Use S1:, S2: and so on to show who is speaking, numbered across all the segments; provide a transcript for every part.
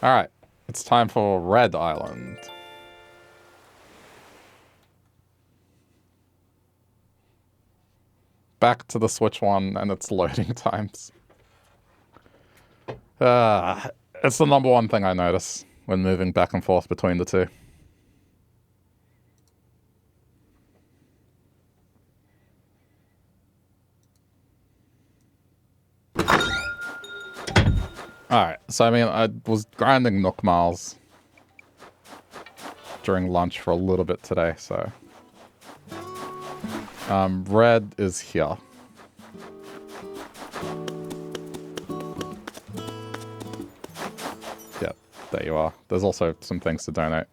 S1: Alright, it's time for Red Island. Back to the Switch one and its loading times. It's the number one thing I notice when moving back and forth between the two. Alright, so I mean, I was grinding Nook Miles during lunch for a little bit today, so... Red is here. Yep, there you are. There's also some things to donate.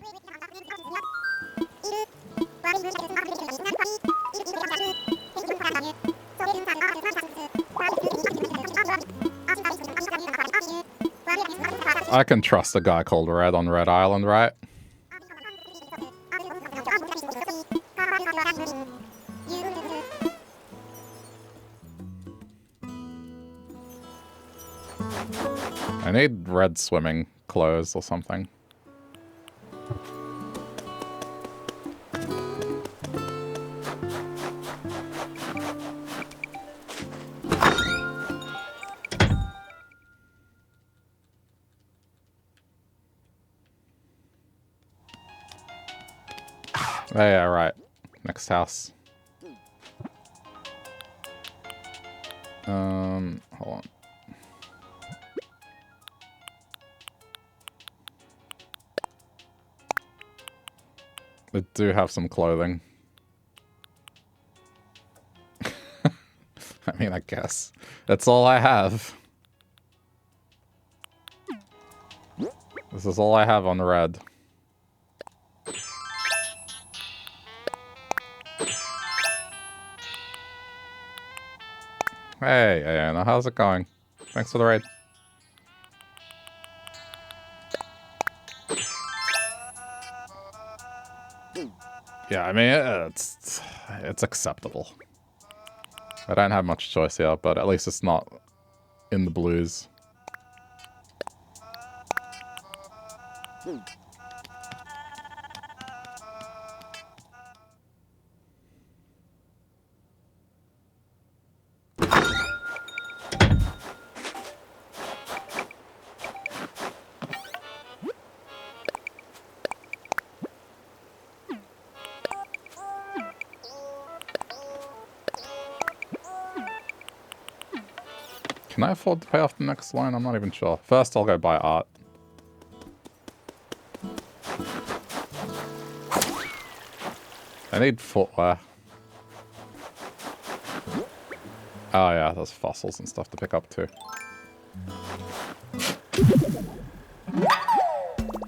S1: I can trust a guy called Red on Red Island, right? I need red swimming clothes or something. Oh, yeah, right. Next house. Hold on. They do have some clothing. I mean, I guess. That's all I have. This is all I have on Red. Hey, Anna, how's it going? Thanks for the raid. Yeah, I mean, it's acceptable. I don't have much choice here, but at least it's not in the blues. Can I afford to pay off the next loan? I'm not even sure. First, I'll go buy art. I need footwear. Oh yeah, there's fossils and stuff to pick up too.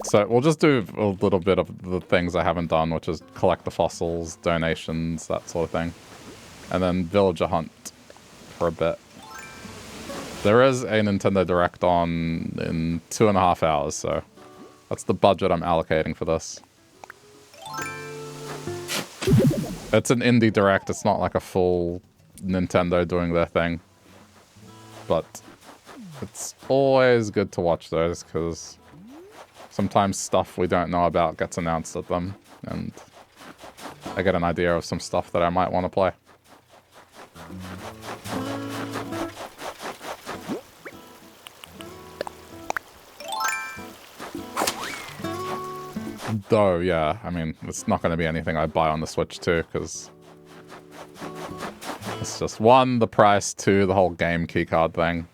S1: So we'll just do a little bit of the things I haven't done, which is collect the fossils, donations, that sort of thing. And then villager hunt for a bit. There is a Nintendo Direct on in 2.5 hours, so that's the budget I'm allocating for this. It's an indie Direct, it's not like a full Nintendo doing their thing. But it's always good to watch those, because sometimes stuff we don't know about gets announced at them, and I get an idea of some stuff that I might want to play. Though, yeah, I mean, it's not going to be anything I buy on the Switch too, because it's just, one, the price, two, the whole game keycard thing.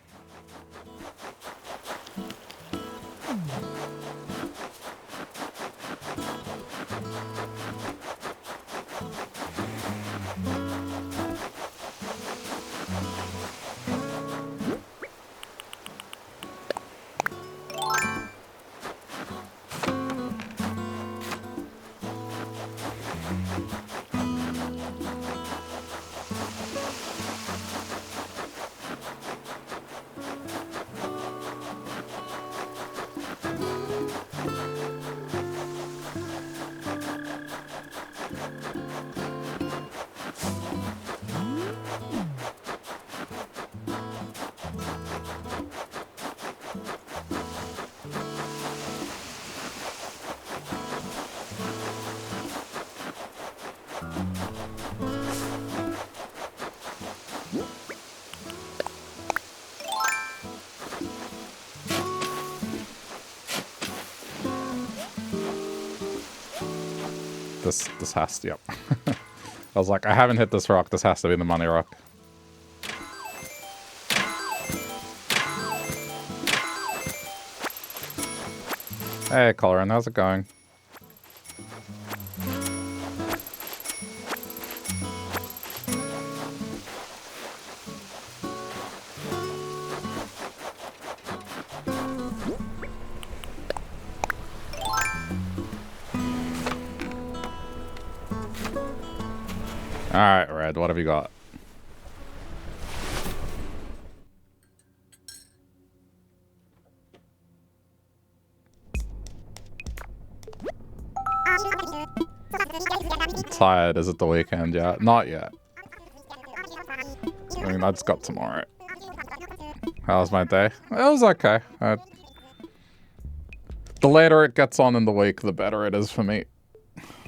S1: This has to, yep. I was like, I haven't hit this rock. This has to be the money rock. Hey, Colin, how's it going? Alright, Red, what have you got? Tired, is it the weekend yet? Not yet. I mean, I just got tomorrow. How was my day? It was okay. The later it gets on in the week, the better it is for me.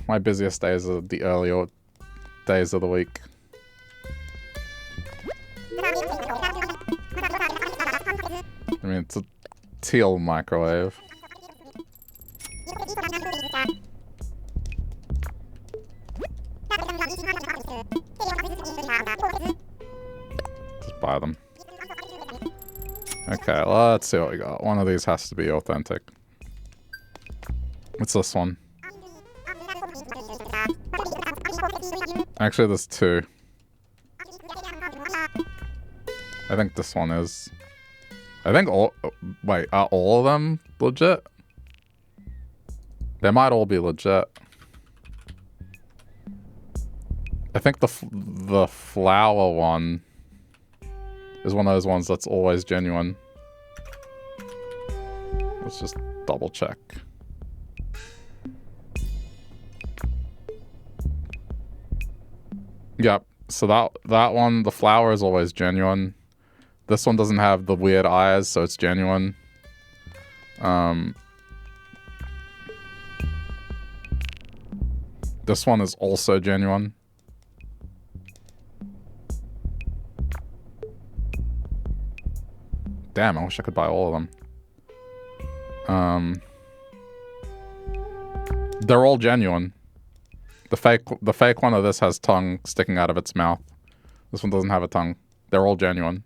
S1: My busiest days are the earlier days of the week. I mean, it's a teal microwave. Just buy them. Okay, let's see what we got. One of these has to be authentic. What's this one? Actually, there's two. I think this one is. I think all... Wait, are all of them legit? They might all be legit. I think the flower one is one of those ones that's always genuine. Let's just double check. Yep. So that one, the flower is always genuine. This one doesn't have the weird eyes, so it's genuine. This one is also genuine. Damn, I wish I could buy all of them. They're all genuine. The fake one of this has tongue sticking out of its mouth. This one doesn't have a tongue. They're all genuine.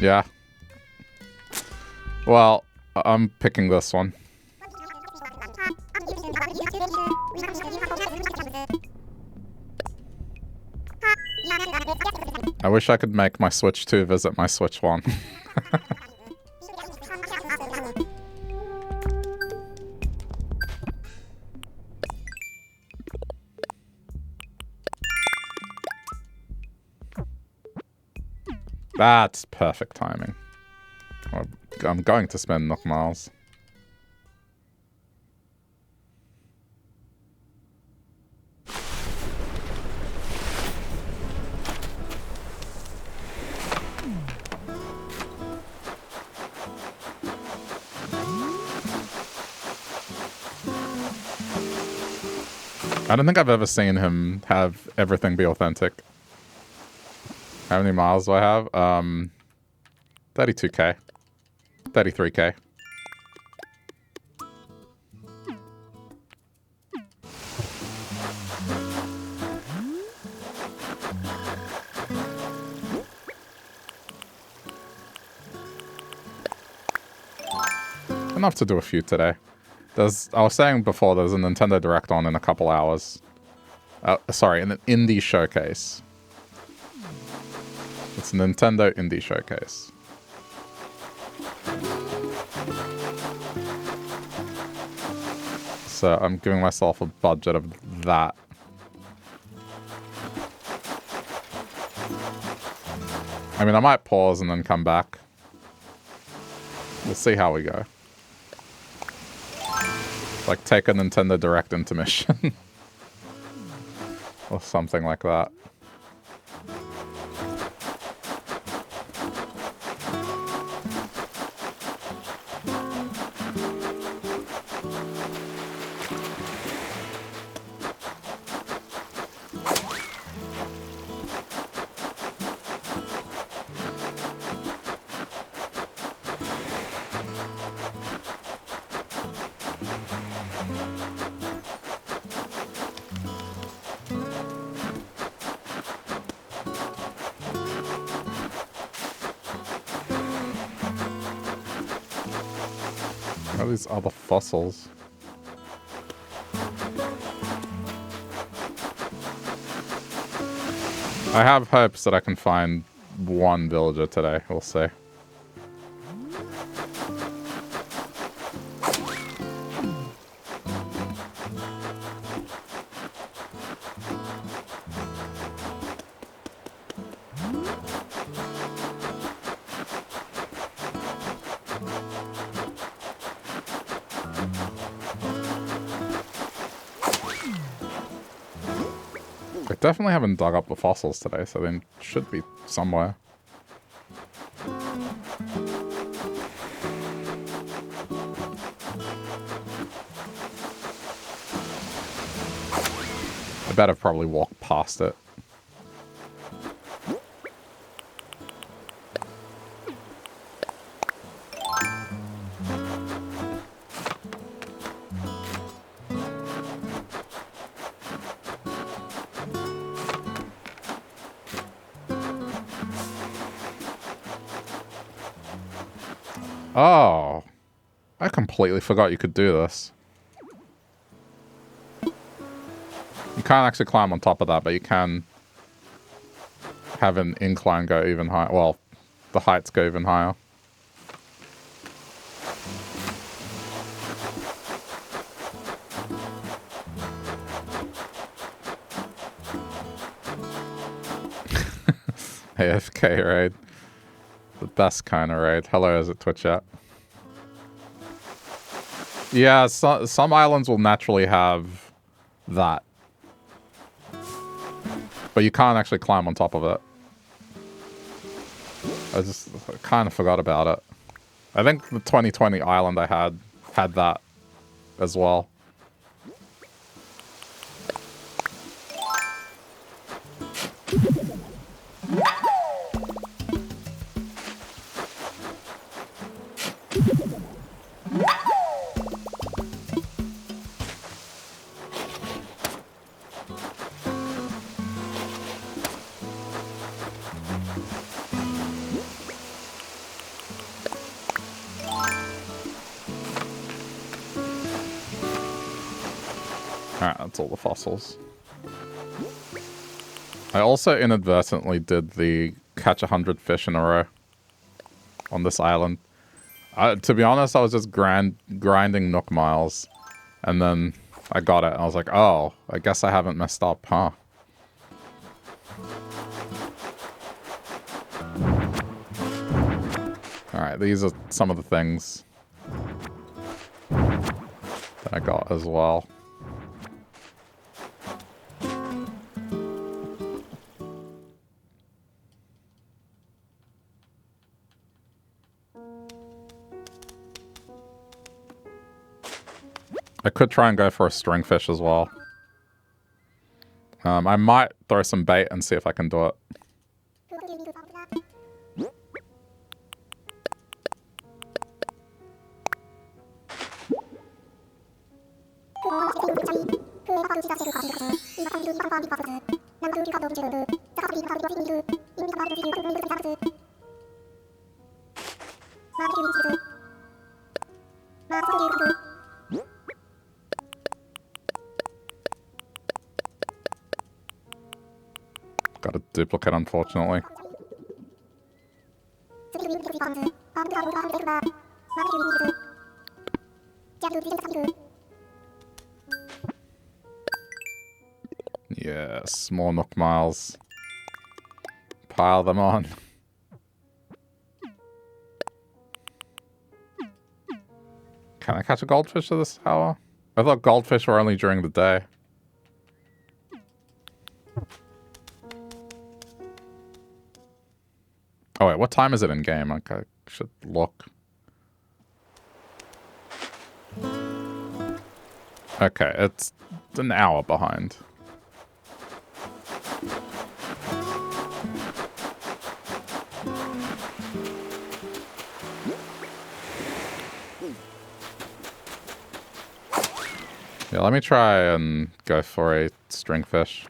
S1: Yeah. Well, I'm picking this one. I wish I could make my Switch 2 visit my Switch 1. That's perfect timing. I'm going to spend Nook Miles. I don't think I've ever seen him have everything be authentic. How many miles do I have? 32k. 33k. Enough to do a few today. I was saying before, there's a Nintendo Direct on in a couple hours. Sorry, an indie showcase. It's a Nintendo Indie Showcase. So I'm giving myself a budget of that. I mean, I might pause and then come back. We'll see how we go. Like, take a Nintendo Direct intermission. Or something like that. What are these other fossils? I have hopes that I can find one villager today. We'll see. I definitely haven't dug up the fossils today, so they should be somewhere. I bet I've probably walked past it. Oh, I completely forgot you could do this. You can't actually climb on top of that, but you can have an incline go even higher. Well, the heights go even higher. AFK raid. The best kind of raid. Hello, is it Twitch chat? Yeah, some islands will naturally have that. But you can't actually climb on top of it. I kind of forgot about it. I think the 2020 island I had that as well. That's all the fossils. I also inadvertently did the catch 100 fish in a row on this island. To be honest, I was just grinding Nook miles, and then I got it, and I was like, oh, I guess I haven't messed up, huh? Alright, these are some of the things that I got as well. I could try and go for a stringfish as well. I might throw some bait and see if I can do it. Got a duplicate, unfortunately. Yes, more Nook miles. Pile them on. Can I catch a goldfish at this hour? I thought goldfish were only during the day. Oh wait, what time is it in game? I should look. Okay, it's an hour behind. Yeah, let me try and go for a stringfish.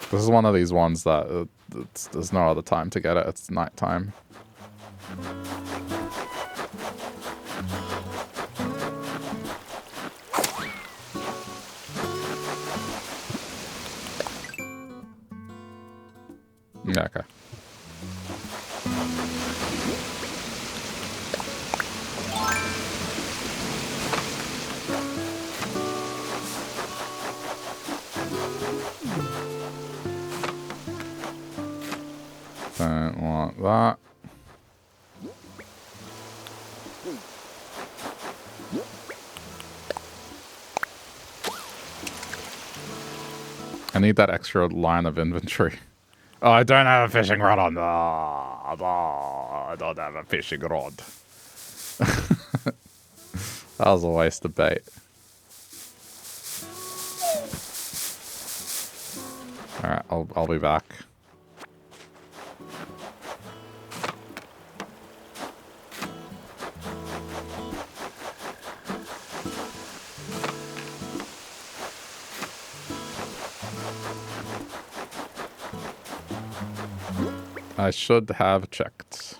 S1: This is one of these ones that there's no other time to get it. It's nighttime. Yeah, okay. Don't want that. I need that extra line of inventory. Oh, I don't have a fishing rod on. I don't have a fishing rod. That was a waste of bait. Alright, I'll be back. I should have checked.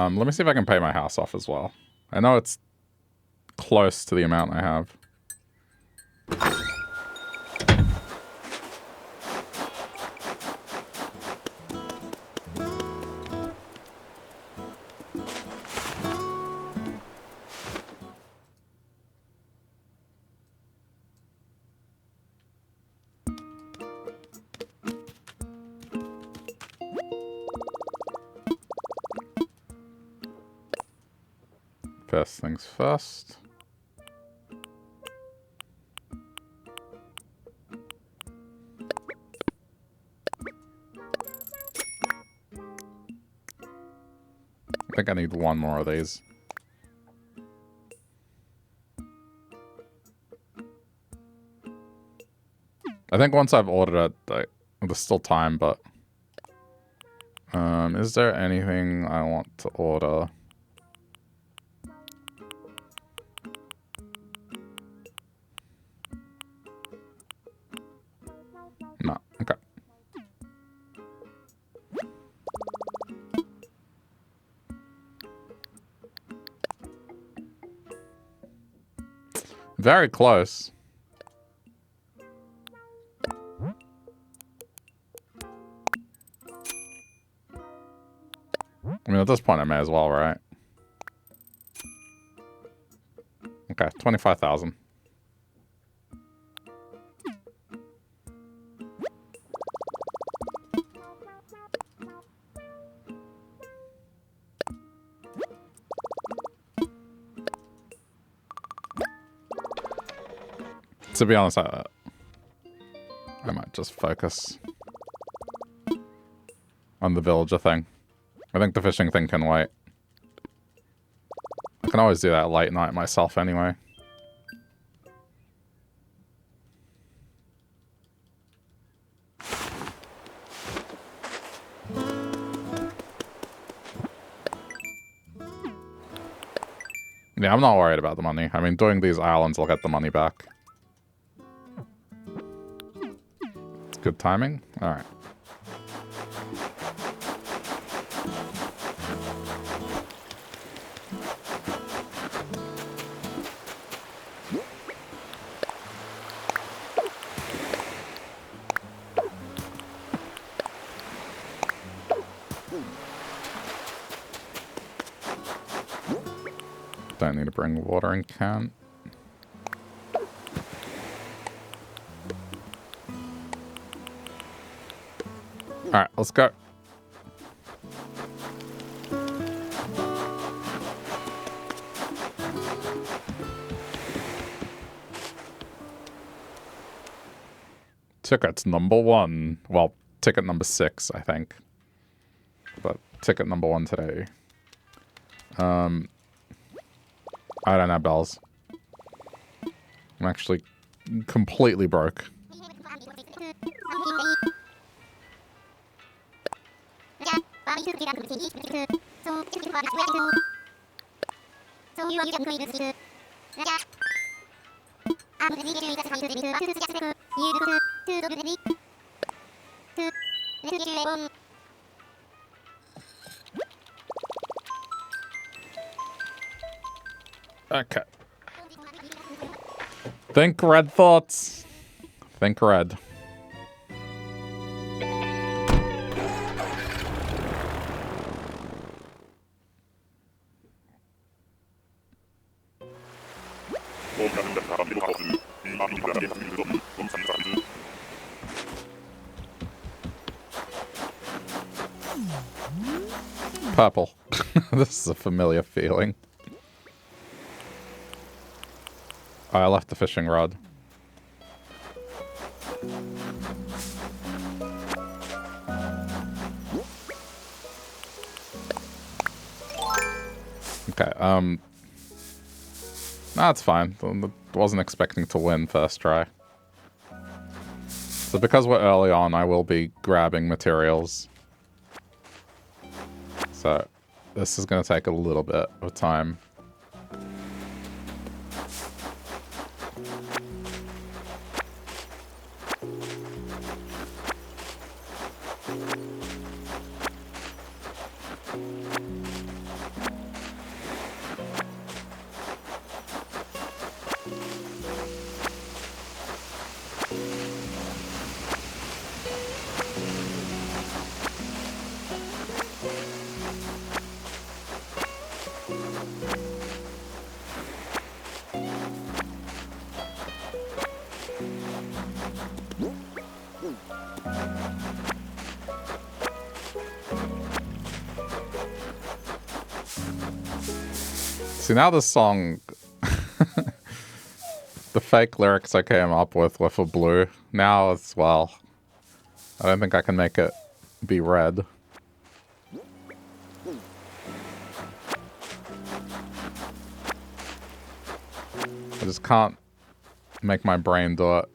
S1: Let me see if I can pay my house off as well. I know it's close to the amount I have. First things first. I think I need one more of these. I think once I've ordered it, there's still time, but... is there anything I want to order? No, okay. Very close. I mean, at this point, I may as well, right? Okay, 25,000. To be honest, I might just focus on the villager thing. I think the fishing thing can wait. I can always do that late night myself anyway. Yeah, I'm not worried about the money. I mean, doing these islands, I'll get the money back. It's good timing. All right. Don't need to bring a watering can. Alright, let's go. Ticket number 1. Well, ticket number 6, I think. But ticket number 1 today. I don't have bells. I'm actually completely broke. Okay. Think red thoughts. Think red. Purple. This is a familiar feeling. Oh, I left the fishing rod. Okay, that's fine. Wasn't expecting to win first try. So because we're early on, I will be grabbing materials. So this is going to take a little bit of time. See, now this song, the fake lyrics I came up with were for blue. Now as well, I don't think I can make it be red. I just can't make my brain do it.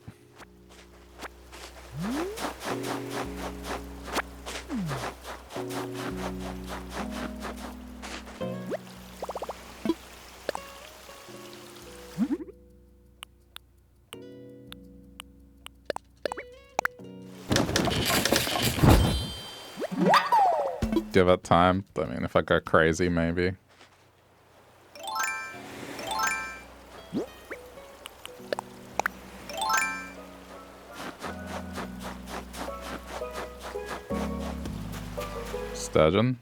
S1: Give it time. I mean, if I go crazy, maybe. Sturgeon.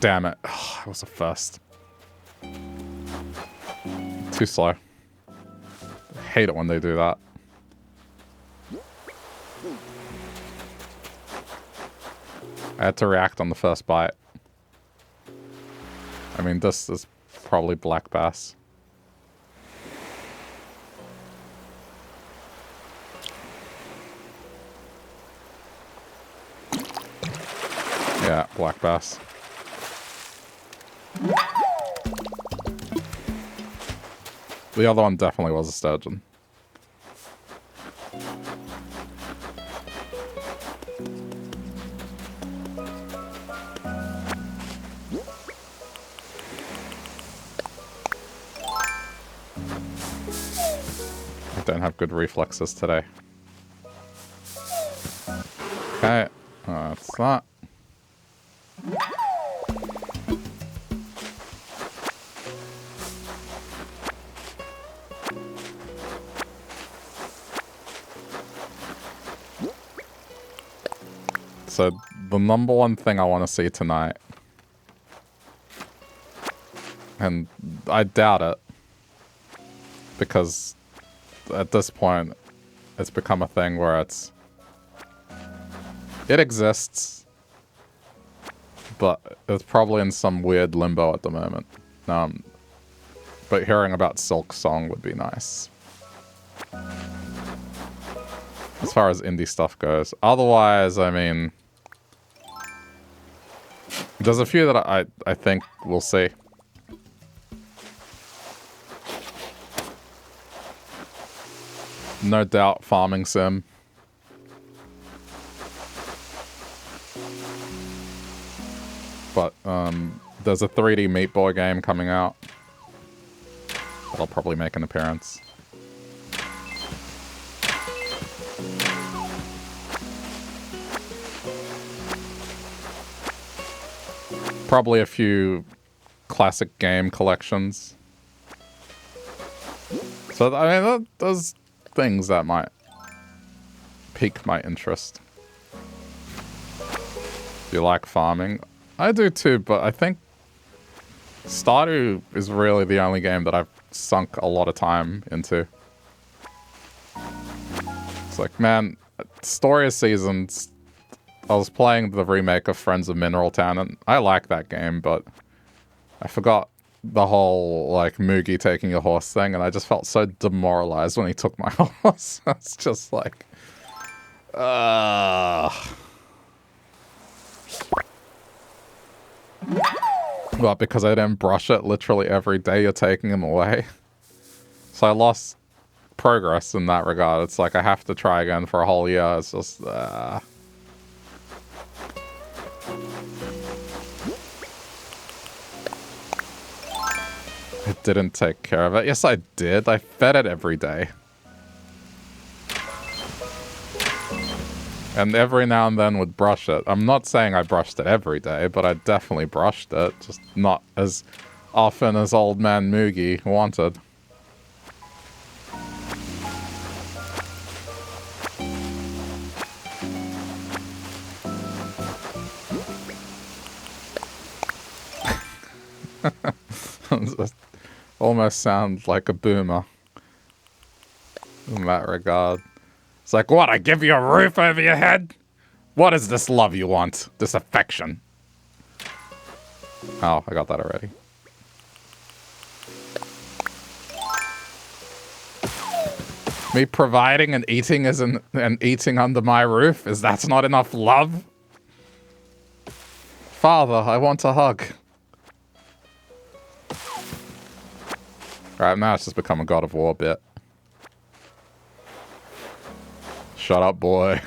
S1: Damn it. Oh, I was a first. Too slow. I hate it when they do that. I had to react on the first bite. I mean, this is probably black bass. Yeah, black bass. The other one definitely was a sturgeon. I don't have good reflexes today. Okay, that's that. So the number one thing I want to see tonight, and I doubt it, because at this point it's become a thing where it exists, but it's probably in some weird limbo at the moment. But hearing about Silk Song would be nice. As far as indie stuff goes. Otherwise, I mean, there's a few that I think we'll see. No doubt Farming Sim. But there's a 3D Meat Boy game coming out. That'll probably make an appearance. Probably a few classic game collections. So, I mean, there's things that might pique my interest. If you like farming, I do too, but I think Stardew is really the only game that I've sunk a lot of time into. It's like, man, story of Seasons, I was playing the remake of Friends of Mineral Town, and I like that game, but I forgot the whole, like, Moogie taking a horse thing, and I just felt so demoralized when he took my horse. It's just like, Well, because I didn't brush it literally every day, you're taking him away. So I lost progress in that regard. It's like I have to try again for a whole year. It's just, I didn't take care of it. Yes, I did. I fed it every day. And every now and then would brush it. I'm not saying I brushed it every day, but I definitely brushed it. Just not as often as old man Moogie wanted. Almost sound like a boomer in that regard. It's like, what, I give you a roof over your head? What is this love you want? This affection? Oh, I got that already. Me providing and eating and eating under my roof? Is that not enough love? Father, I want a hug. Right, now it's just become a God of War bit. Shut up, boy.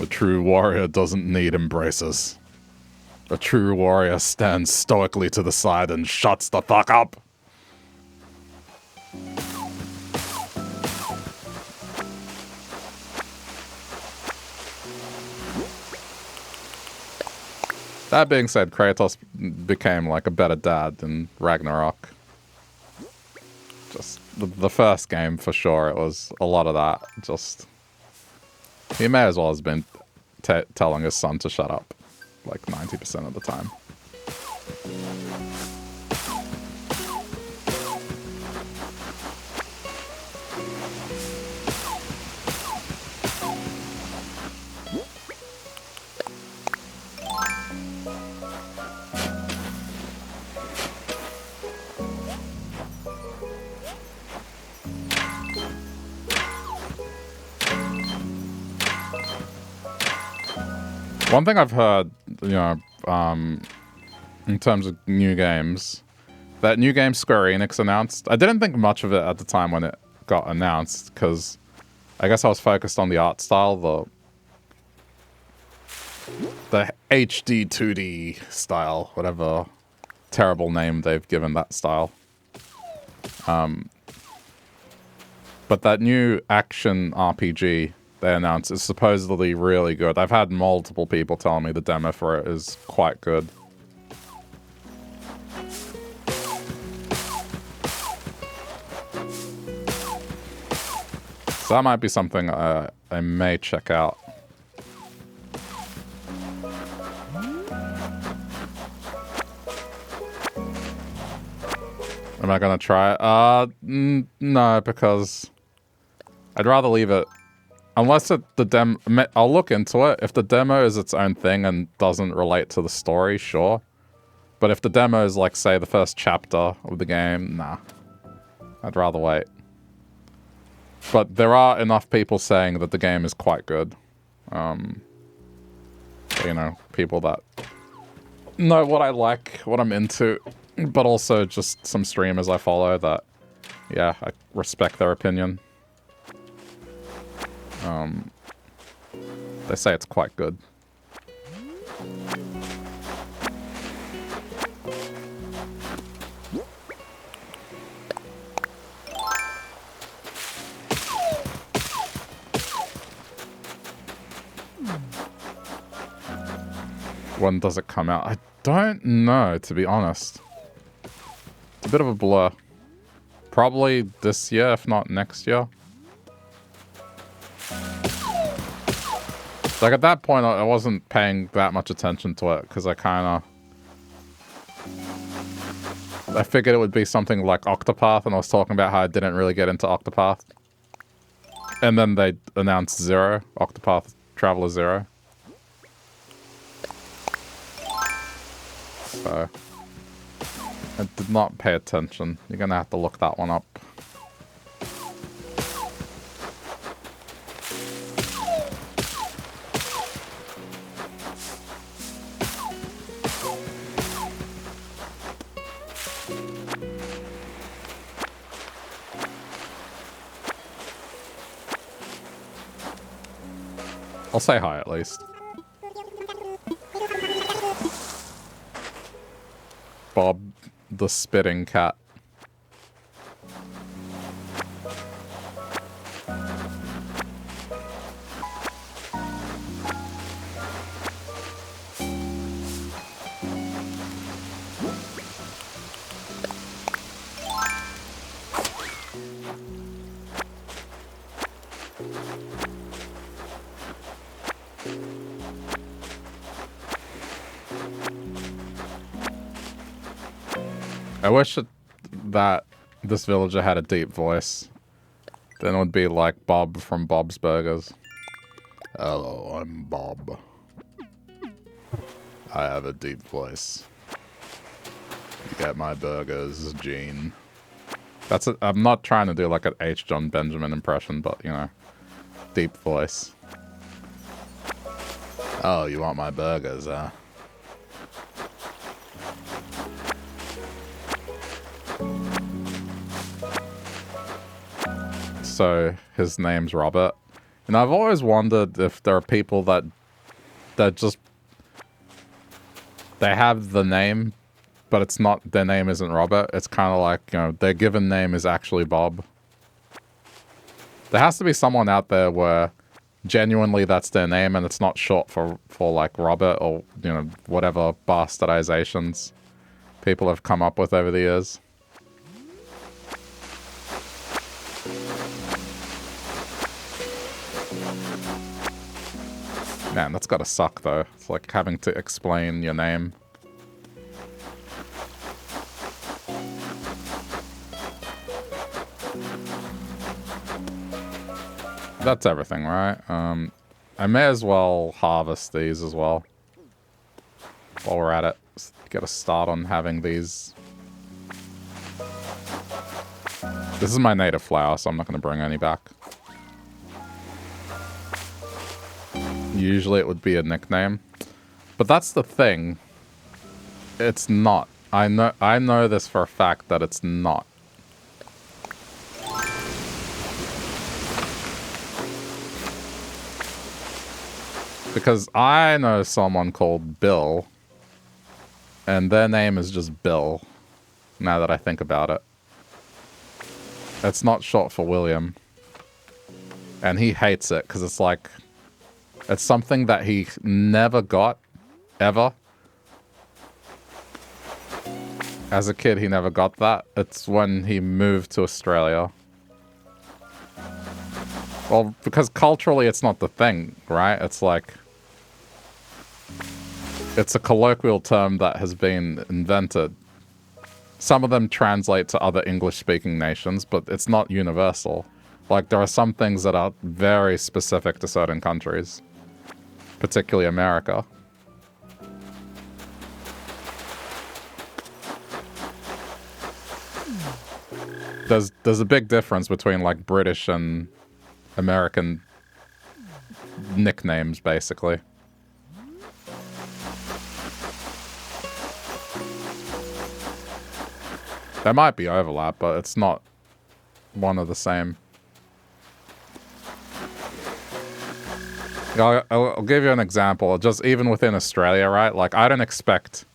S1: A true warrior doesn't need embraces. A true warrior stands stoically to the side and shuts the fuck up. That being said, Kratos became like a better dad than Ragnarok. Just the first game, for sure, it was a lot of that. Just, he may as well have been telling his son to shut up, like 90% of the time. One thing I've heard, you know, in terms of new games, that new game Square Enix announced, I didn't think much of it at the time when it got announced, because I guess I was focused on the art style, the HD 2D style, whatever terrible name they've given that style. But that new action RPG they announced is supposedly really good. I've had multiple people tell me the demo for it is quite good. So that might be something I may check out. Am I gonna try it? No, because I'd rather leave it. Unless the demo... I'll look into it. If the demo is its own thing and doesn't relate to the story, sure. But if the demo is, like, say, the first chapter of the game, nah. I'd rather wait. But there are enough people saying that the game is quite good. You know, people that know what I like, what I'm into, but also just some streamers I follow that, yeah, I respect their opinion. They say it's quite good. When does it come out? I don't know, to be honest. It's a bit of a blur. Probably this year, if not next year. Like, at that point, I wasn't paying that much attention to it, because I figured it would be something like Octopath, and I was talking about how I didn't really get into Octopath. And then they announced Zero, Octopath Traveler 0. So, I did not pay attention. You're gonna have to look that one up. I'll say hi at least. Bob the spitting cat. I wish that this villager had a deep voice. Then it would be like Bob from Bob's Burgers. Hello, I'm Bob. I have a deep voice. You get my burgers, Gene. I'm not trying to do like an H. John Benjamin impression, but you know, deep voice. Oh, you want my burgers, huh? So his name's Robert. And I've always wondered if there are people that just, they have the name, but it's not, their name isn't Robert. It's kind of like, you know, their given name is actually Bob. There has to be someone out there where genuinely that's their name and it's not short for like Robert or, you know, whatever bastardizations people have come up with over the years. Man, that's gotta suck, though. It's like having to explain your name. That's everything, right? I may as well harvest these as well. While we're at it. Let's get a start on having these. This is my native flower, so I'm not going to bring any back. Usually it would be a nickname. But that's the thing. It's not. I know this for a fact that it's not. Because I know someone called Bill. And their name is just Bill. Now that I think about it. It's not short for William. And he hates it because it's like... It's something that he never got, ever. As a kid, he never got that. It's when he moved to Australia. Well, because culturally it's not the thing, right? It's like... It's a colloquial term that has been invented. Some of them translate to other English-speaking nations, but it's not universal. Like, there are some things that are very specific to certain countries. Particularly America. There's a big difference between, like, British and American nicknames, basically. There might be overlap, but it's not one of the same. I'll give you an example. Just even within Australia, right? Like, I don't expect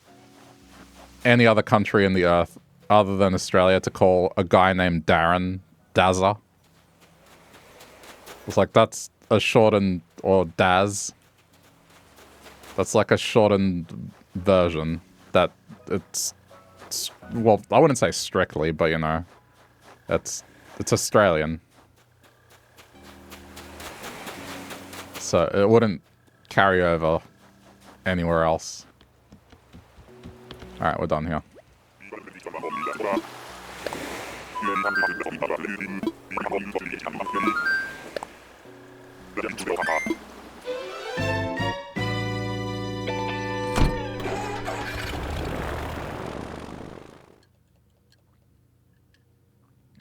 S1: any other country in the earth other than Australia to call a guy named Darren Dazza. It's like, that's a shortened, or Daz. That's like a shortened version that it's well, I wouldn't say strictly, but you know, it's Australian. So it wouldn't carry over anywhere else. Alright, we're done here.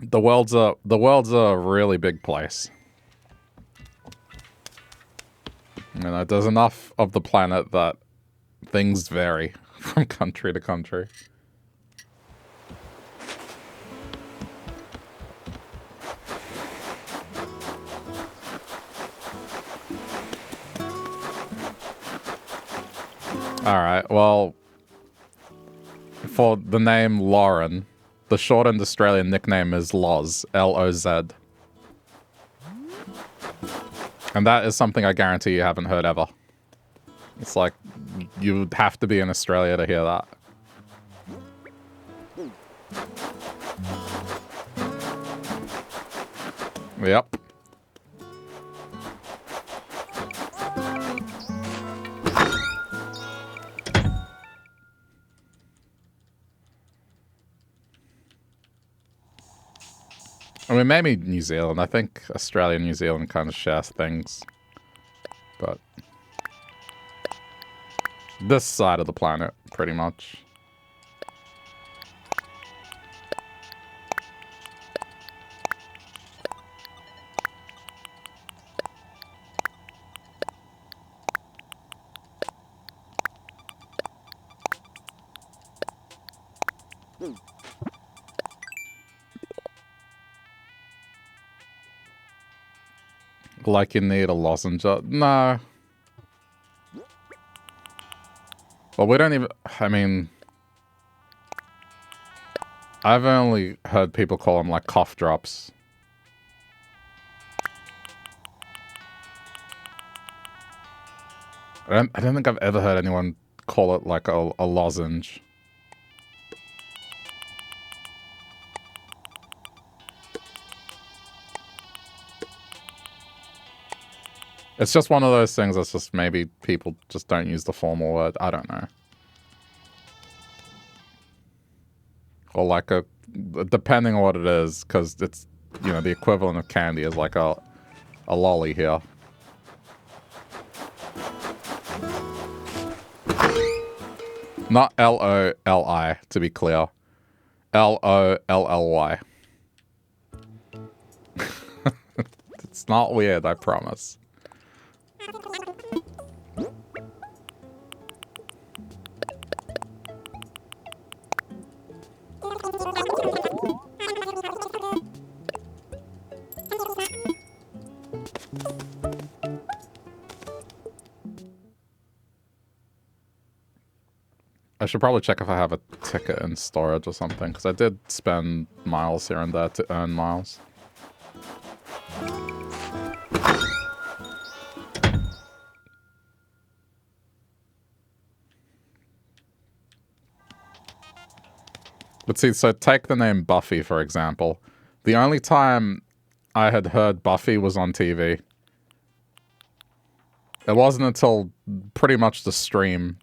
S1: The world's a really big place. You know, there's enough of the planet that things vary from country to country. Alright, well, for the name Lauren, the shortened Australian nickname is Loz, L-O-Z. And that is something I guarantee you haven't heard ever. It's like, you would have to be in Australia to hear that. Yep. I mean, maybe New Zealand. I think Australia and New Zealand kind of share things. But this side of the planet, pretty much. Like you need a lozenge. No. Well, we don't even... I mean... I've only heard people call them, like, cough drops. I don't think I've ever heard anyone call it, like, a lozenge. It's just one of those things that's just maybe people just don't use the formal word. I don't know. Or like depending on what it is, because it's, you know, the equivalent of candy is like a lolly here. Not L-O-L-I, to be clear. L-O-L-L-Y. It's not weird, I promise. I should probably check if I have a ticket in storage or something, because I did spend miles here and there to earn miles. But see, so take the name Buffy, for example. The only time I had heard Buffy was on TV. It wasn't until pretty much the stream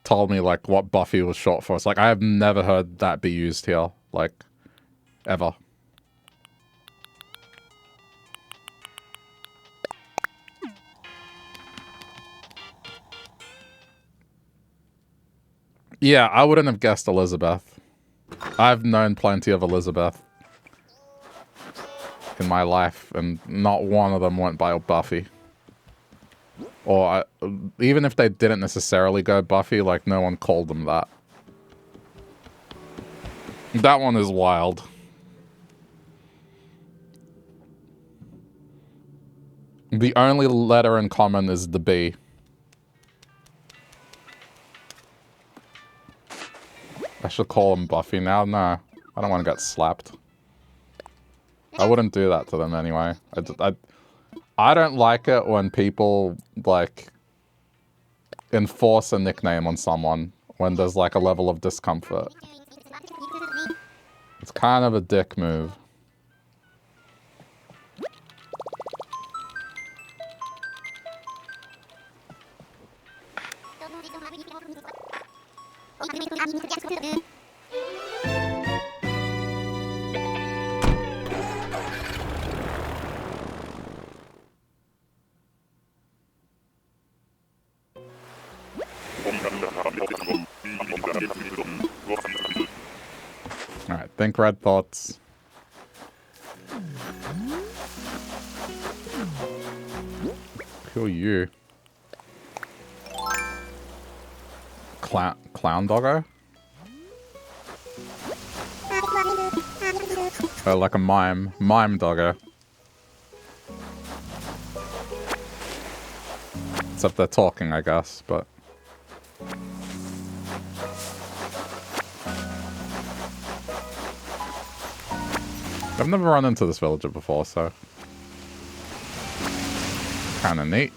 S1: told me, like, what Buffy was short for. It's like, I have never heard that be used here. Like, ever. Yeah, I wouldn't have guessed Elizabeth. I've known plenty of Elizabeth in my life, and not one of them went by Buffy. Or even if they didn't necessarily go Buffy, like, no one called them that. That one is wild. The only letter in common is the B. I should call him Buffy now? No. I don't want to get slapped. I wouldn't do that to them anyway. I don't like it when people, like, enforce a nickname on someone when there's, like, a level of discomfort. It's kind of a dick move. Alright, think red thoughts. Who are you? Clown doggo? Oh, like a mime. Mime doggo. Except they're talking, I guess, but... I've never run into this villager before, so... Kinda neat.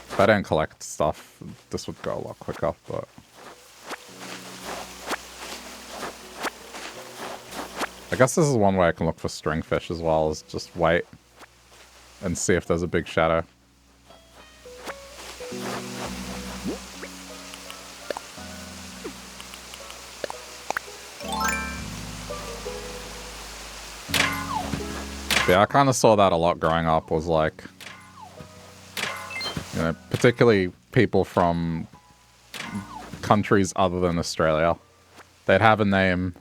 S1: If I didn't collect stuff, this would go a lot quicker, but... I guess this is one way I can look for stringfish as well, is just wait and see if there's a big shadow. Yeah, I kind of saw that a lot growing up, was like, you know, particularly people from countries other than Australia. They'd have a name,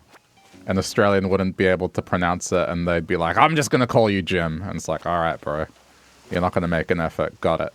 S1: an Australian wouldn't be able to pronounce it, and they'd be like, I'm just going to call you Jim. And it's like, all right, bro. You're not going to make an effort. Got it.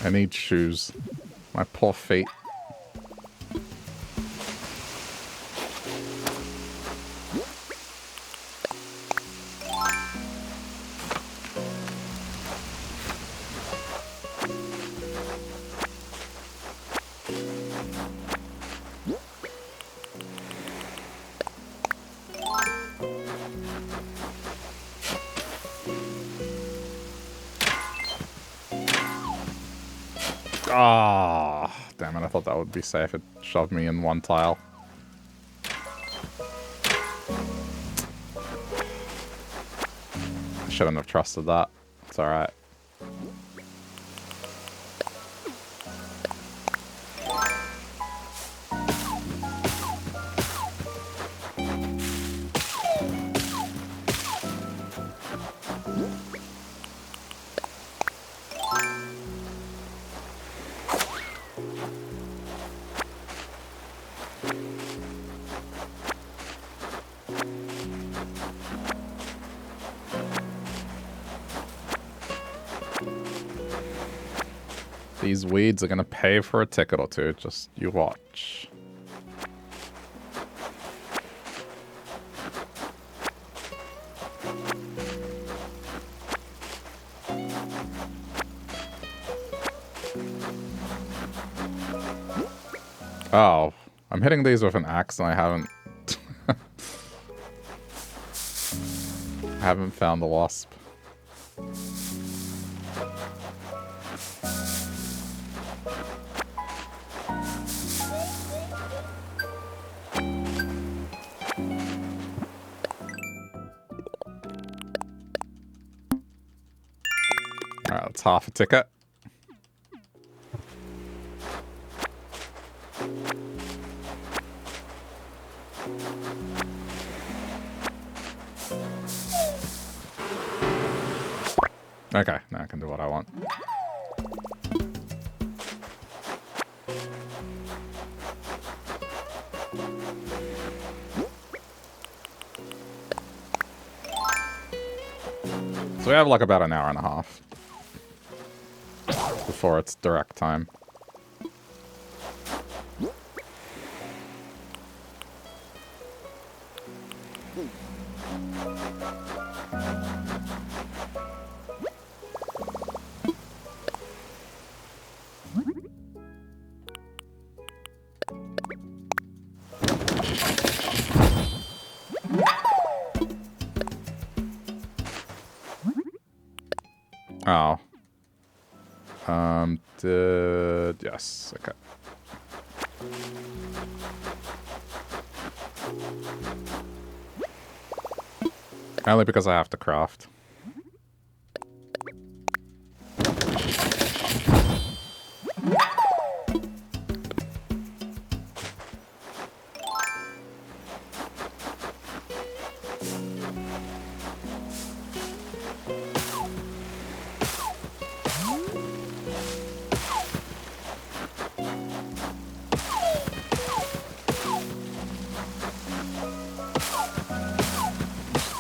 S1: I need shoes. My poor feet. Ah, oh, damn it, I thought that would be safe. It shoved me in one tile. Shouldn't have trusted that. It's alright. These weeds are gonna pay for a ticket or two. Just you watch. Oh, I'm hitting these with an axe and I haven't... I haven't found the wasp. Alright, that's half a ticket. Okay, now I can do what I want. So we have like about an hour and a half before it's direct time. Oh. Yes, okay. Only because I have to craft.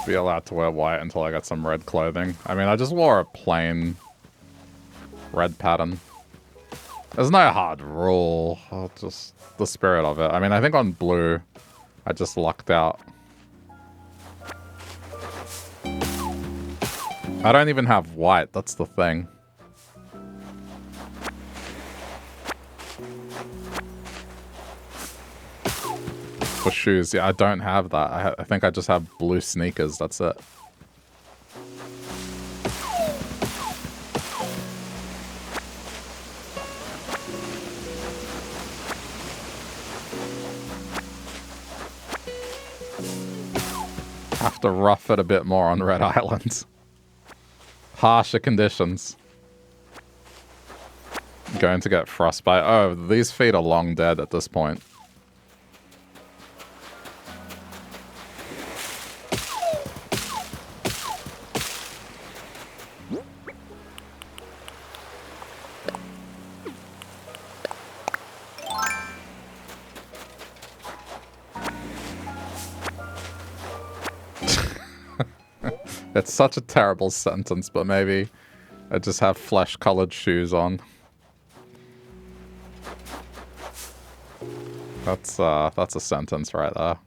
S1: Be allowed to wear white until I got some red clothing. I mean, I just wore a plain red pattern. There's no hard rule. Just the spirit of it. I mean, I think on blue, I just lucked out. I don't even have white. That's the thing. For shoes, yeah, I don't have that. I think I just have blue sneakers. That's it. Have to rough it a bit more on Red Island. Harsher conditions. Going to get frostbite. Oh, these feet are long dead at this point. It's such a terrible sentence, but maybe I just have flesh-colored shoes on. That's a sentence right there.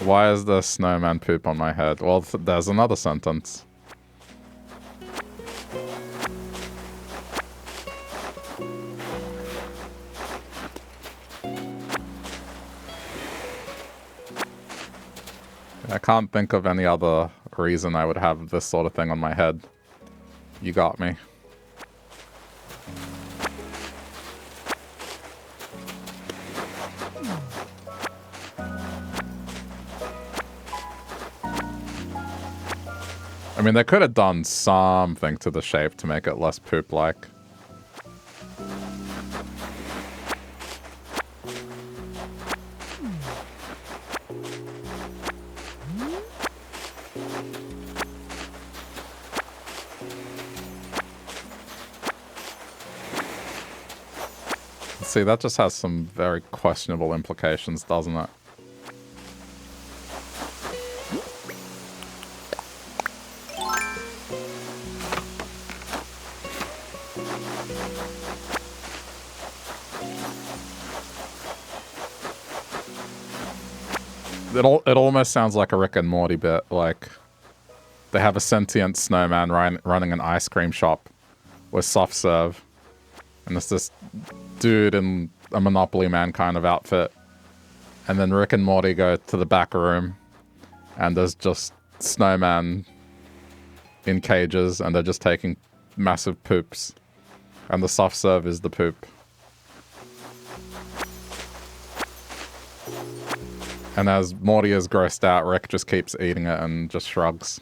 S1: Why is there snowman poop on my head? Well, there's another sentence. I can't think of any other reason I would have this sort of thing on my head. You got me. I mean, they could have done something to the shape to make it less poop-like. See, that just has some very questionable implications, doesn't it? It almost sounds like a Rick and Morty bit, like they have a sentient snowman running an ice cream shop with soft serve, and it's this dude in a Monopoly Man kind of outfit, and then Rick and Morty go to the back room, and there's just snowman in cages, and they're just taking massive poops, and the soft serve is the poop. And as Morty is grossed out, Rick just keeps eating it and just shrugs.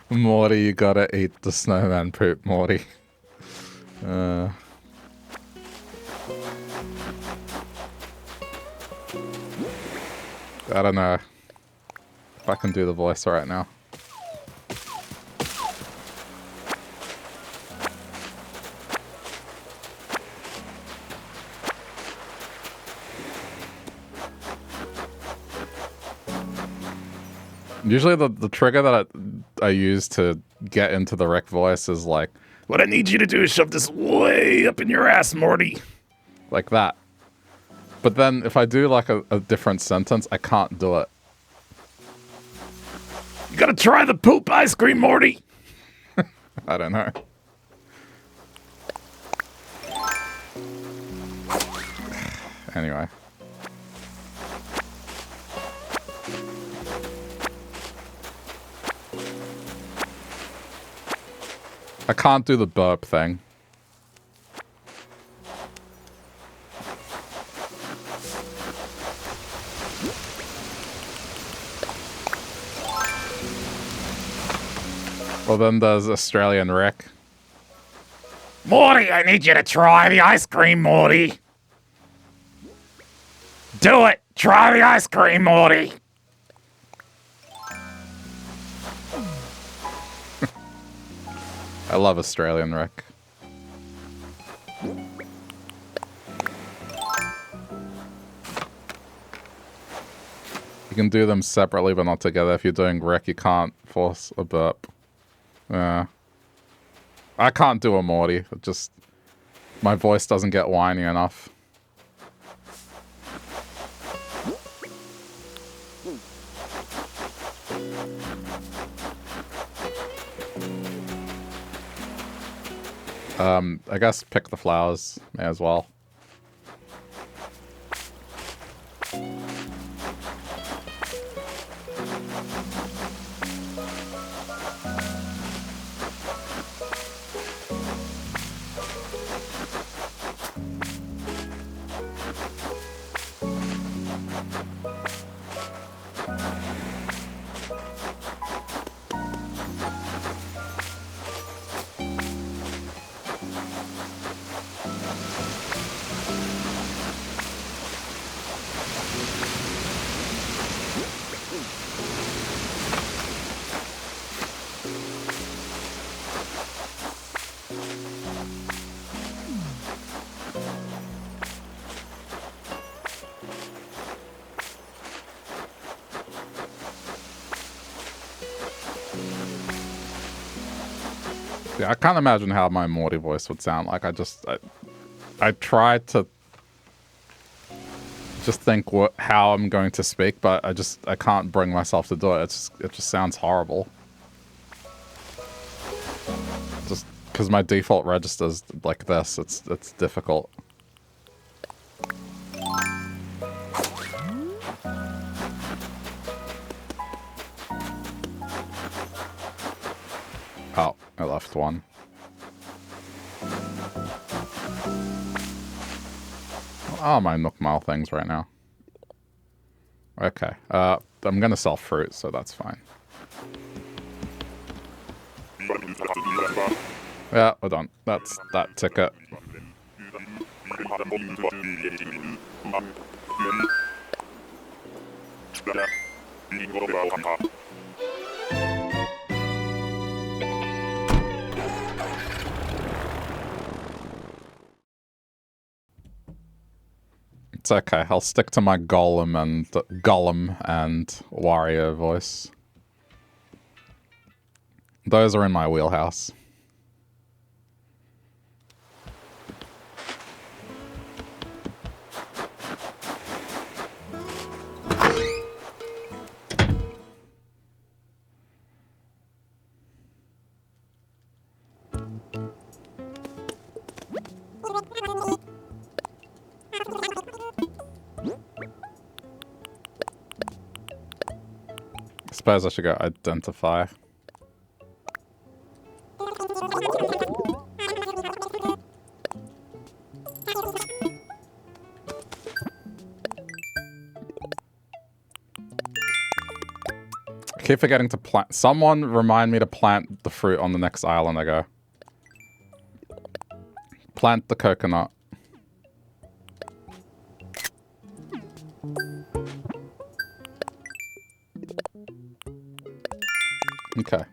S1: Morty, you gotta eat the snowman poop, Morty. I don't know if I can do the voice right now. Usually the trigger that I use to get into the Rick voice is like, what I need you to do is shove this way up in your ass, Morty. Like that. But then if I do like a different sentence, I can't do it. You gotta try the poop ice cream, Morty. I don't know. Anyway. I can't do the burp thing. Well, then there's Australian Rick. Morty, I need you to try the ice cream, Morty. Do it! Try the ice cream, Morty! I love Australian Rick. You can do them separately but not together. If you're doing Rick, you can't force a burp. I can't do a Morty. It just... my voice doesn't get whiny enough. I guess pick the flowers, may as well. Yeah, I can't imagine how my Morty voice would sound like. I try to just think how I'm going to speak, but I can't bring myself to do it. It just sounds horrible. Just because my default register's like this, it's difficult. Oh, I left one. What are my Nook Mile things right now? Okay. I'm gonna sell fruit, so that's fine. Yeah, we're done. That's that ticket. It's okay. I'll stick to my Gollum and Wario voice. Those are in my wheelhouse. I suppose I should go identify. I keep forgetting to plant. Someone remind me to plant the fruit on the next island I go. Plant the coconut. Okay.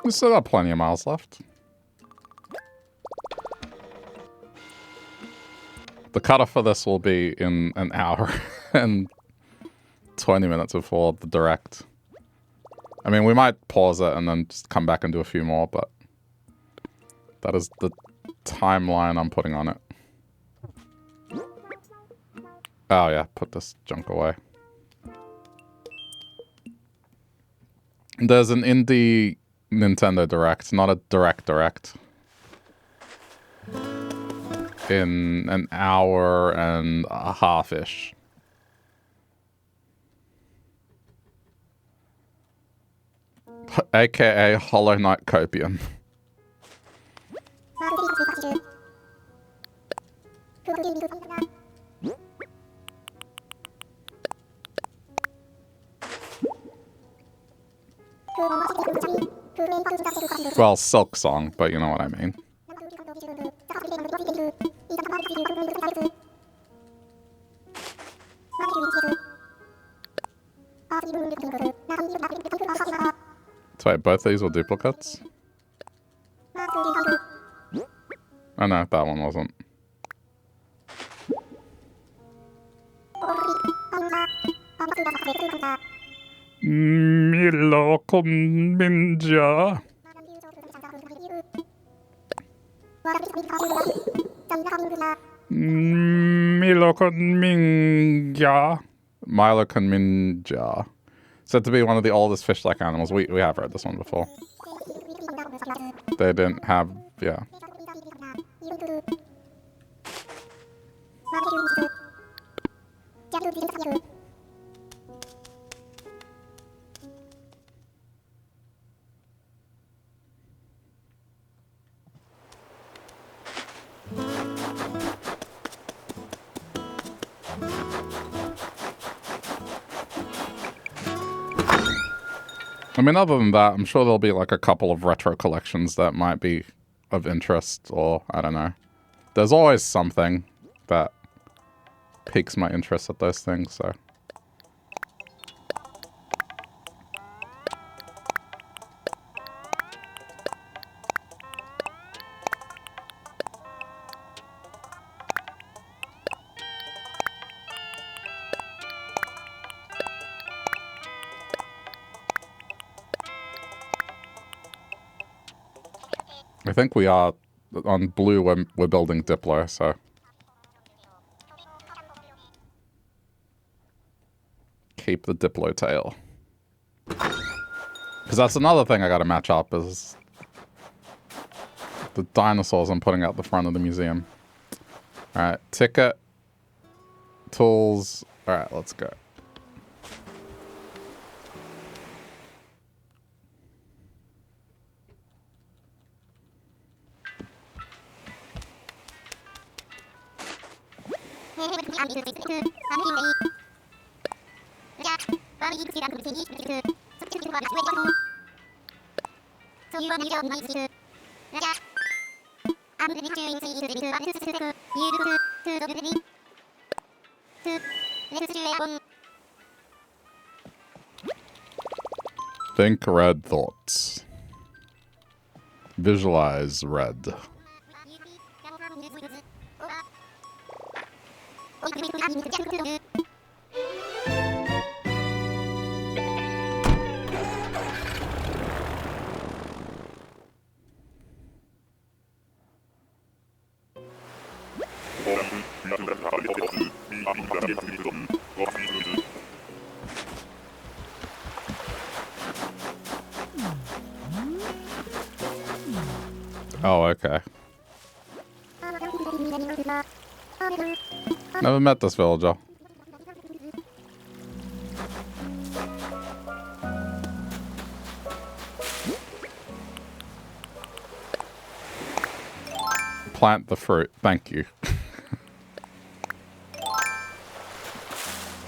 S1: We still got plenty of miles left. The cutoff for this will be in an hour and 20 minutes before the direct. I mean, we might pause it and then just come back and do a few more, but that is the timeline I'm putting on it. Oh yeah, put this junk away. There's an indie Nintendo Direct, not a Direct. In an hour and a half-ish. AKA Hollow Knight Copium. Well, Silk Song, but you know what I mean. So wait, both these were duplicates? Oh no, that one wasn't. Milo Minja. Milo Minja. Milo Minja. Said to be one of the oldest fish-like animals. We have read this one before. They didn't have, yeah. I mean, other than that, I'm sure there'll be like a couple of retro collections that might be of interest, or I don't know. There's always something that piques my interest at those things, so. I think we are on blue. We're building Diplo, so keep the Diplo tail. Because that's another thing I got to match up is the dinosaurs I'm putting out the front of the museum. All right, ticket, tools. All right, let's go. Think red thoughts. Visualize red. Oh, okay. Never met this villager. Plant the fruit. Thank you.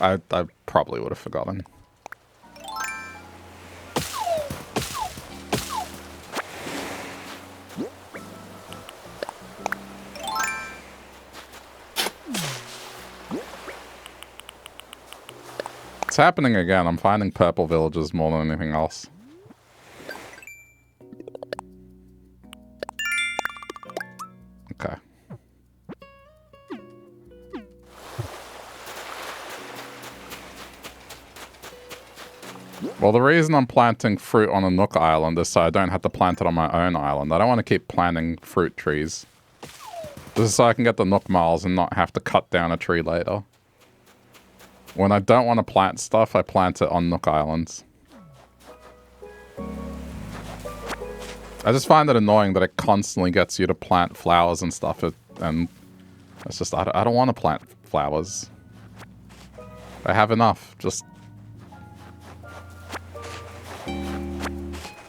S1: I probably would have forgotten. It's happening again. I'm finding purple villages more than anything else. Okay. Well, the reason I'm planting fruit on a Nook Island is so I don't have to plant it on my own island. I don't want to keep planting fruit trees. This is so I can get the Nook Miles and not have to cut down a tree later. When I don't want to plant stuff, I plant it on Nook Islands. I just find it annoying that it constantly gets you to plant flowers and stuff, and it's just, I don't want to plant flowers. I have enough, just...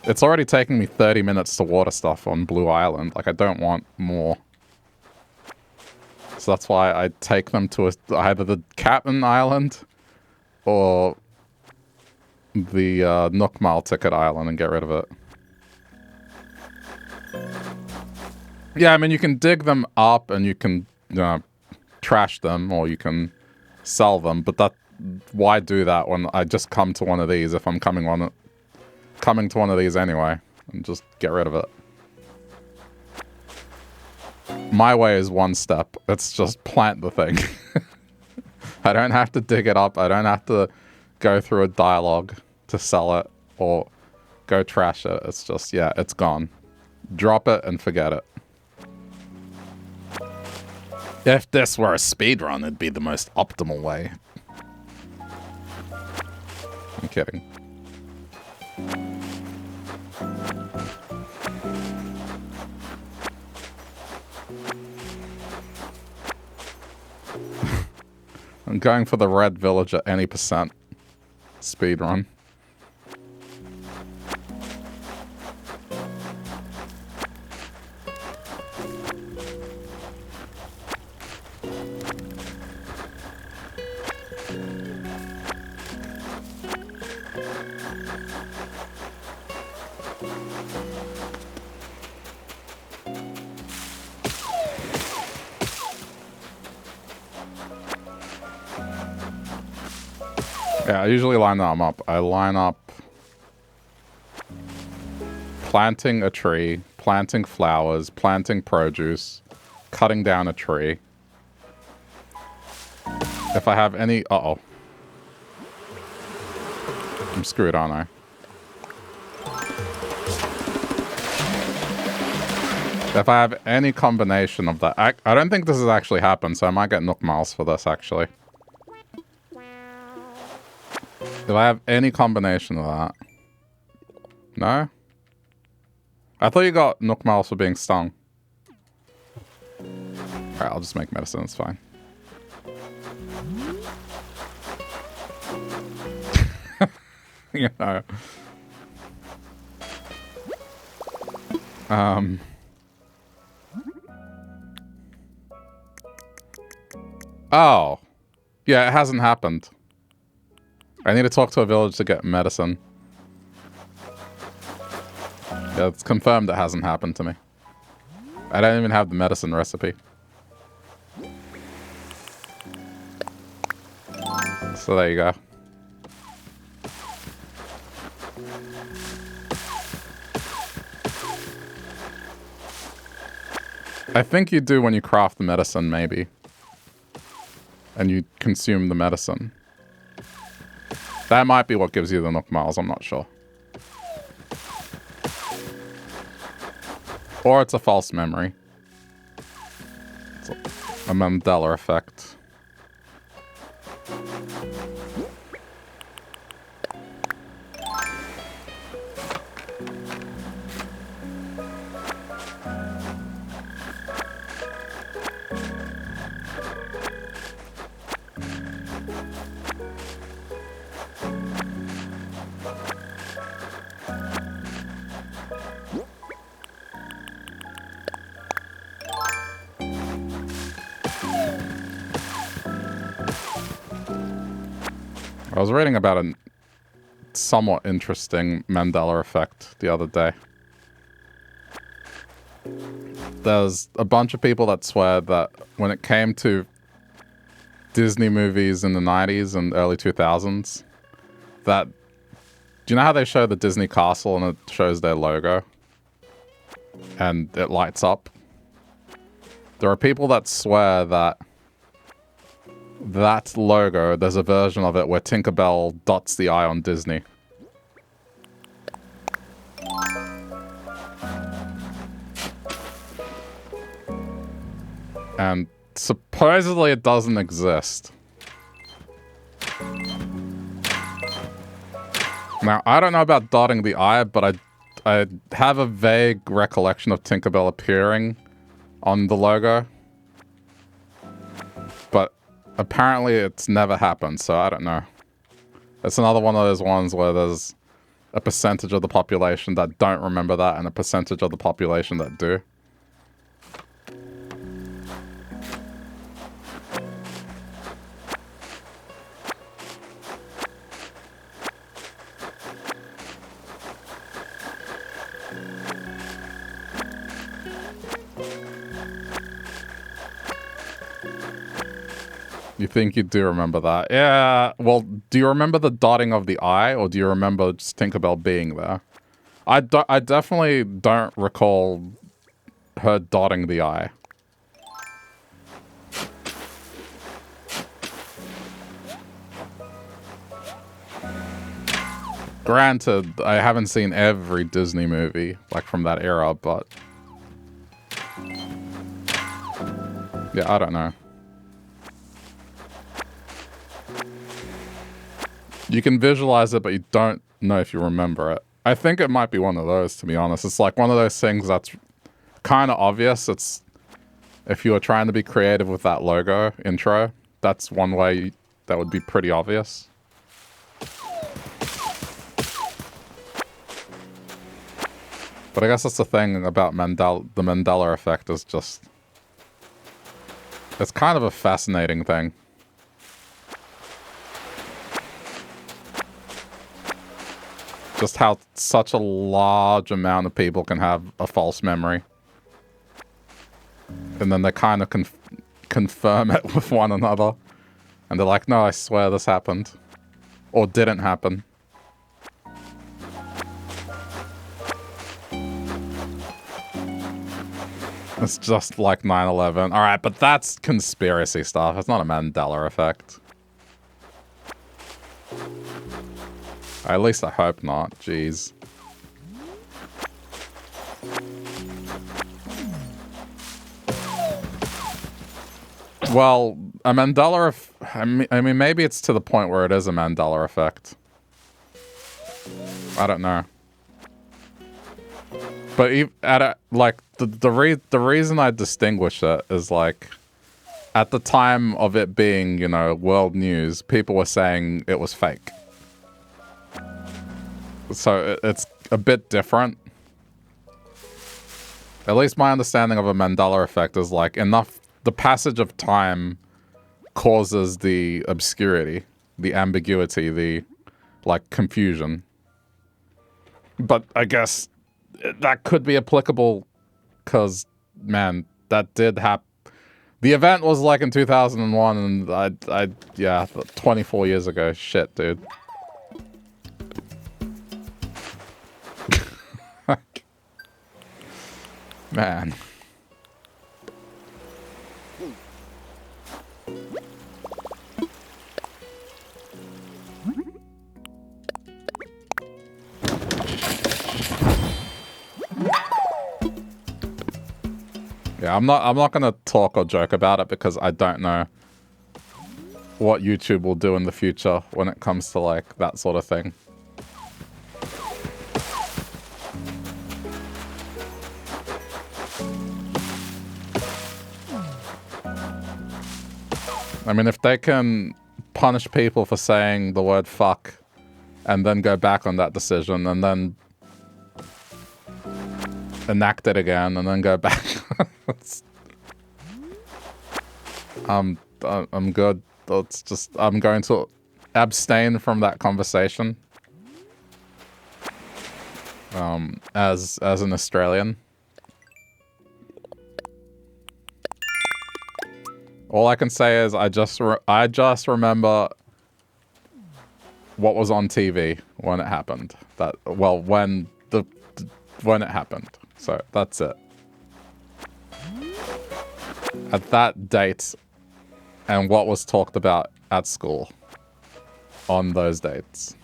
S1: It's already taking me 30 minutes to water stuff on Blue Island, like I don't want more. So that's why I take them to either the Captain Island or the Nook Mile Ticket Island and get rid of it. Yeah, I mean, you can dig them up and you can trash them or you can sell them, but why do that when I just come to one of these if I'm coming to one of these anyway and just get rid of it. My way is one step. It's just plant the thing. I don't have to dig it up. I don't have to go through a dialogue to sell it or go trash it. It's just, yeah, it's gone. Drop it and forget it. If this were a speedrun, it'd be the most optimal way. I'm kidding. I'm going for the red village at any percent. Speedrun. Yeah, I usually line them up. I line up planting a tree, planting flowers, planting produce, cutting down a tree. If I have any... Uh-oh. I'm screwed, aren't I? If I have any combination of that... I don't think this has actually happened, so I might get Nook Miles for this, actually. If I have any combination of that... No? I thought you got Nook Miles for being stung. Alright, I'll just make medicine, it's fine. You know. Oh. Yeah, it hasn't happened. I need to talk to a village to get medicine. Yeah, it's confirmed it hasn't happened to me. I don't even have the medicine recipe. So there you go. I think you do when you craft the medicine, maybe. And you consume the medicine. That might be what gives you the Nook Miles, I'm not sure. Or it's a false memory. It's a Mandela effect. I was reading about a somewhat interesting Mandela effect the other day. There's a bunch of people that swear that when it came to Disney movies in the 90s and early 2000s, that... Do you know how they show the Disney castle and it shows their logo? And it lights up? There are people that swear that that logo, there's a version of it where Tinkerbell dots the I on Disney. And supposedly it doesn't exist. Now, I don't know about dotting the I, but I have a vague recollection of Tinkerbell appearing on the logo. But apparently it's never happened, so I don't know. It's another one of those ones where there's a percentage of the population that don't remember that and a percentage of the population that do. You think you do remember that? Yeah, well, do you remember the dotting of the I, or do you remember just Tinkerbell being there? I definitely don't recall her dotting the I. Granted, I haven't seen every Disney movie, like, from that era, but... Yeah, I don't know. You can visualize it, but you don't know if you remember it. I think it might be one of those, to be honest. It's like one of those things that's kind of obvious. It's if you were trying to be creative with that logo intro, that's one way that would be pretty obvious. But I guess that's the thing about the Mandela effect is just... It's kind of a fascinating thing. Just how such a large amount of people can have a false memory. And then they kind of confirm it with one another. And they're like, no, I swear this happened. Or didn't happen. It's just like 9/11. Alright, but that's conspiracy stuff. It's not a Mandela effect. At least I hope not. Jeez. Well, a Mandela I mean, maybe it's to the point where it is a Mandela effect. I don't know. But the reason I distinguish it is like, at the time of it being, you know, world news, people were saying it was fake. So it's a bit different. At least my understanding of a Mandela effect is like the passage of time causes the obscurity, the ambiguity, the like confusion. But I guess that could be applicable because, man, that did happen. The event was like in 2001 and yeah, 24 years ago. Shit, dude. Man. Yeah, I'm not gonna talk or joke about it because I don't know what YouTube will do in the future when it comes to like that sort of thing. I mean, if they can punish people for saying the word fuck and then go back on that decision and then enact it again and then go back. I'm good. It's just, I'm going to abstain from that conversation. As an Australian. All I can say is I just remember what was on TV when it happened. When it happened. So that's it. At that date and what was talked about at school on those dates.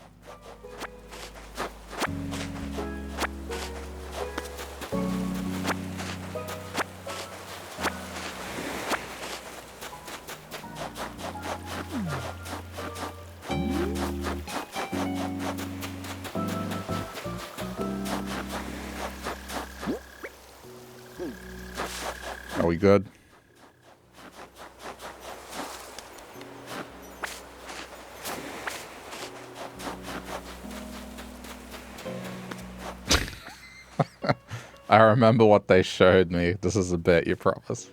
S1: Are we good? I remember what they showed me. This is a bit, you promise.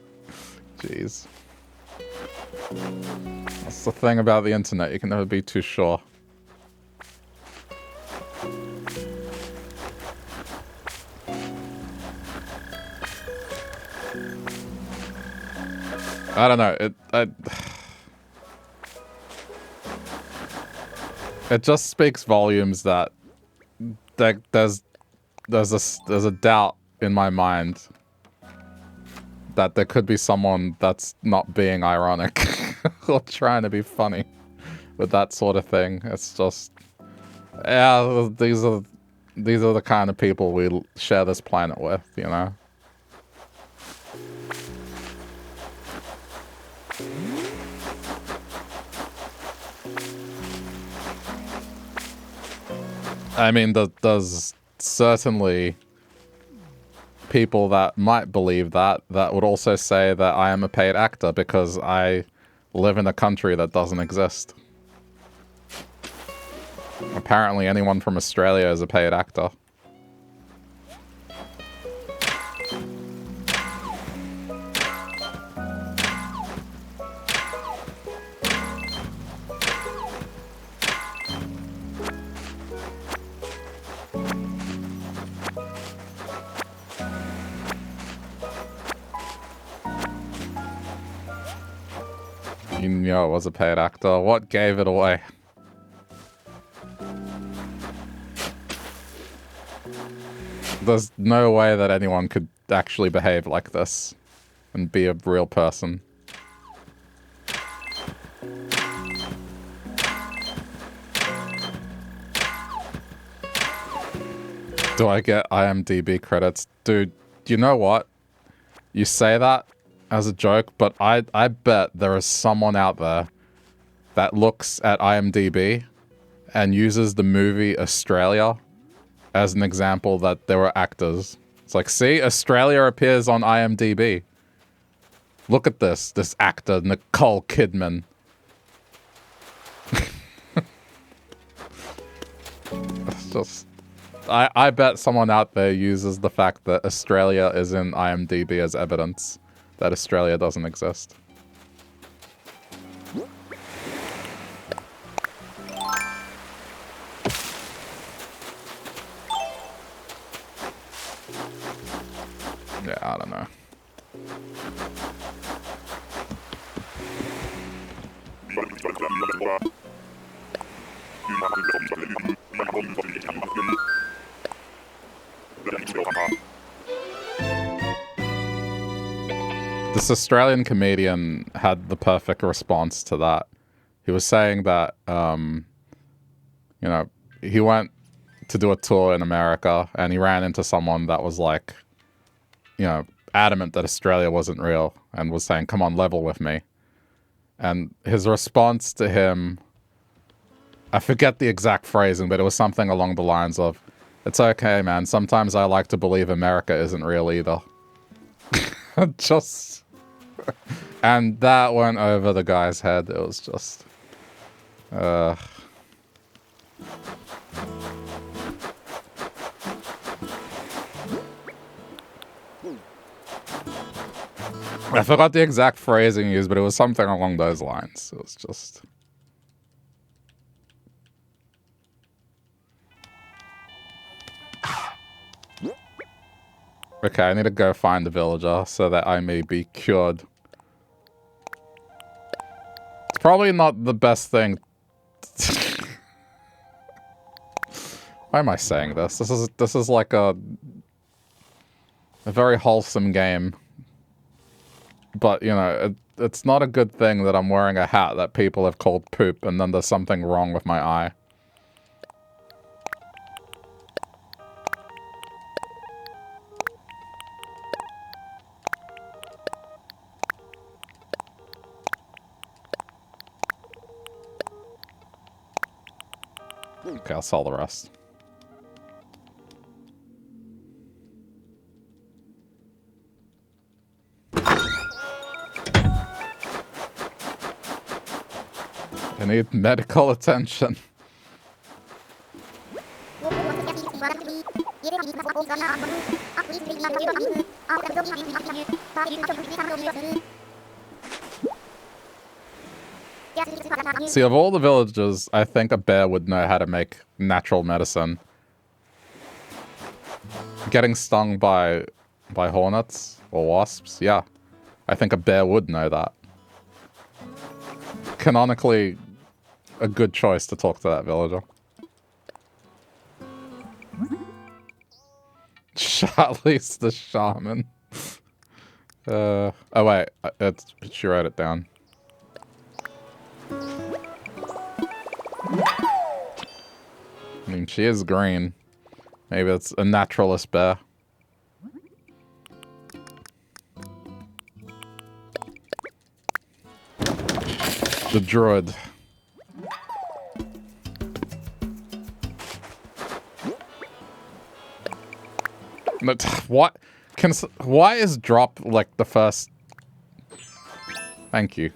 S1: Jeez. That's the thing about the internet. You can never be too sure. I don't know. It just speaks volumes that there's a doubt in my mind that there could be someone that's not being ironic or trying to be funny with that sort of thing. It's just, yeah, these are the kind of people we share this planet with, you know? I mean, there's certainly people that might believe that would also say that I am a paid actor because I live in a country that doesn't exist. Apparently anyone from Australia is a paid actor. You know it was a paid actor. What gave it away? There's no way that anyone could actually behave like this and be a real person. Do I get IMDb credits? Dude, you know what? You say that, as a joke, but I bet there is someone out there that looks at IMDb and uses the movie Australia as an example that there were actors. It's like, see, Australia appears on IMDb. Look at this actor, Nicole Kidman. It's just, I bet someone out there uses the fact that Australia is in IMDb as evidence that Australia doesn't exist. Yeah, I don't know. This Australian comedian had the perfect response to that. He was saying that, you know, he went to do a tour in America and he ran into someone that was like, you know, adamant that Australia wasn't real and was saying, come on, level with me. And his response to him, I forget the exact phrasing, but it was something along the lines of, it's okay, man. Sometimes I like to believe America isn't real either. Just... and that went over the guy's head. It was just... I forgot the exact phrasing used, but it was something along those lines. It was just... Okay, I need to go find the villager so that I may be cured. It's probably not the best thing. Why am I saying this? This is like a very wholesome game. But, you know, it's not a good thing that I'm wearing a hat that people have called poop and then there's something wrong with my eye. Okay, I'll sell the rest. I need medical attention. See, of all the villages, I think a bear would know how to make natural medicine. Getting stung by hornets or wasps, yeah. I think a bear would know that. Canonically, a good choice to talk to that villager. Charlie's the shaman. Oh wait, she wrote it down. I mean, she is green. Maybe it's a naturalist bear. The druid. But what? Why is drop like the first? Thank you.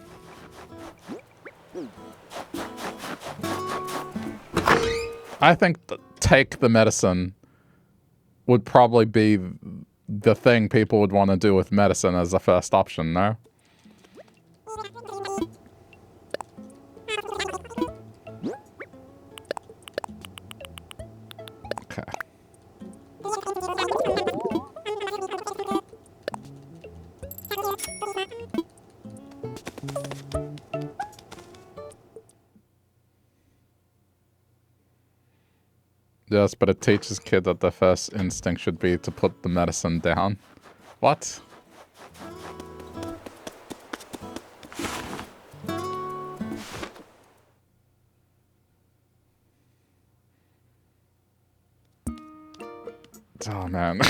S1: I think take the medicine would probably be the thing people would want to do with medicine as the first option, no? Okay. Yes, but it teaches kids that their first instinct should be to put the medicine down. What? Oh, man.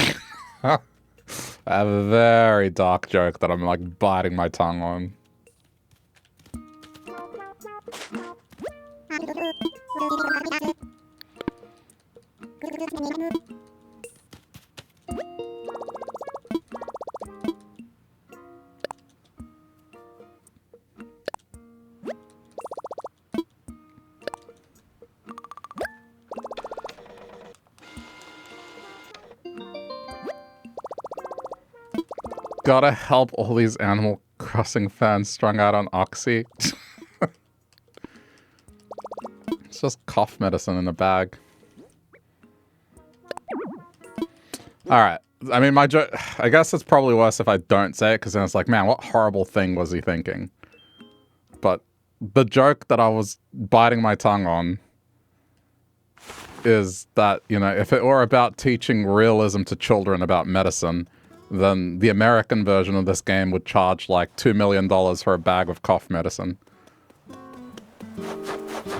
S1: I have a very dark joke that I'm like biting my tongue on. Gotta help all these Animal Crossing fans strung out on Oxy. It's just cough medicine in a bag. Alright. I mean, my joke... I guess it's probably worse if I don't say it, because then it's like, man, what horrible thing was he thinking? But the joke that I was biting my tongue on is that, you know, if it were about teaching realism to children about medicine, then the American version of this game would charge like $2 million for a bag of cough medicine.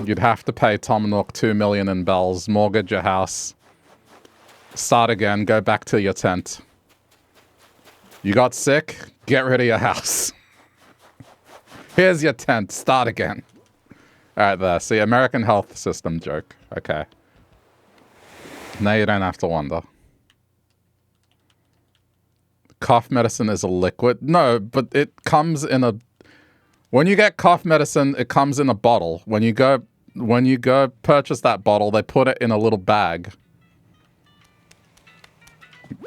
S1: You'd have to pay Tom Nook $2 million in bells, mortgage your house, start again, go back to your tent. You got sick? Get rid of your house. Here's your tent, start again. Alright there, see, American health system joke. Okay. Now you don't have to wonder. Cough medicine is a liquid? No, but it comes in a... When you get cough medicine, it comes in a bottle. When you go purchase that bottle, they put it in a little bag.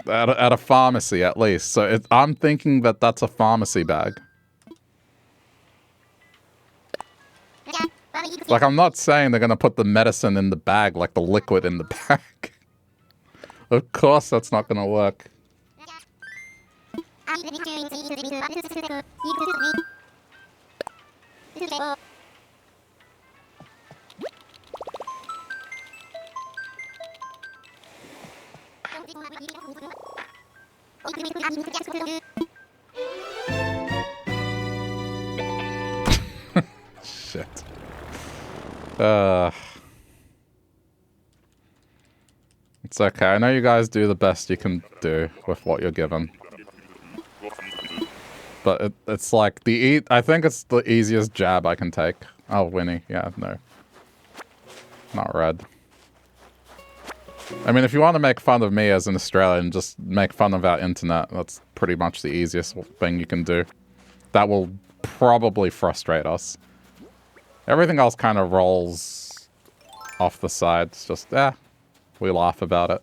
S1: At a pharmacy, at least. So I'm thinking that that's a pharmacy bag. Like, I'm not saying they're going to put the medicine in the bag, like the liquid in the bag. Of course that's not going to work. Shit. It's okay. I know you guys do the best you can do with what you're given. But it's like I think it's the easiest jab I can take. Oh, Winnie. Yeah, no. Not red. I mean, if you want to make fun of me as an Australian, just make fun of our internet. That's pretty much the easiest thing you can do. That will probably frustrate us. Everything else kind of rolls off the side. It's just, we laugh about it.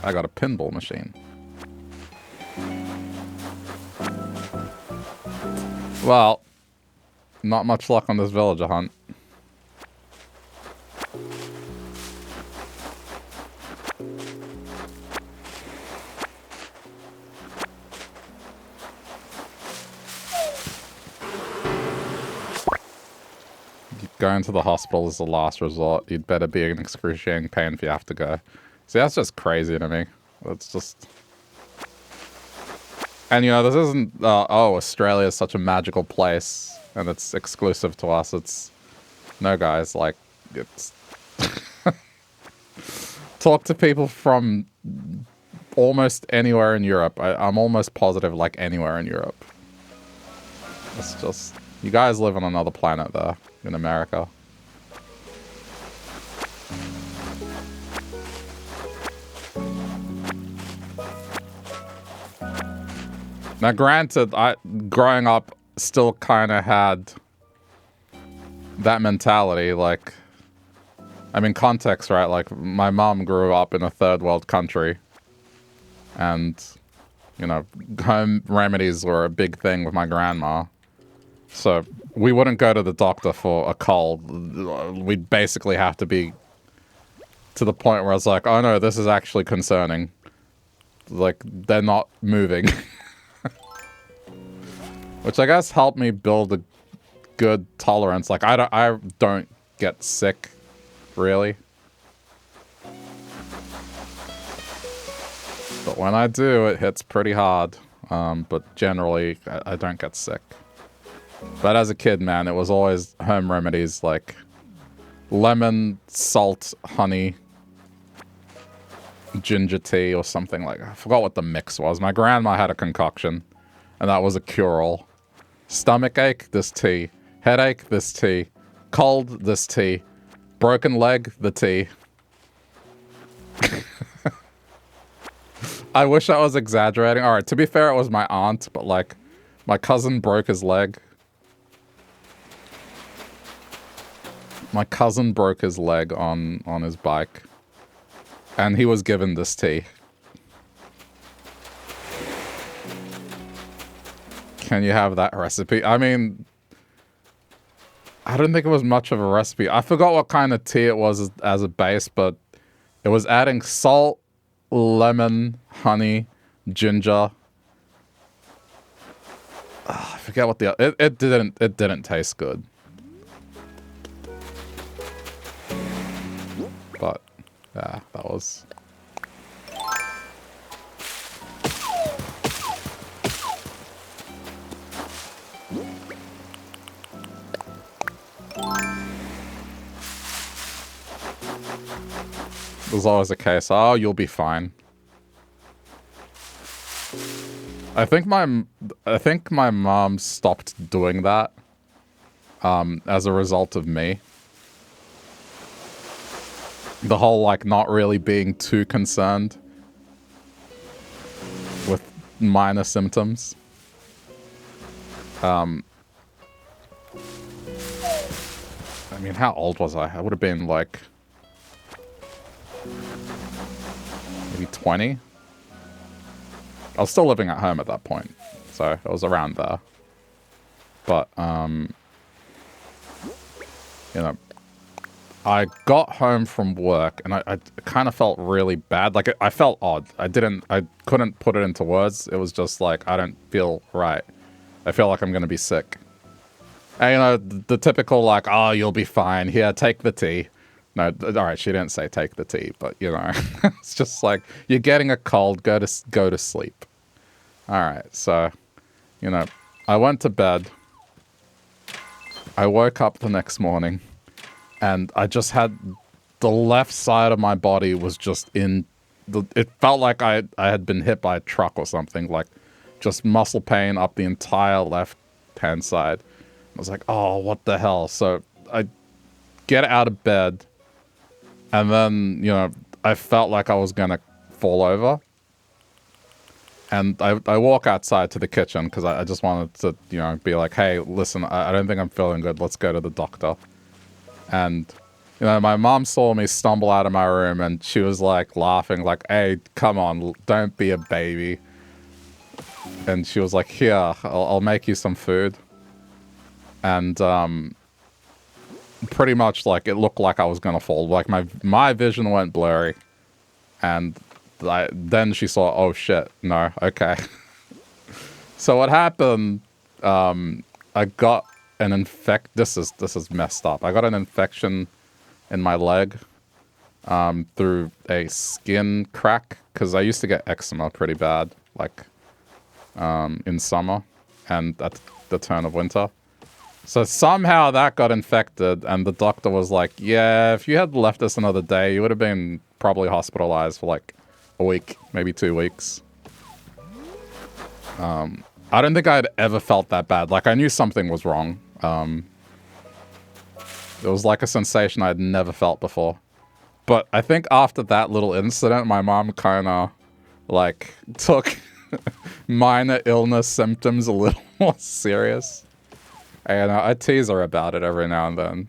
S1: I got a pinball machine. Well, not much luck on this villager hunt. Going to the hospital is the last resort. You'd better be in excruciating pain if you have to go. See, that's just crazy to me. That's just... And, you know, this isn't... oh, Australia is such a magical place, and it's exclusive to us. It's... No, guys, like, it's... Talk to people from almost anywhere in Europe. I'm almost positive, like, anywhere in Europe. It's just... You guys live on another planet there, in America. Now, granted, growing up still kind of had that mentality, like, I mean, context, right? Like, my mom grew up in a third world country, and, you know, home remedies were a big thing with my grandma. So we wouldn't go to the doctor for a cold. We'd basically have to be to the point where I was like, oh no, this is actually concerning. Like, they're not moving. Which I guess helped me build a good tolerance. Like, I don't get sick, really. But when I do, it hits pretty hard. But generally, I don't get sick. But as a kid, man, it was always home remedies like lemon, salt, honey, ginger tea or something like that. I forgot what the mix was. My grandma had a concoction, and that was a cure-all. Stomach ache, this tea. Headache, this tea. Cold, this tea. Broken leg, the tea. I wish I was exaggerating. Alright, to be fair, it was my aunt, but like, my cousin broke his leg. My cousin broke his leg on his bike. And he was given this tea. Can you have that recipe? I mean, I don't think it was much of a recipe. I forgot what kind of tea it was as a base, but it was adding salt, lemon, honey, ginger. I forget what it didn't taste good. But yeah, that was. There's always a case. Oh, you'll be fine. I think my mom stopped doing that as a result of me. The whole like not really being too concerned with minor symptoms. I mean, how old was I? I would have been like maybe 20. I was still living at home at that point, so I was around there. But, you know, I got home from work and I kind of felt really bad. Like, I felt odd. I couldn't put it into words. It was just like, I don't feel right. I feel like I'm going to be sick. And, you know, the typical like, oh, you'll be fine. Here, take the tea. No, all right, she didn't say take the tea, but, you know, it's just like, you're getting a cold, go to sleep. All right, so, you know, I went to bed. I woke up the next morning, and I just had the left side of my body was just it felt like I had been hit by a truck or something, like, just muscle pain up the entire left-hand side. I was like, oh, what the hell? So I get out of bed, and then, you know, I felt like I was going to fall over. And I walk outside to the kitchen because I just wanted to, you know, be like, hey, listen, I don't think I'm feeling good. Let's go to the doctor. And, you know, my mom saw me stumble out of my room and she was like laughing, like, hey, come on, don't be a baby. And she was like, here, I'll make you some food. And pretty much like it looked like I was going to fall. Like my vision went blurry. And then she saw, oh shit, no, okay. So what happened, I got an this is messed up. I got an infection in my leg through a skin crack, because I used to get eczema pretty bad, like in summer and at the turn of winter. So somehow that got infected, and the doctor was like, yeah, if you had left us another day, you would have been probably hospitalized for like a week, maybe 2 weeks. I don't think I'd ever felt that bad. Like, I knew something was wrong. It was like a sensation I'd never felt before. But I think after that little incident, my mom kind of, like, took minor illness symptoms a little more serious. And I tease her about it every now and then,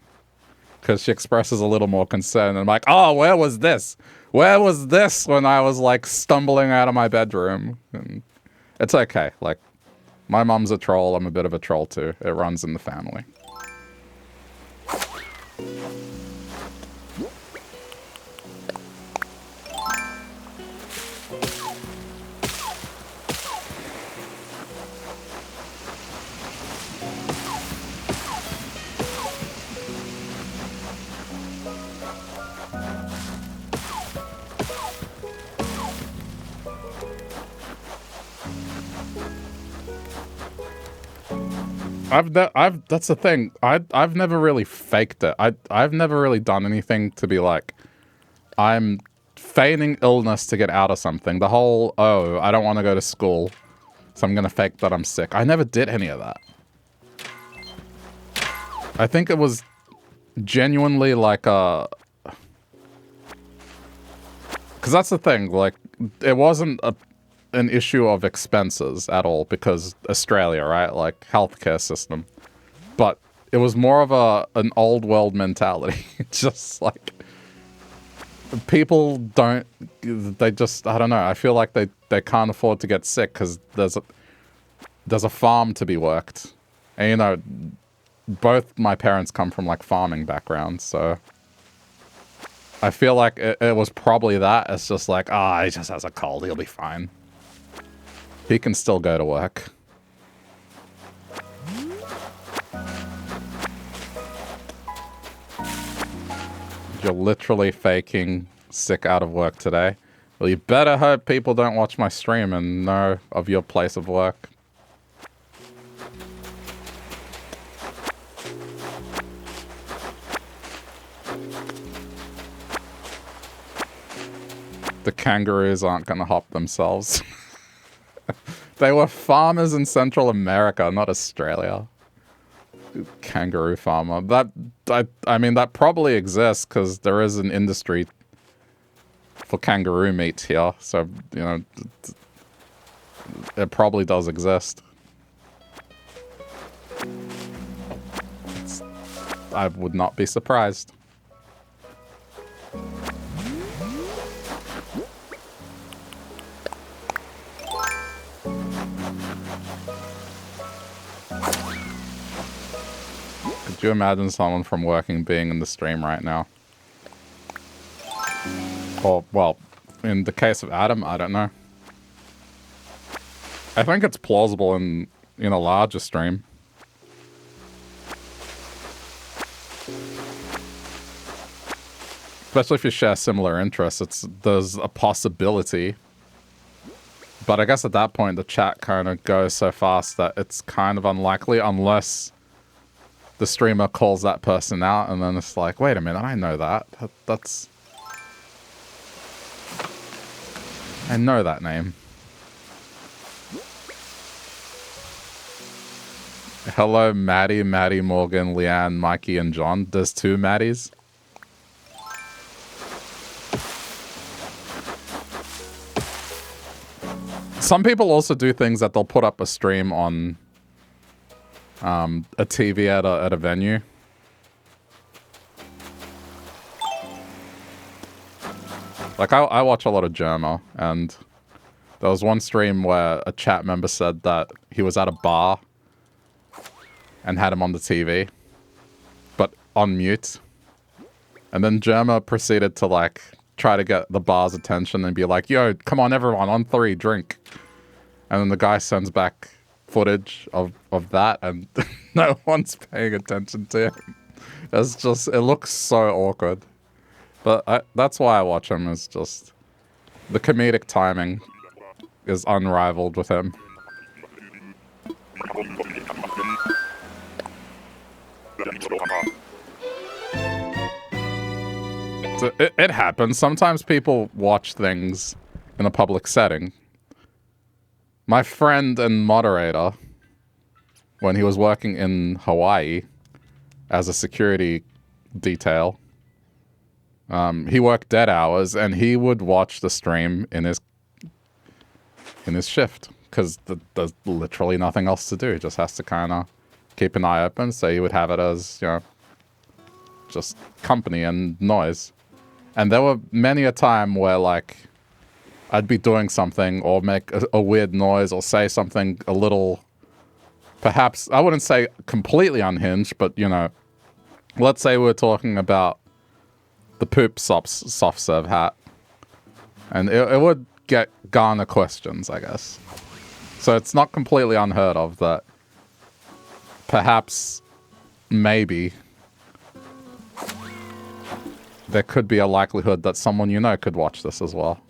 S1: because she expresses a little more concern. And I'm like, oh, where was this? Where was this when I was, like, stumbling out of my bedroom? And it's okay. Like, my mom's a troll. I'm a bit of a troll, too. It runs in the family. That's the thing. I've never really faked it. I've never really done anything to be like, I'm feigning illness to get out of something. The whole, oh, I don't want to go to school, so I'm gonna fake that I'm sick. I never did any of that. I think it was genuinely like a... Because that's the thing, like, it wasn't an issue of expenses at all, because Australia, right? Like, healthcare system. But it was more of an old world mentality. Just like... People don't... They just... I don't know. I feel like they can't afford to get sick because there's a farm to be worked. And, you know, both my parents come from, like, farming backgrounds, so... I feel like it was probably that. It's just like, he just has a cold. He'll be fine. He can still go to work. You're literally faking sick out of work today. Well, you better hope people don't watch my stream and know of your place of work. The kangaroos aren't going to hop themselves. They were farmers in Central America, not Australia. Kangaroo farmer. I mean, that probably exists because there is an industry for kangaroo meat here. So, you know, it probably does exist. I would not be surprised. Could you imagine someone from working being in the stream right now? Or, well, in the case of Adam, I don't know. I think it's plausible in a larger stream. Especially if you share similar interests, there's a possibility. But I guess at that point, the chat kind of goes so fast that it's kind of unlikely unless the streamer calls that person out, and then it's like, wait a minute, I know that. I know that name. Hello, Maddie, Morgan, Leanne, Mikey, and John. There's 2 Maddies. Some people also do things that they'll put up a stream on a TV at a venue. Like, I watch a lot of Germa, and there was one stream where a chat member said that he was at a bar and had him on the TV, but on mute. And then Germa proceeded to, like, try to get the bar's attention and be like, yo, come on, everyone, on 3, drink. And then the guy sends back footage of that, and no one's paying attention to him. It's just, it looks so awkward. But that's why I watch him, is just the comedic timing is unrivaled with him. So it happens. Sometimes people watch things in a public setting. My friend and moderator, when he was working in Hawaii as a security detail, he worked dead hours, and he would watch the stream in his shift because there's literally nothing else to do. He just has to kind of keep an eye open. So he would have it as, you know, just company and noise. And there were many a time where, like, I'd be doing something or make a weird noise or say something a little, perhaps, I wouldn't say completely unhinged, but, you know, let's say we're talking about the poop soft serve hat. And it would garner questions, I guess. So it's not completely unheard of that perhaps, maybe, there could be a likelihood that someone you know could watch this as well.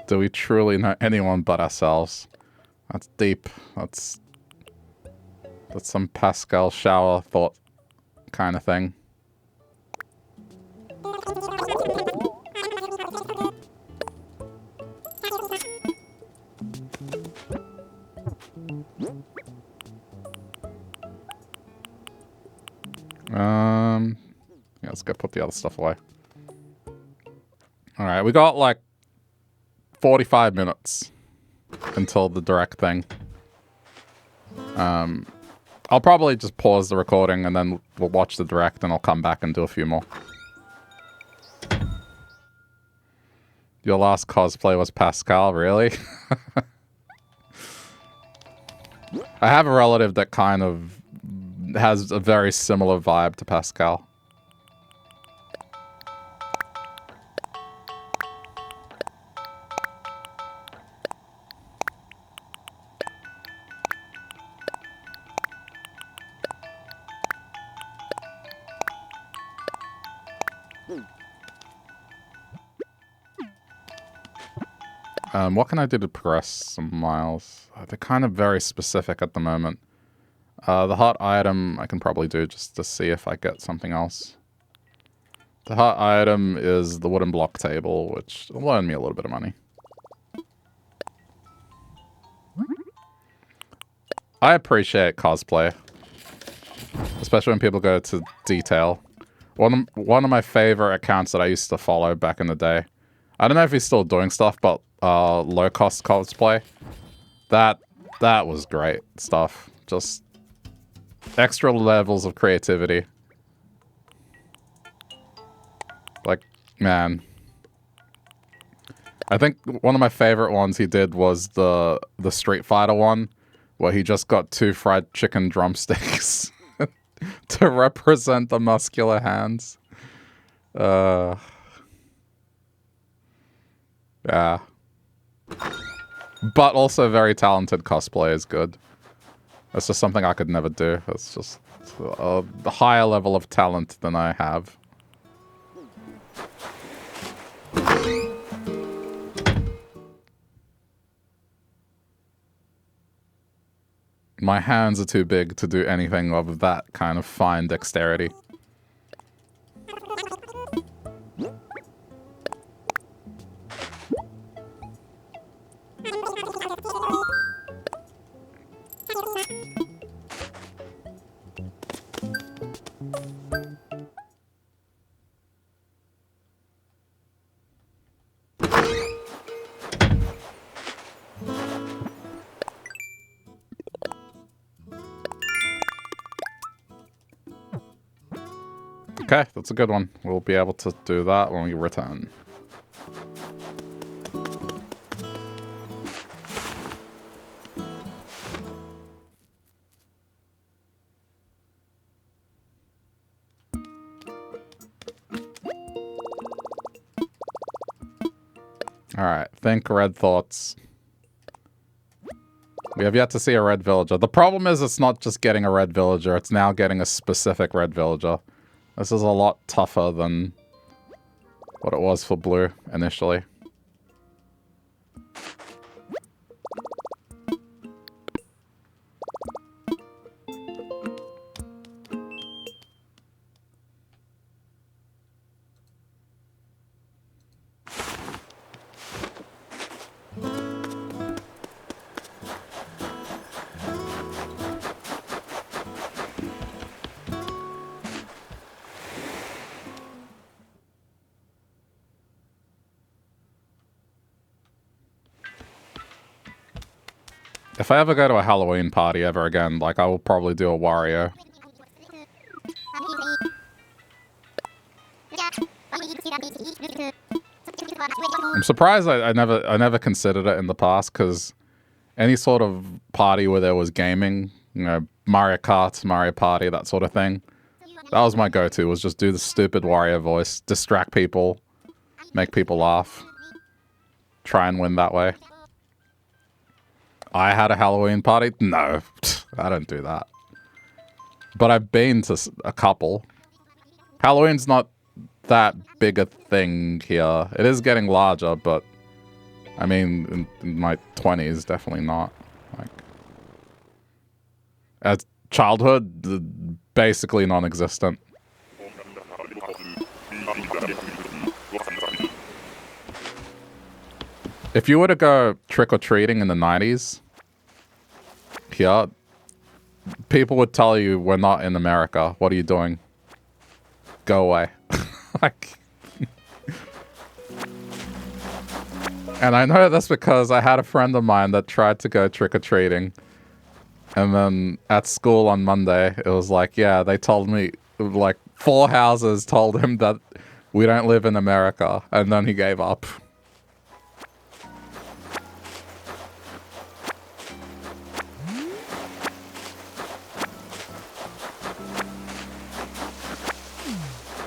S1: Do we truly know anyone but ourselves? That's deep. That's some Pascal shower thought kind of thing. Yeah, let's go put the other stuff away. Alright, we got like 45 minutes until the direct thing. I'll probably just pause the recording and then we'll watch the direct and I'll come back and do a few more. Your last cosplay was Pascal, really? I have a relative that kind of has a very similar vibe to Pascal. What can I do to progress some miles? They're kind of very specific at the moment. The hot item I can probably do just to see if I get something else. The hot item is the wooden block table, which will earn me a little bit of money. I appreciate cosplay, especially when people go to detail. One of my favorite accounts that I used to follow back in the day. I don't know if he's still doing stuff, but low cost cosplay. That was great stuff. Just extra levels of creativity. Like, man. I think one of my favorite ones he did was the Street Fighter one, where he just got 2 fried chicken drumsticks to represent the muscular hands. Yeah. But also very talented cosplay is good. That's just something I could never do. It's just a higher level of talent than I have. My hands are too big to do anything of that kind of fine dexterity. Okay, that's a good one. We'll be able to do that when we return. Alright, think red thoughts. We have yet to see a red villager. The problem is it's not just getting a red villager, it's now getting a specific red villager. This is a lot tougher than what it was for blue initially. If I ever go to a Halloween party ever again, like, I will probably do a Wario. I'm surprised I never considered it in the past, because any sort of party where there was gaming, you know, Mario Kart, Mario Party, that sort of thing, that was my go-to, was just do the stupid Wario voice, distract people, make people laugh, try and win that way. I had a Halloween party? No, I don't do that. But I've been to a couple. Halloween's not that big a thing here. It is getting larger, but I mean, in my 20s, definitely not. Like, as childhood, basically non-existent. If you were to go trick-or-treating in the 90s, here, people would tell you, we're not in America. What are you doing? Go away. Like... And I know this because I had a friend of mine that tried to go trick-or-treating. And then at school on Monday, it was like, yeah, they told me, like, 4 houses told him that we don't live in America. And then he gave up.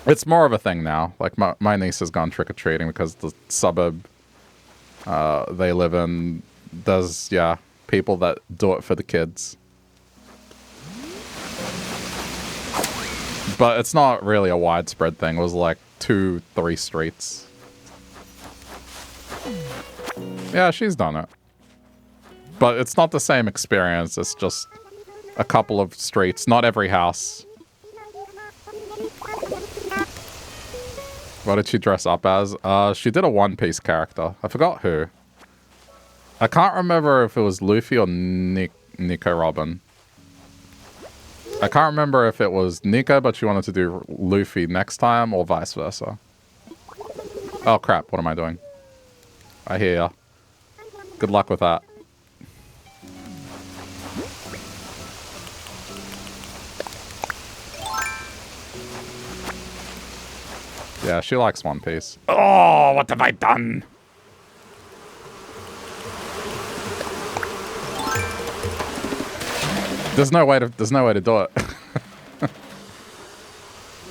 S1: It's more of a thing now. Like, my niece has gone trick-or-treating because the suburb they live in, there's, yeah, people that do it for the kids. But it's not really a widespread thing. It was like 2-3 streets. Yeah, she's done it. But it's not the same experience. It's just a couple of streets, not every house. What did she dress up as? She did a One Piece character. I forgot who. I can't remember if it was Luffy or Nico Robin. I can't remember if it was Nico, but she wanted to do Luffy next time, or vice versa. Oh crap, what am I doing? I hear ya. Good luck with that. Yeah, she likes One Piece. Oh, what have I done? There's no way to do it.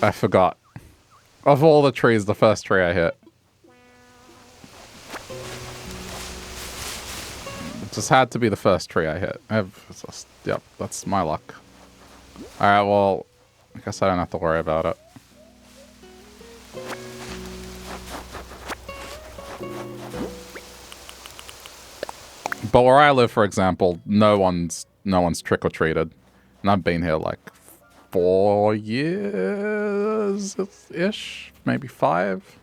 S1: I forgot. Of all the trees, the first tree I hit. It just had to be the first tree I hit. Yep, that's my luck. Alright, well, I guess I don't have to worry about it. But where I live, for example, no one's trick-or-treated. And I've been here like 4 years-ish, maybe 5.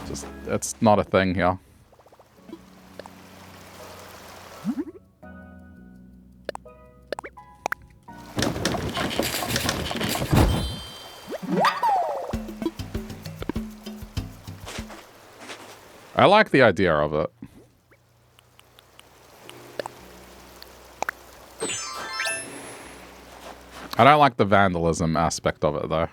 S1: Just, it's not a thing here. I like the idea of it. I don't like the vandalism aspect of it, though.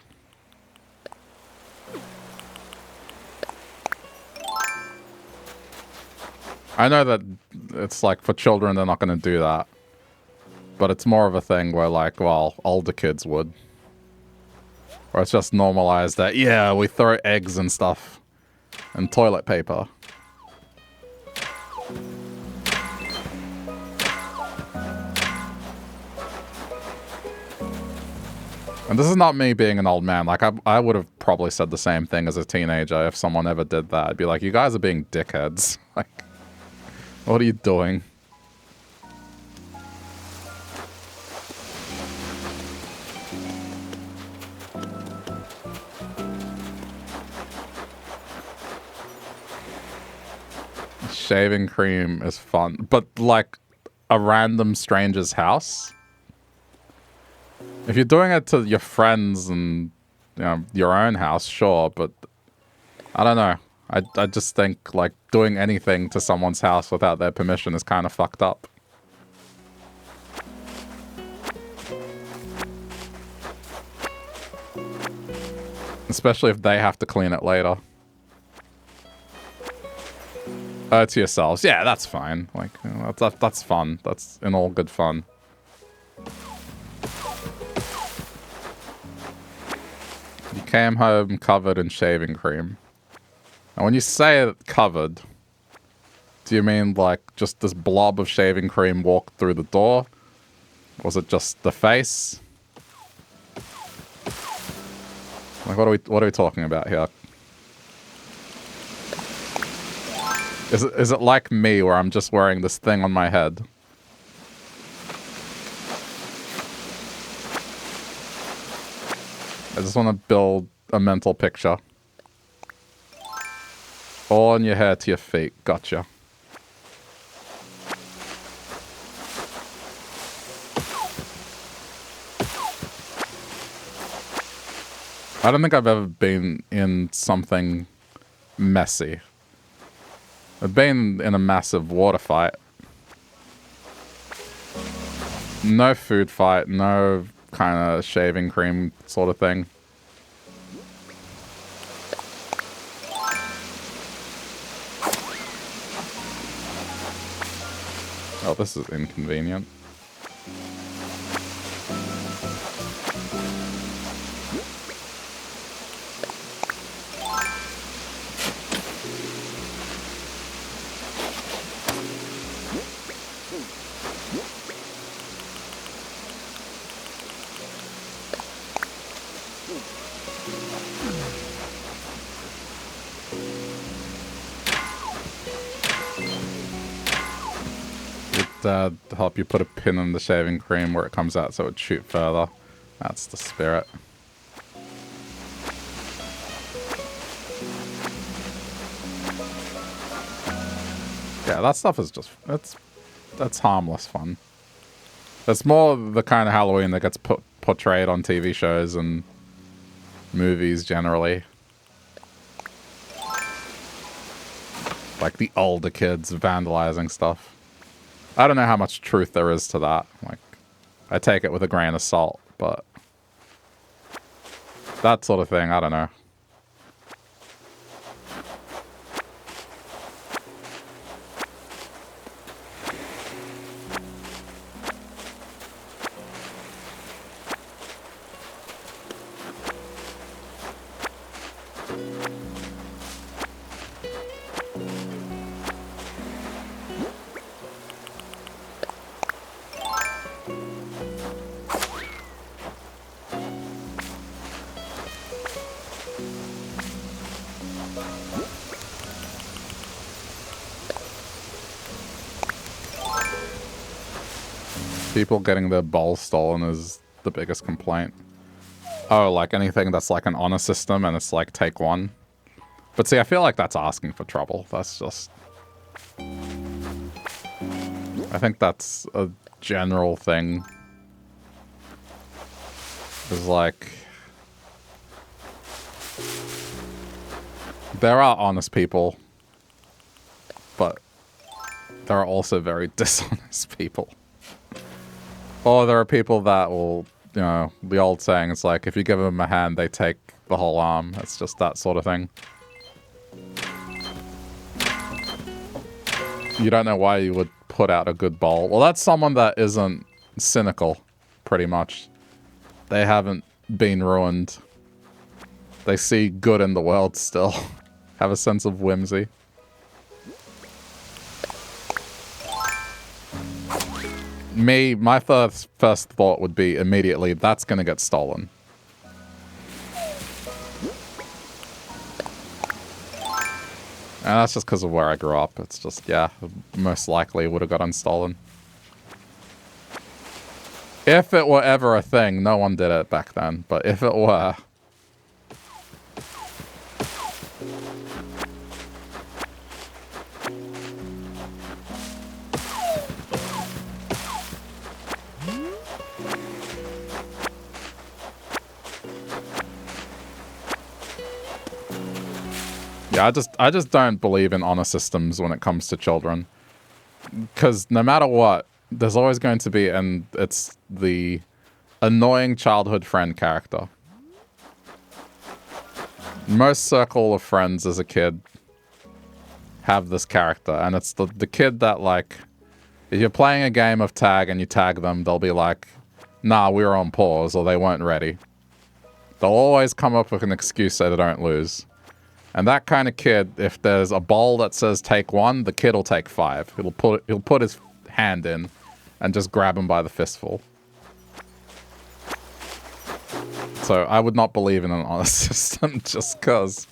S1: I know that it's like for children, they're not going to do that. But it's more of a thing where, like, well, older kids would. Or it's just normalized that, yeah, we throw eggs and stuff. And toilet paper. And this is not me being an old man. Like, I would have probably said the same thing as a teenager if someone ever did that. I'd be like, you guys are being dickheads. Like, what are you doing? Shaving cream is fun. But, like, a random stranger's house? If you're doing it to your friends and, you know, your own house, sure, but I don't know. I just think, like, doing anything to someone's house without their permission is kind of fucked up. Especially if they have to clean it later. To yourselves. Yeah, that's fine. Like, you know, that's fun. That's in all good fun. You came home covered in shaving cream. And when you say covered, do you mean like just this blob of shaving cream walked through the door? Was it just the face? Like, what are we talking about here? Is it like me where I'm just wearing this thing on my head? I just want to build a mental picture. All on your hair to your feet. Gotcha. I don't think I've ever been in something messy. I've been in a massive water fight. No food fight, no kind of shaving cream sort of thing. Oh, this is inconvenient. Help you put a pin in the shaving cream where it comes out so it would shoot further. That's the spirit. Yeah, that stuff is just, that's harmless fun. That's more the kind of Halloween that gets portrayed on TV shows and movies generally. Like the older kids vandalizing stuff. I don't know how much truth there is to that. Like, I take it with a grain of salt, but that sort of thing, I don't know. People getting their bowls stolen is the biggest complaint. Oh, like anything that's like an honor system and it's like take one. But see, I feel like that's asking for trouble. That's just... I think that's a general thing. It's like... There are honest people, but there are also very dishonest people. Or there are people that will, you know, the old saying, it's like, if you give them a hand, they take the whole arm. It's just that sort of thing. You don't know why you would put out a good bowl. Well, that's someone that isn't cynical, pretty much. They haven't been ruined. They see good in the world still. Have a sense of whimsy. My first thought would be immediately, that's gonna get stolen. And that's just because of where I grew up. It's just, yeah, most likely would have gotten stolen. If it were ever a thing, no one did it back then. But if it were... Yeah, I just don't believe in honor systems when it comes to children. Because no matter what, there's always going to be, and it's the annoying childhood friend character. Most circle of friends as a kid have this character, and it's the kid that, like, if you're playing a game of tag and you tag them, they'll be like, nah, we were on pause, or they weren't ready. They'll always come up with an excuse so they don't lose. And that kind of kid, if there's a bowl that says take one, the kid will take 5. He'll put his hand in and just grab him by the fistful. So I would not believe in an honor system just because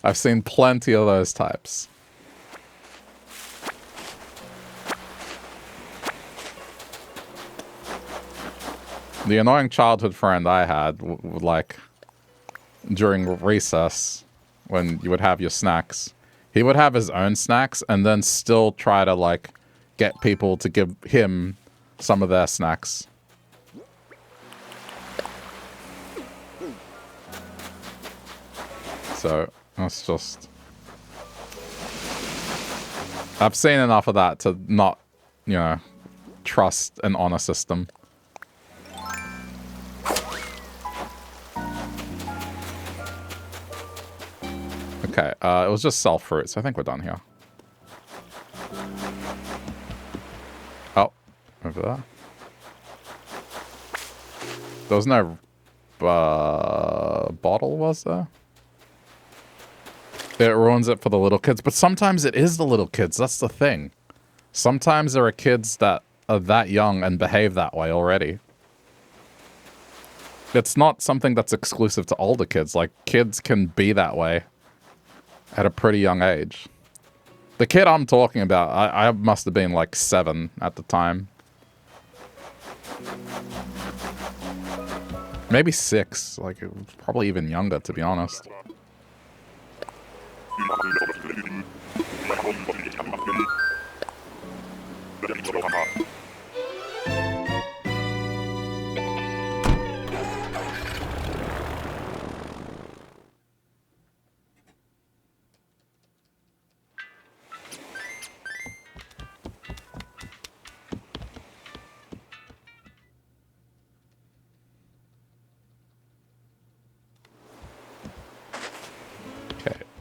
S1: I've seen plenty of those types. The annoying childhood friend I had, like, during recess, when you would have your snacks, he would have his own snacks and then still try to, like, get people to give him some of their snacks. So, that's just... I've seen enough of that to not, you know, trust an honor system. Okay, it was just sell fruit, so I think we're done here. Oh, over there. There was no bottle, was there? It ruins it for the little kids, but sometimes it is the little kids. That's the thing. Sometimes there are kids that are that young and behave that way already. It's not something that's exclusive to older kids. Like, kids can be that way at a pretty young age. The kid I'm talking about, I must have been like 7 at the time. Maybe 6. Like, it was probably even younger, to be honest.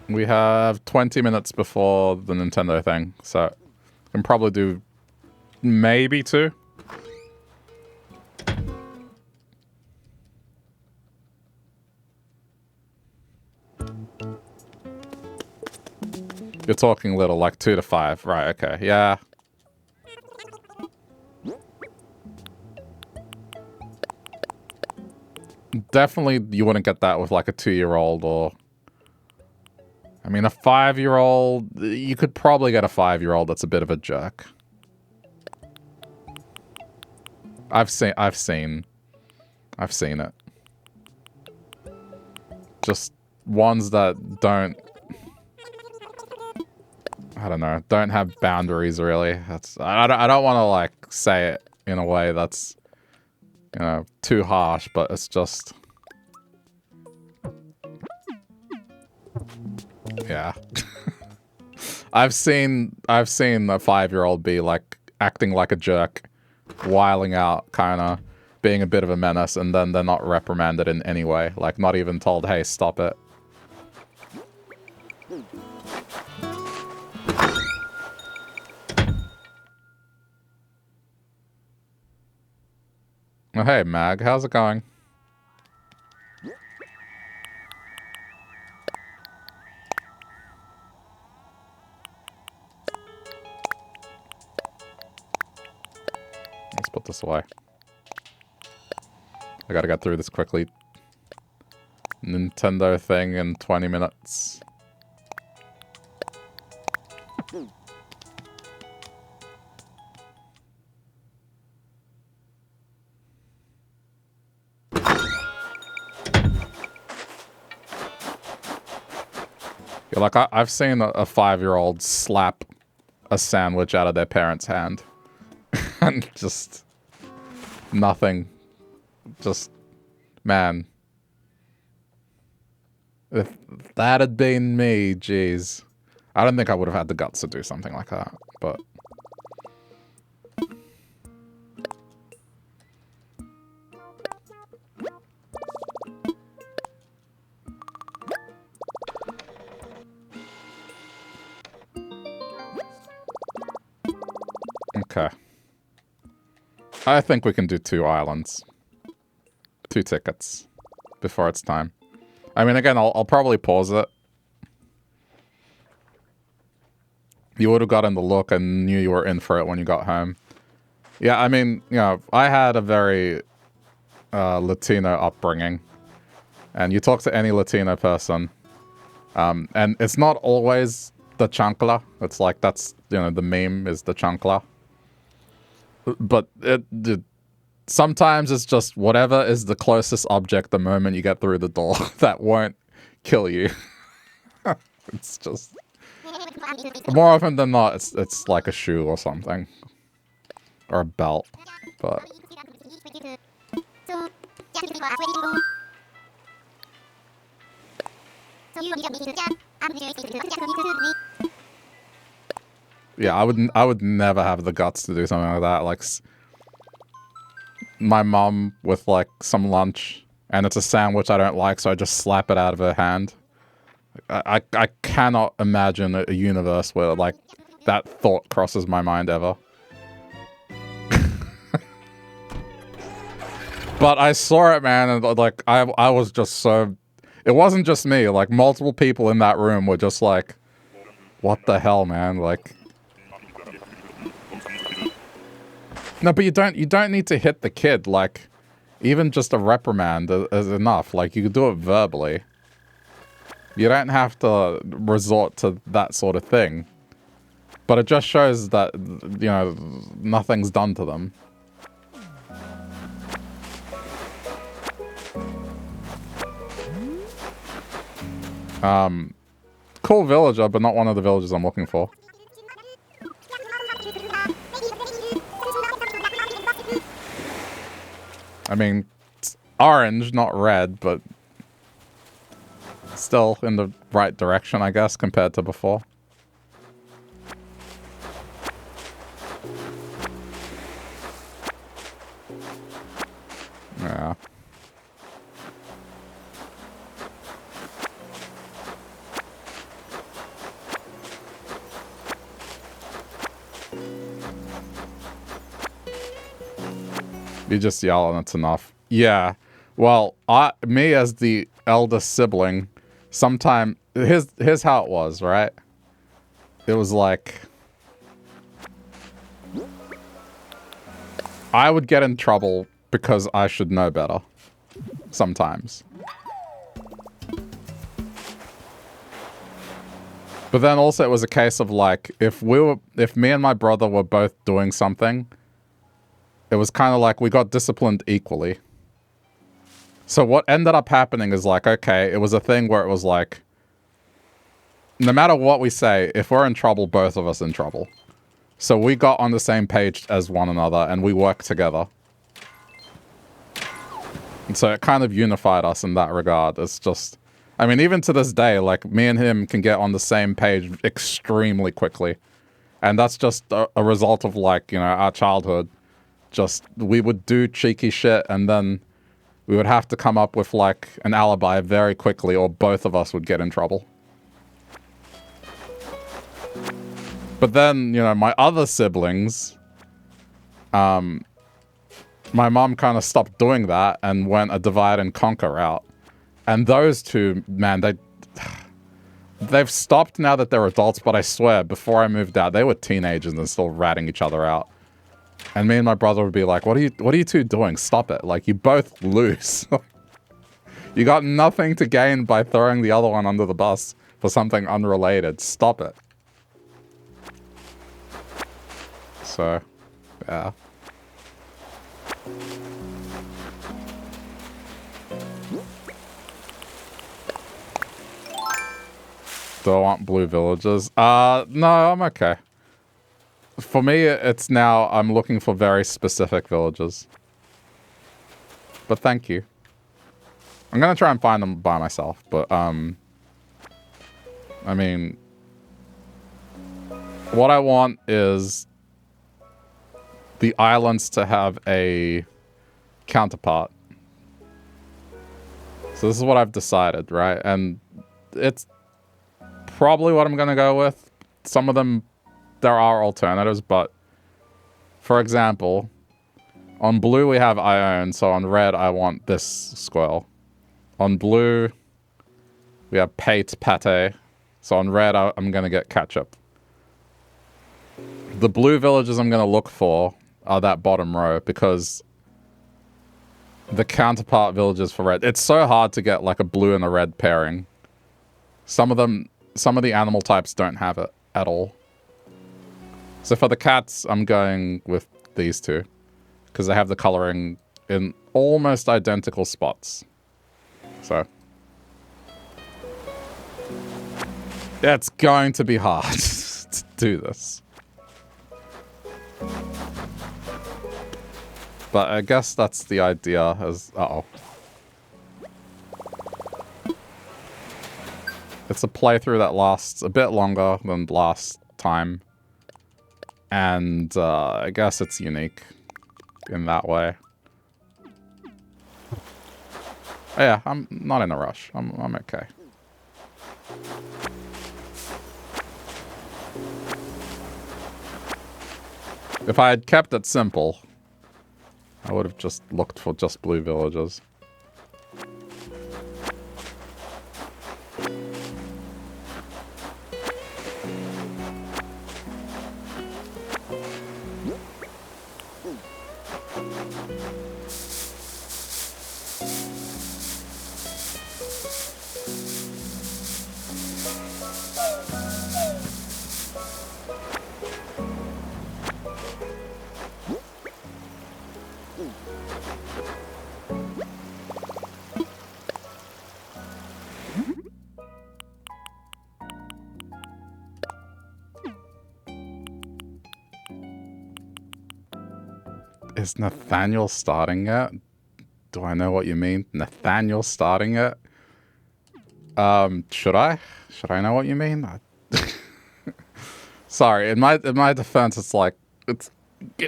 S1: We have 20 minutes before the Nintendo thing, so we can probably do maybe 2. You're talking little, like 2 to 5. Right, okay, yeah. Definitely you wouldn't get that with like a 2-year-old or... I mean, a 5-year-old, you could probably get a 5-year-old that's a bit of a jerk. I've seen it. Just ones that don't, I don't know, don't have boundaries really. I don't want to like say it in a way that's, you know, too harsh, but it's just, yeah. I've seen a 5-year-old be like acting like a jerk, wiling out, kind of being a bit of a menace, and then they're not reprimanded in any way, like not even told, hey, stop it. Oh, hey, Mag, how's it going? Let's put this away. I gotta get through this quickly. Nintendo thing in 20 minutes. Yeah, like, I've seen a 5-year-old slap a sandwich out of their parent's hand. And just... nothing. Just... man. If that had been me, jeez. I don't think I would have had the guts to do something like that, but... okay. I think we can do 2 islands. 2 tickets. Before it's time. I mean, again, I'll probably pause it. You would have gotten the look and knew you were in for it when you got home. Yeah, I mean, you know, I had a very Latino upbringing. And you talk to any Latino person, and it's not always the chancla. It's like, that's, you know, the meme is the chancla. But sometimes it's just whatever is the closest object the moment you get through the door that won't kill you. It's just... More often than not, it's like a shoe or something. Or a belt. But... Yeah, I would never have the guts to do something like that. Like, my mom with, like, some lunch, and it's a sandwich I don't like, so I just slap it out of her hand. I cannot imagine a universe where, like, that thought crosses my mind ever. But I saw it, man, and, like, I was just so... It wasn't just me, like, multiple people in that room were just like, what the hell, man? Like... No, but you don't need to hit the kid, like, even just a reprimand is enough. Like, you could do it verbally. You don't have to resort to that sort of thing. But it just shows that, you know, nothing's done to them. Cool villager, but not one of the villagers I'm looking for. I mean, it's orange, not red, but still in the right direction, I guess, compared to before. Yeah. You just yell and it's enough. Yeah. Well, me as the eldest sibling, sometime here's how it was, right? It was like I would get in trouble because I should know better. Sometimes. But then also it was a case of like if me and my brother were both doing something, it was kind of like we got disciplined equally. So what ended up happening is like, okay, it was a thing where it was like, no matter what we say, if we're in trouble, both of us in trouble. So we got on the same page as one another and we worked together. And so it kind of unified us in that regard. It's just, I mean, even to this day, like me and him can get on the same page extremely quickly. And that's just a result of like, you know, our childhood. Just, we would do cheeky shit and then we would have to come up with like an alibi very quickly or both of us would get in trouble. But then, you know, my other siblings, my mom kind of stopped doing that and went a divide and conquer route. And those two, man, they've stopped now that they're adults, but I swear, before I moved out, they were teenagers and still ratting each other out. And me and my brother would be like, what are you two doing? Stop it. Like, you both lose. You got nothing to gain by throwing the other one under the bus for something unrelated. Stop it. So, yeah. Do I want blue villagers? No, I'm okay. For me, it's now, I'm looking for very specific villages. But thank you. I'm gonna try and find them by myself, but, I mean, what I want is the islands to have a counterpart. So this is what I've decided, right? And it's probably what I'm gonna go with. Some of them, there are alternatives, but for example, on blue we have Ione, so on red I want this squirrel. On blue we have pate, so on red I'm gonna get ketchup. The blue villages I'm gonna look for are that bottom row because the counterpart villages for red, it's so hard to get like a blue and a red pairing. Some of the animal types don't have it at all. So for the cats, I'm going with these two. because they have the coloring in almost identical spots. So yeah, it's going to be hard to do this. But I guess that's the idea as... Uh-oh. It's a playthrough that lasts a bit longer than last time. And I guess it's unique in that way. Oh, yeah, I'm not in a rush. I'm okay. If I had kept it simple, I would have just looked for just blue villages. Is Nathaniel starting it? Do I know what you mean? Nathaniel starting it? Should I? Should I know what you mean? Sorry, in my defense, it's like, it's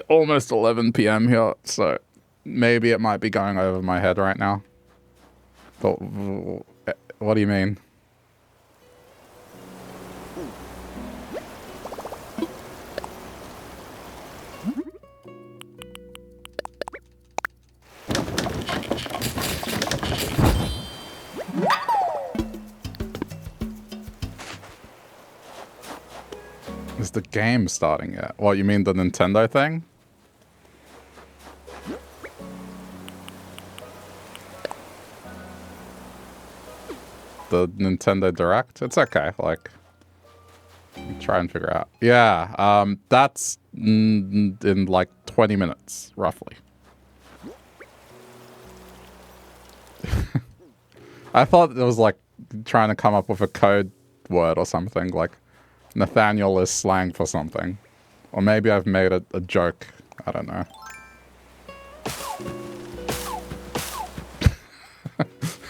S1: almost 11 p.m. here, so maybe it might be going over my head right now. But what do you mean? Is the game starting yet? What, you mean the Nintendo thing? The Nintendo Direct? It's okay, like... try and figure out. Yeah, that's in like 20 minutes, roughly. I thought it was like trying to come up with a code word or something, like Nathaniel is slang for something. Or maybe I've made a joke. I don't know.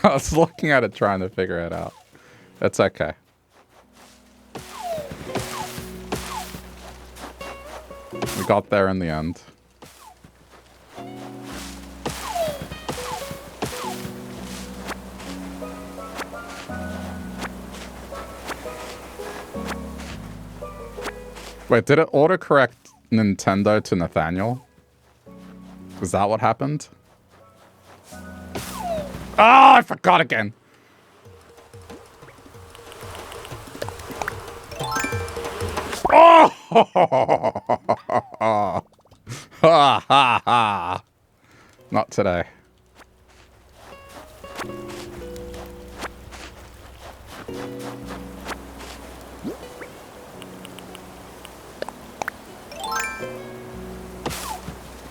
S1: I was looking at it trying to figure it out. It's okay. We got there in the end. Wait, did it autocorrect Nintendo to Nathaniel? Is that what happened? Oh, I forgot again. Oh! Ha ha ha. Not today.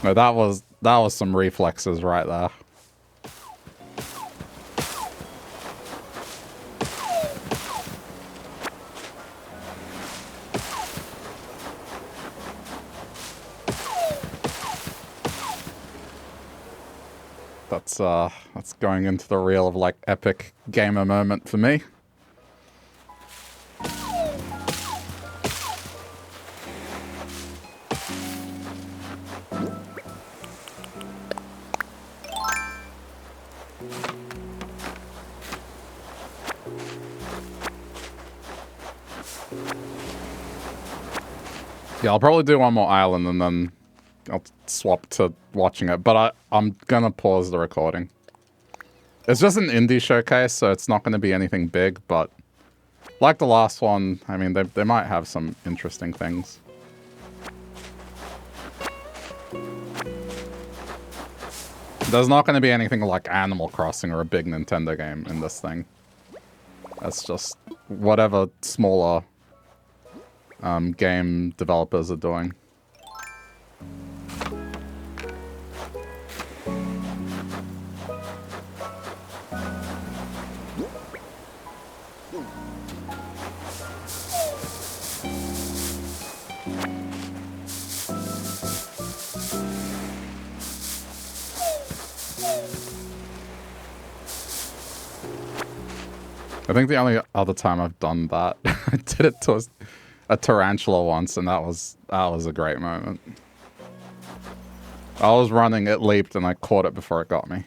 S1: No, that was some reflexes right there. That's going into the reel of like epic gamer moment for me. Yeah, I'll probably do one more island and then I'll swap to watching it, but I'm gonna pause the recording. It's just an indie showcase, so it's not gonna be anything big, but like the last one, I mean, they might have some interesting things. There's not gonna be anything like Animal Crossing or a big Nintendo game in this thing. That's just whatever smaller game developers are doing. I think the only other time I've done that, I did it to a tarantula once, and that was a great moment. I was running, it leaped, and I caught it before it got me.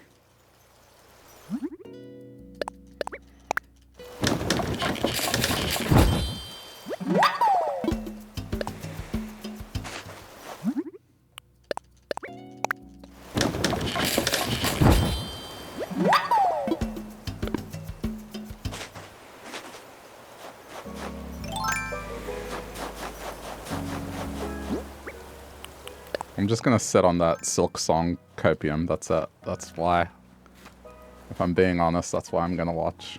S1: I'm just gonna sit on that Silk Song copium, that's it. That's why. If I'm being honest, that's why I'm gonna watch.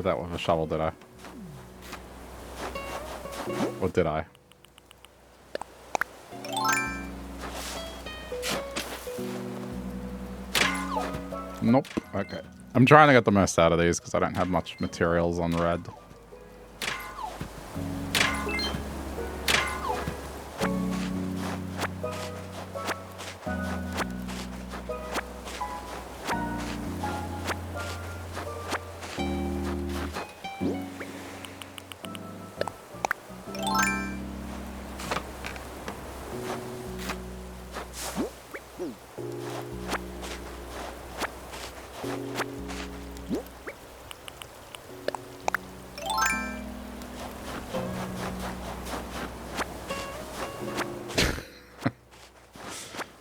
S1: That with a shovel, did I? Or did I? Nope. Okay. I'm trying to get the most out of these because I don't have much materials on red.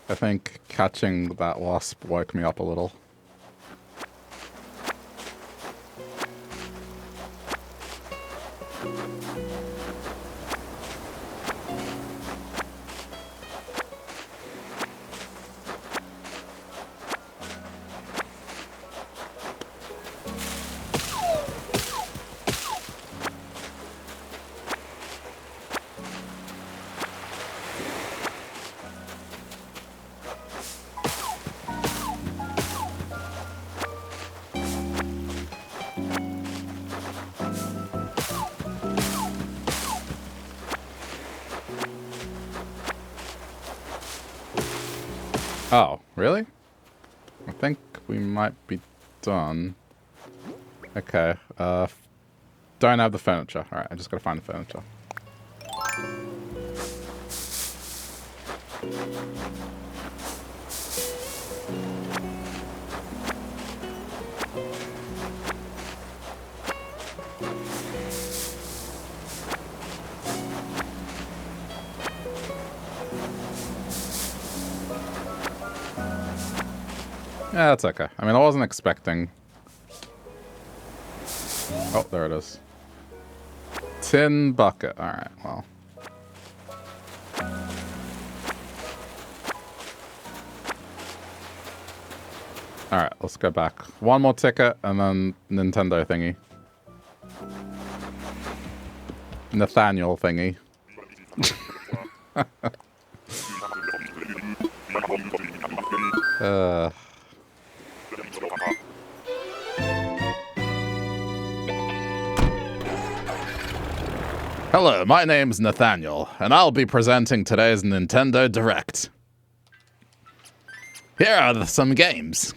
S1: I think catching that wasp woke me up a little. Oh, really? I think we might be done. Okay, don't have the furniture. Alright, I just gotta find the furniture. Yeah, that's okay. I mean, I wasn't expecting... Oh, there it is. Tin bucket. Alright, well. Alright, let's go back. One more ticket, and then Nintendo thingy. Nathaniel thingy. Hello, my name's Nathaniel, and I'll be presenting today's Nintendo Direct. Here are some games.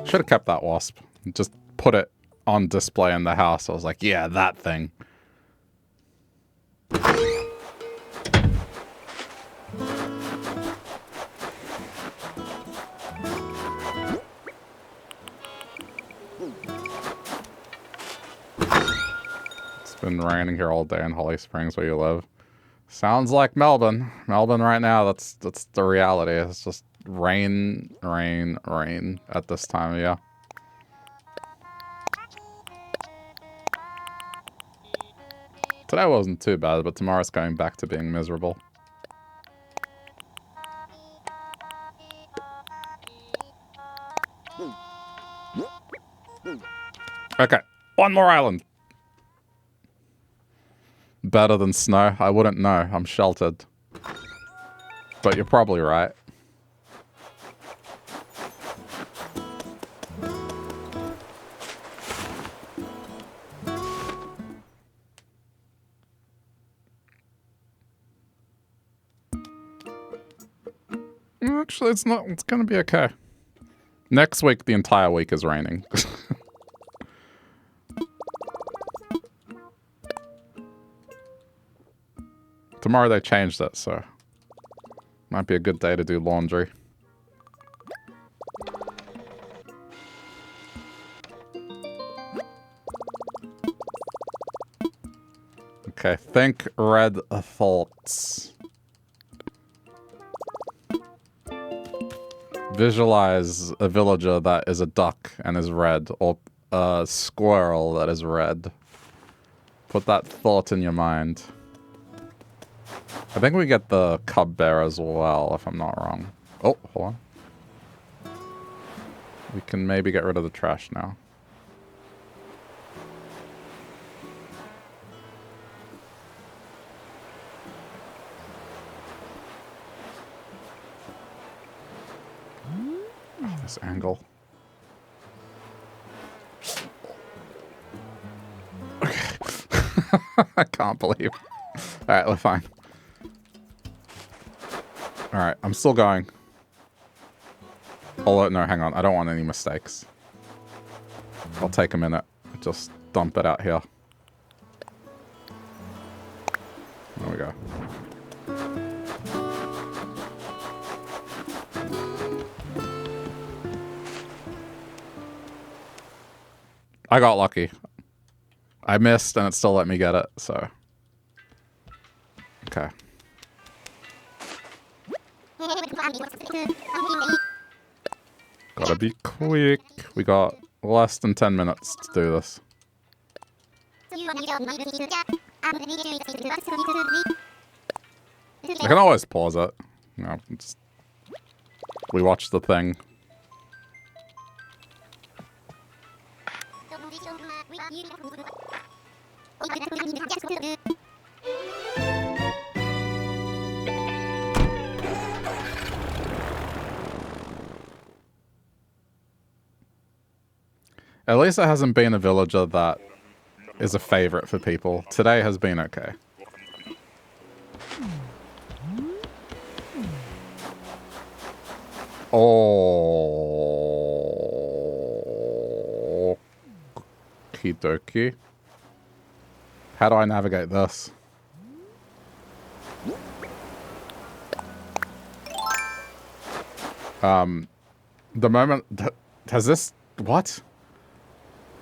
S1: Should have kept that wasp. Just put it on display in the house. I was like, yeah, that thing. Been raining here all day in Holly Springs where you live. Sounds like Melbourne. Melbourne right now, that's the reality. It's just rain, rain, rain at this time of year. Today wasn't too bad, but tomorrow's going back to being miserable. Okay, one more island. Better than snow? I wouldn't know. I'm sheltered. But you're probably right. Actually, it's not. It's gonna be okay. Next week, the entire week is raining. Tomorrow they changed it, so might be a good day to do laundry. Okay, think red thoughts. Visualize a villager that is a duck and is red, or a squirrel that is red. Put that thought in your mind. I think we get the cub bear as well, if I'm not wrong. Oh, hold on. We can maybe get rid of the trash now. Oh, this angle. Okay. I can't believe. Alright, we're fine. Alright, I'm still going. Although, no, hang on. I don't want any mistakes. I'll take a minute. Just dump it out here. There we go. I got lucky. I missed and it still let me get it, so. Okay. Gotta be quick. We got less than 10 minutes to do this. I can always pause it. You know, just we watch the thing. At least it hasn't been a villager that is a favorite for people. Today has been okay. Oh. Okie dokie. How do I navigate this? The moment... Has this... What?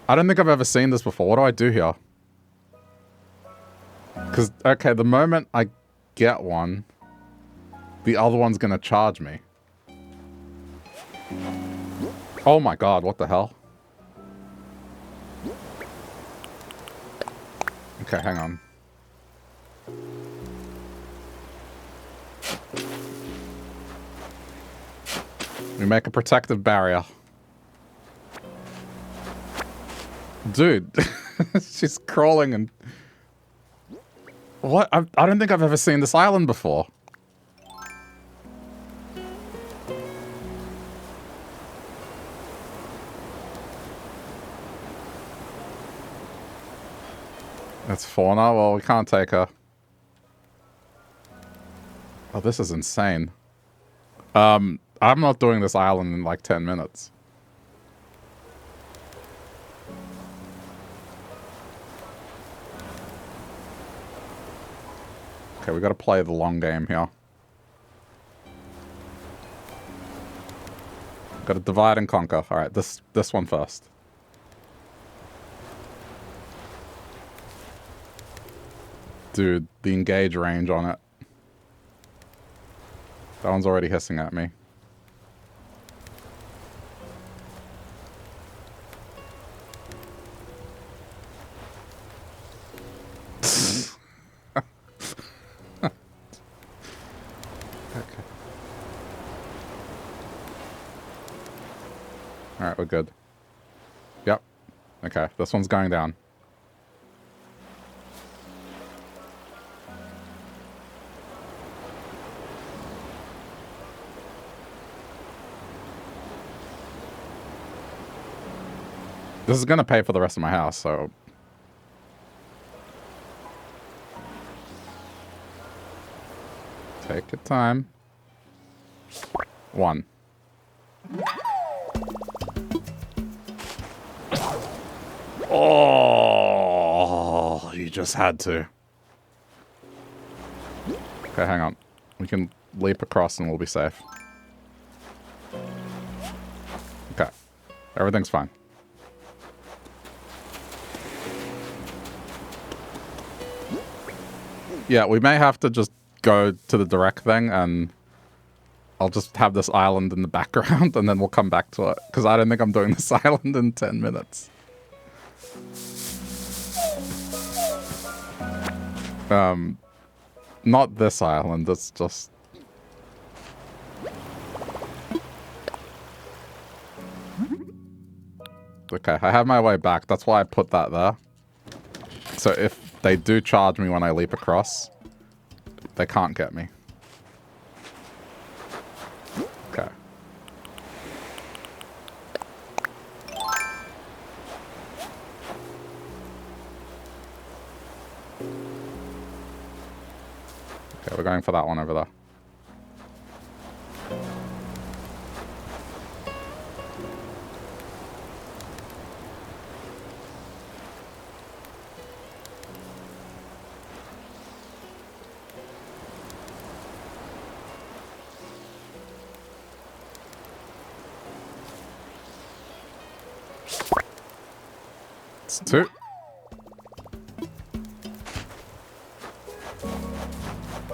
S1: I don't think I've ever seen this before. What do I do here? Because, okay, the moment I get one, the other one's gonna charge me. Oh my god, what the hell? Okay, hang on. We make a protective barrier. Dude, she's crawling and... What? I don't think I've ever seen this island before. That's fauna? Well, we can't take her. Oh, this is insane. I'm not doing this island in like 10 minutes. Okay, we gotta play the long game here. Gotta divide and conquer. Alright, this one first. Dude, the engage range on it. That one's already hissing at me. Okay. Alright, we're good. Yep. Okay, this one's going down. This is gonna pay for the rest of my house, so... Take your time. 1. Oh, you just had to. Okay, hang on. We can leap across and we'll be safe. Okay. Everything's fine. Yeah, we may have to just go to the direct thing and I'll just have this island in the background and then we'll come back to it. Because I don't think I'm doing this island in 10 minutes. Not this island, it's just... Okay, I have my way back. That's why I put that there. So if they do charge me when I leap across, they can't get me. Okay. Okay, we're going for that one over there. It's 2.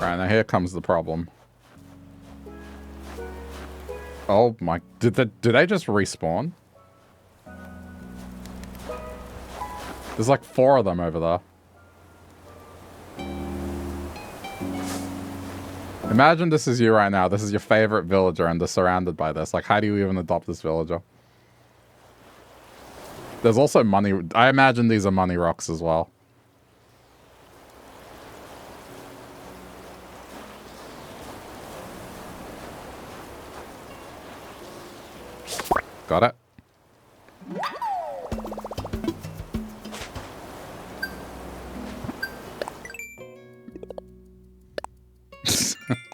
S1: Right, now here comes the problem. Oh my... Did they just respawn? There's like 4 of them over there. Imagine this is you right now. This is your favorite villager and they're surrounded by this. Like, how do you even adopt this villager? There's also money... I imagine these are money rocks as well. Got it.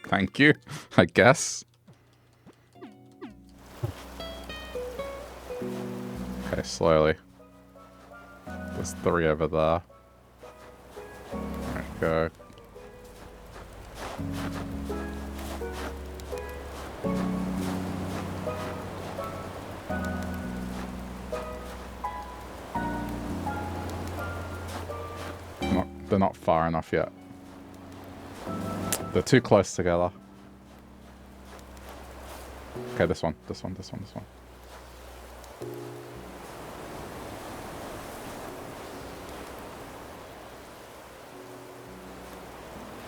S1: Thank you, I guess. Okay, slowly. There's 3 over there. There we go. They're not far enough yet. They're too close together. Okay, this one.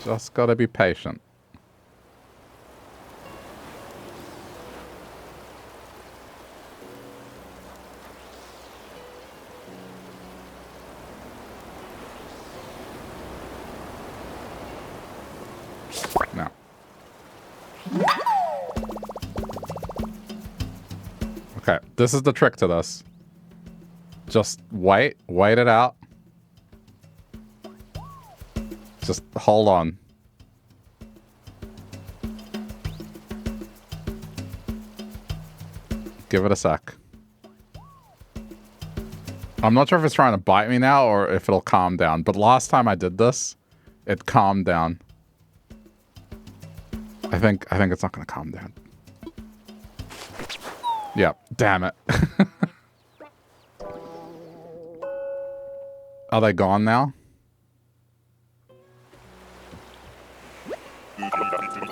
S1: Just gotta be patient. No. Okay, this is the trick to this. Just wait it out. Just hold on. Give it a sec. I'm not sure if it's trying to bite me now or if it'll calm down, but last time I did this, it calmed down. I think it's not gonna calm down. Yeah, damn it. Are they gone now?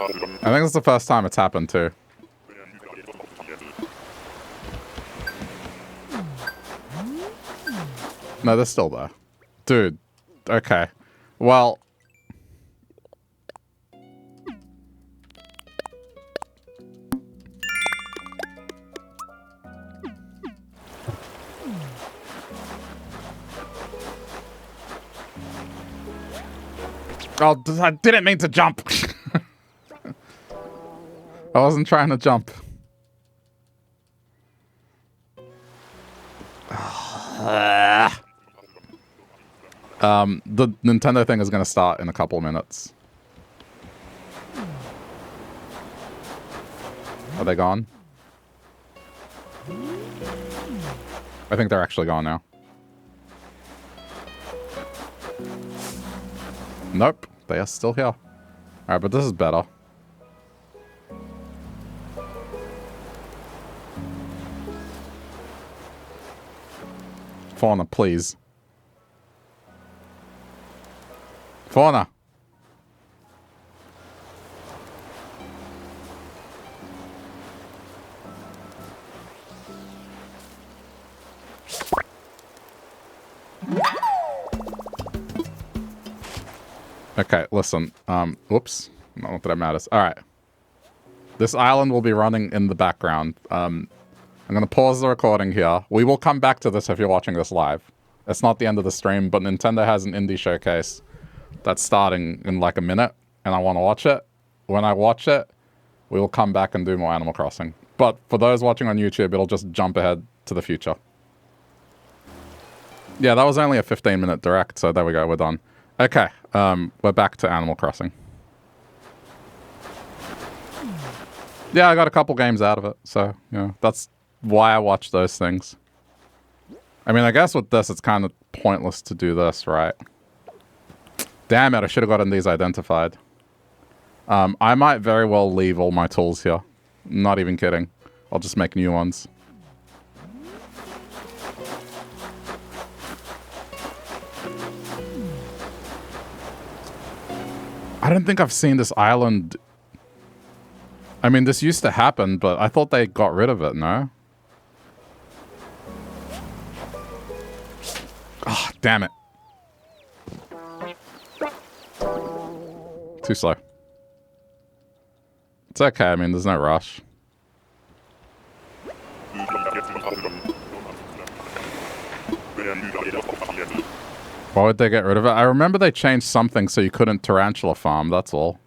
S1: I think it's the first time it's happened too. No, they're still there. Dude. Okay. Well. Oh, I didn't mean to jump. I wasn't trying to jump. The Nintendo thing is going to start in a couple minutes. Are they gone? I think they're actually gone now. Nope, they are still here. Alright, but this is better. Fauna, please. Fauna. Okay, listen. Whoops. Not that it matters. Alright. This island will be running in the background. I'm going to pause the recording here. We will come back to this if you're watching this live. It's not the end of the stream, but Nintendo has an indie showcase that's starting in like a minute, and I want to watch it. When I watch it, we will come back and do more Animal Crossing. But for those watching on YouTube, it'll just jump ahead to the future. Yeah, that was only a 15-minute direct, so there we go, we're done. Okay, we're back to Animal Crossing. Yeah, I got a couple games out of it, so, you know, that's why I watch those things. I mean, I guess with this, it's kind of pointless to do this, right? Damn it, I should have gotten these identified. I might very well leave all my tools here. Not even kidding. I'll just make new ones. I don't think I've seen this island. I mean, this used to happen, but I thought they got rid of it, no? Oh, damn it. Too slow. It's okay, I mean, there's no rush. Why would they get rid of it? I remember they changed something so you couldn't tarantula farm, that's all.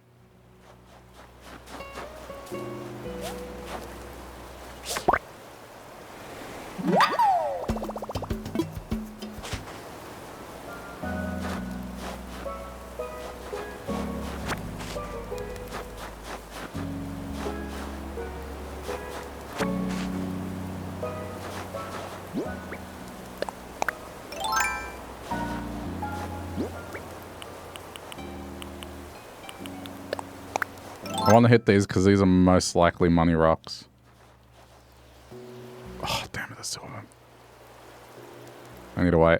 S1: I want to hit these because these are most likely money rocks. Oh, damn it, there's two of them. I need to wait.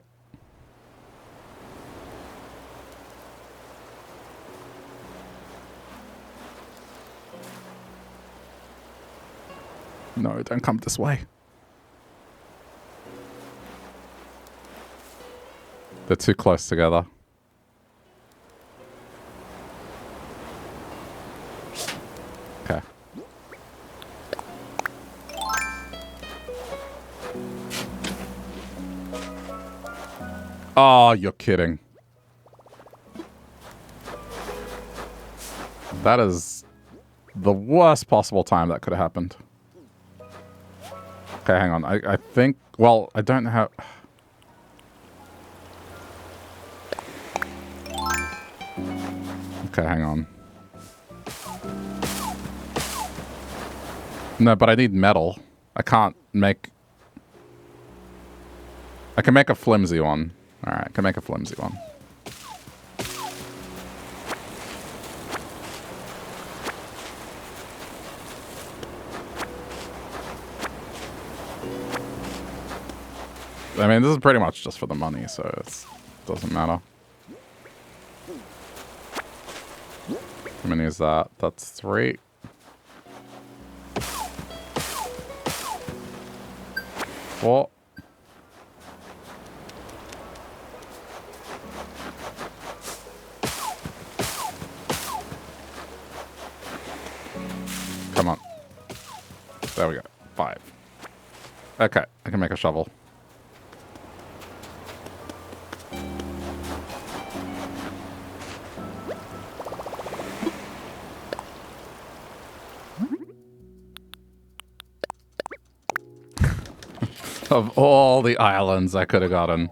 S1: No, don't come this way. They're too close together. Okay. Oh, you're kidding. That is the worst possible time that could have happened. Okay, hang on. I think... Well, I don't know how... Okay, hang on. No, but I need metal. I can't make... I can make a flimsy one. Alright, I can make a flimsy one. I mean, this is pretty much just for the money, so it doesn't matter. How many is that? That's 3. Four. Come on. There we go. 5. Okay, I can make a shovel. Of all the islands I could have gotten.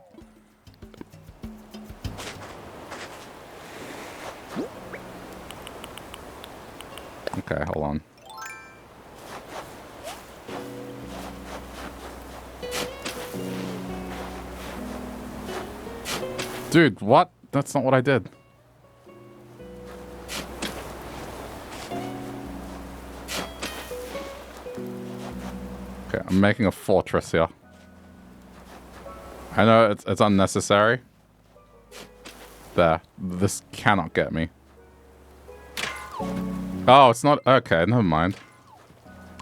S1: Okay, hold on. Dude, what? That's not what I did. Okay, I'm making a fortress here. I know it's unnecessary. There. This cannot get me. Oh, it's not... Okay, never mind.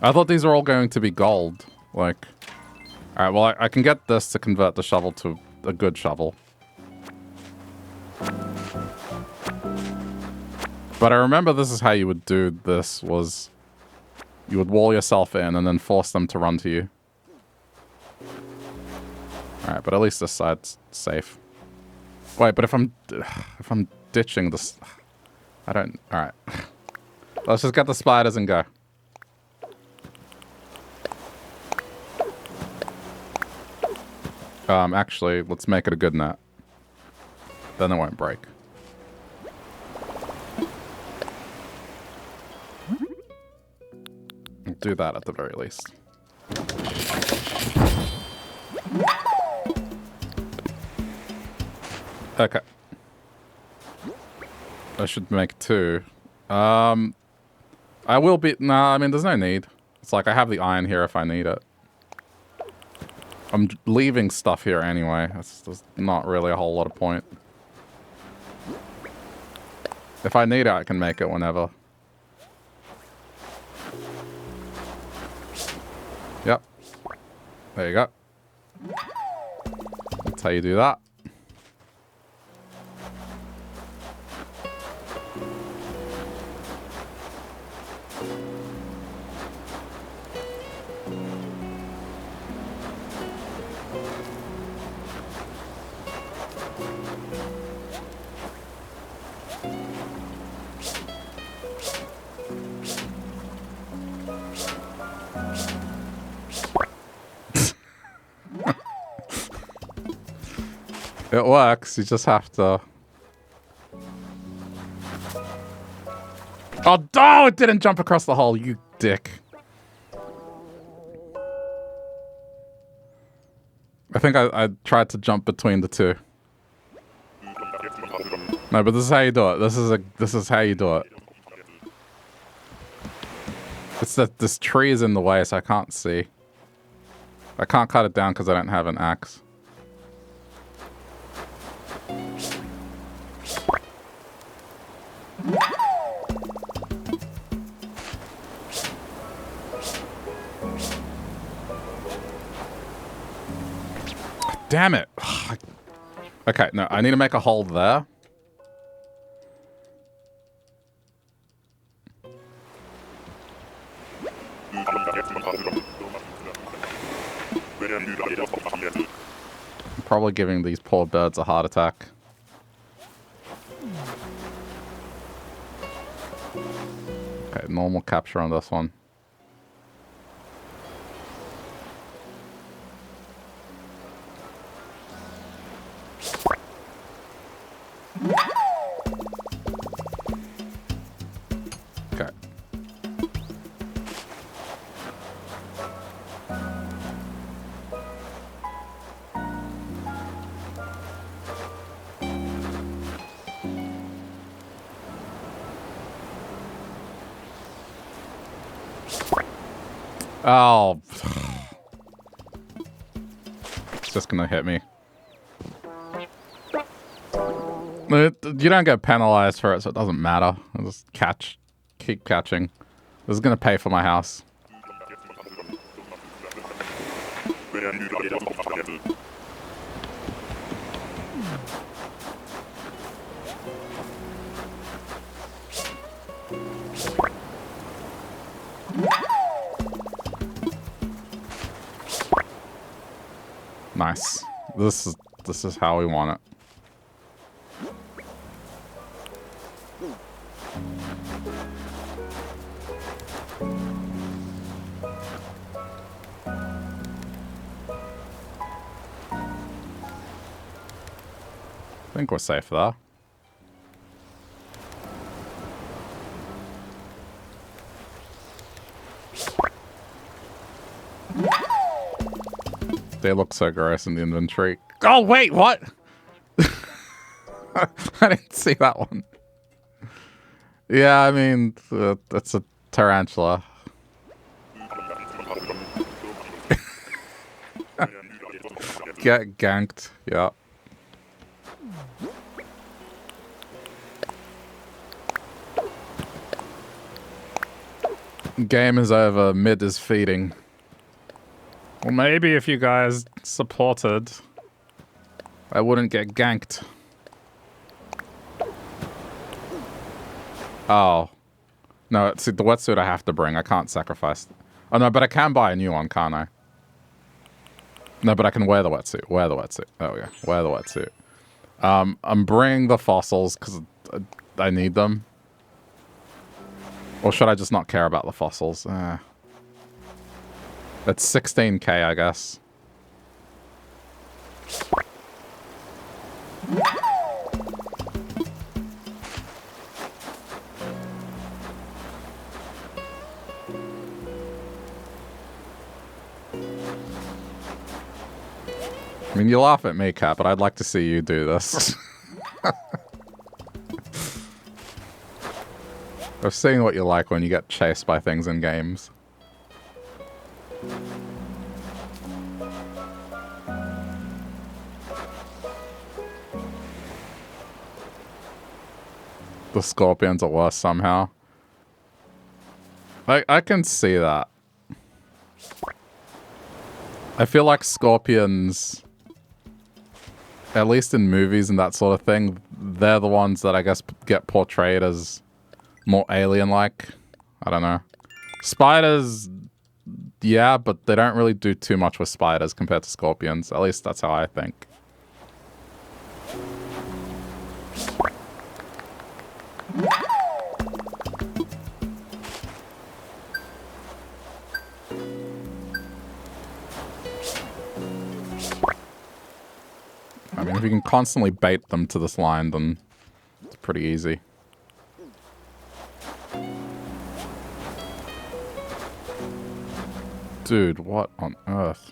S1: I thought these were all going to be gold. Like... Alright, well, I can get this to convert the shovel to a good shovel. But I remember this is how you would do this, was... You would wall yourself in and then force them to run to you. Alright, but at least this side's safe. Wait, but if I'm ditching this... I don't... Alright. Let's just get the spiders and go. Actually, let's make it a good net. Then it won't break. We'll do that at the very least. Okay. I should make 2. I will be... Nah, I mean, there's no need. It's like I have the iron here if I need it. I'm leaving stuff here anyway. There's not really a whole lot of point. If I need it, I can make it whenever. Yep. There you go. That's how you do that. It works, you just have to... Oh, no! It didn't jump across the hole, you dick. I think I tried to jump between the two. No, but this is how you do it. This is how you do it. It's that this tree is in the way, so I can't see. I can't cut it down because I don't have an axe. Damn it. Okay, no, I need to make a hole there. I'm probably giving these poor birds a heart attack. Okay, normal capture on this one. Okay. Oh. It's just gonna hit me. You don't get penalized for it, so it doesn't matter. I'll just keep catching. This is gonna pay for my house. Nice. This is how we want it. I think we're safe there. They look so gross in the inventory. Oh, wait, what? I didn't see that one. Yeah, I mean, that's a tarantula. Get ganked, yeah. Game is over, mid is feeding. Well, maybe if you guys supported, I wouldn't get ganked. Oh. No, see, the wetsuit I have to bring. I can't sacrifice. Oh, no, but I can buy a new one, can't I? No, but I can wear the wetsuit. Wear the wetsuit. There we go. Wear the wetsuit. I'm bringing the fossils because I need them. Or should I just not care about the fossils? It's 16k, I guess. I mean, you laugh at me, Kat, but I'd like to see you do this. I've seen what you like when you get chased by things in games. The scorpions are worse somehow. I can see that. I feel like scorpions, at least in movies and that sort of thing, they're the ones that I guess get portrayed as more alien-like. I don't know. Spiders, yeah, but they don't really do too much with spiders compared to scorpions. At least that's how I think. I mean, if you can constantly bait them to this line, then it's pretty easy. Dude, what on earth?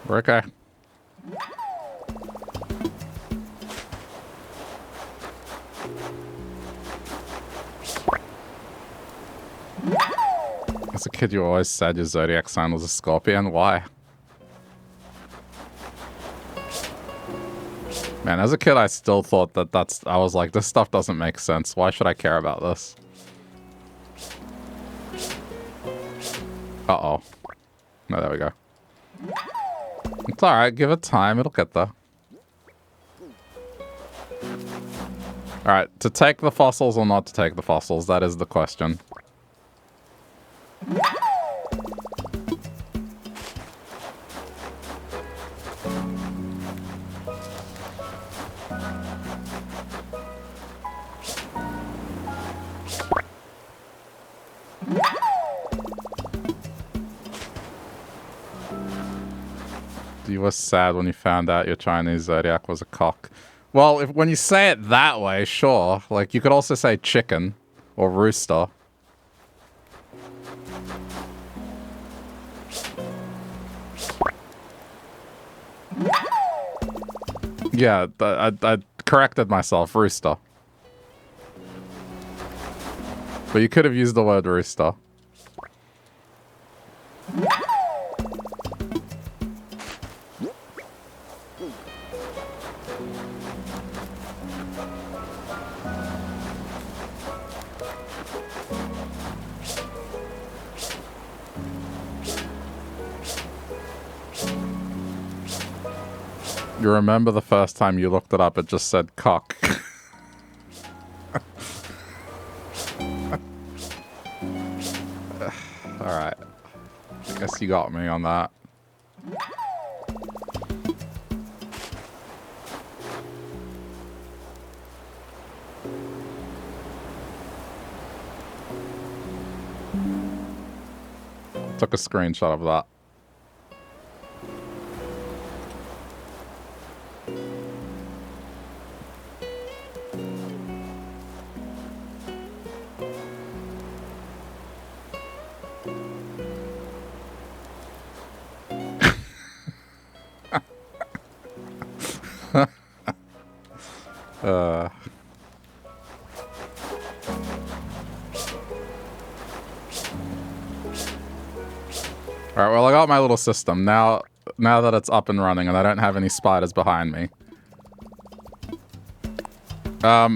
S1: We're okay. As a kid, you always said your zodiac sign was a scorpion. Why? Man, as a kid, I still thought that I was like, this stuff doesn't make sense. Why should I care about this? Uh-oh. No, there we go. It's alright, give it time, it'll get there. Alright, to take the fossils or not to take the fossils, that is the question. You were sad when you found out your Chinese zodiac was a cock. Well, when you say it that way, sure. Like, you could also say chicken or rooster. Yeah, I corrected myself. Rooster. But you could have used the word rooster. You remember the first time you looked it up, it just said cock. Alright. I guess you got me on that. Took a screenshot of that. Alright, well I got my little system. Now that it's up and running and I don't have any spiders behind me. I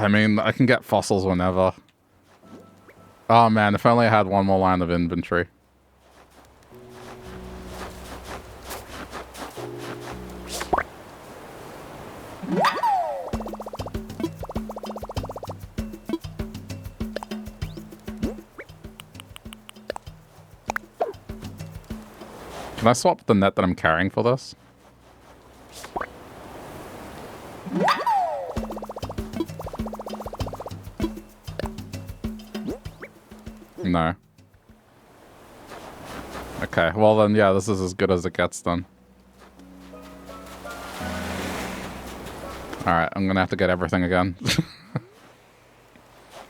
S1: mean, I can get fossils whenever. Oh man, if only I had one more line of inventory. Can I swap the net that I'm carrying for this? No. Okay, well then, yeah, this is as good as it gets then. Alright, I'm gonna have to get everything again.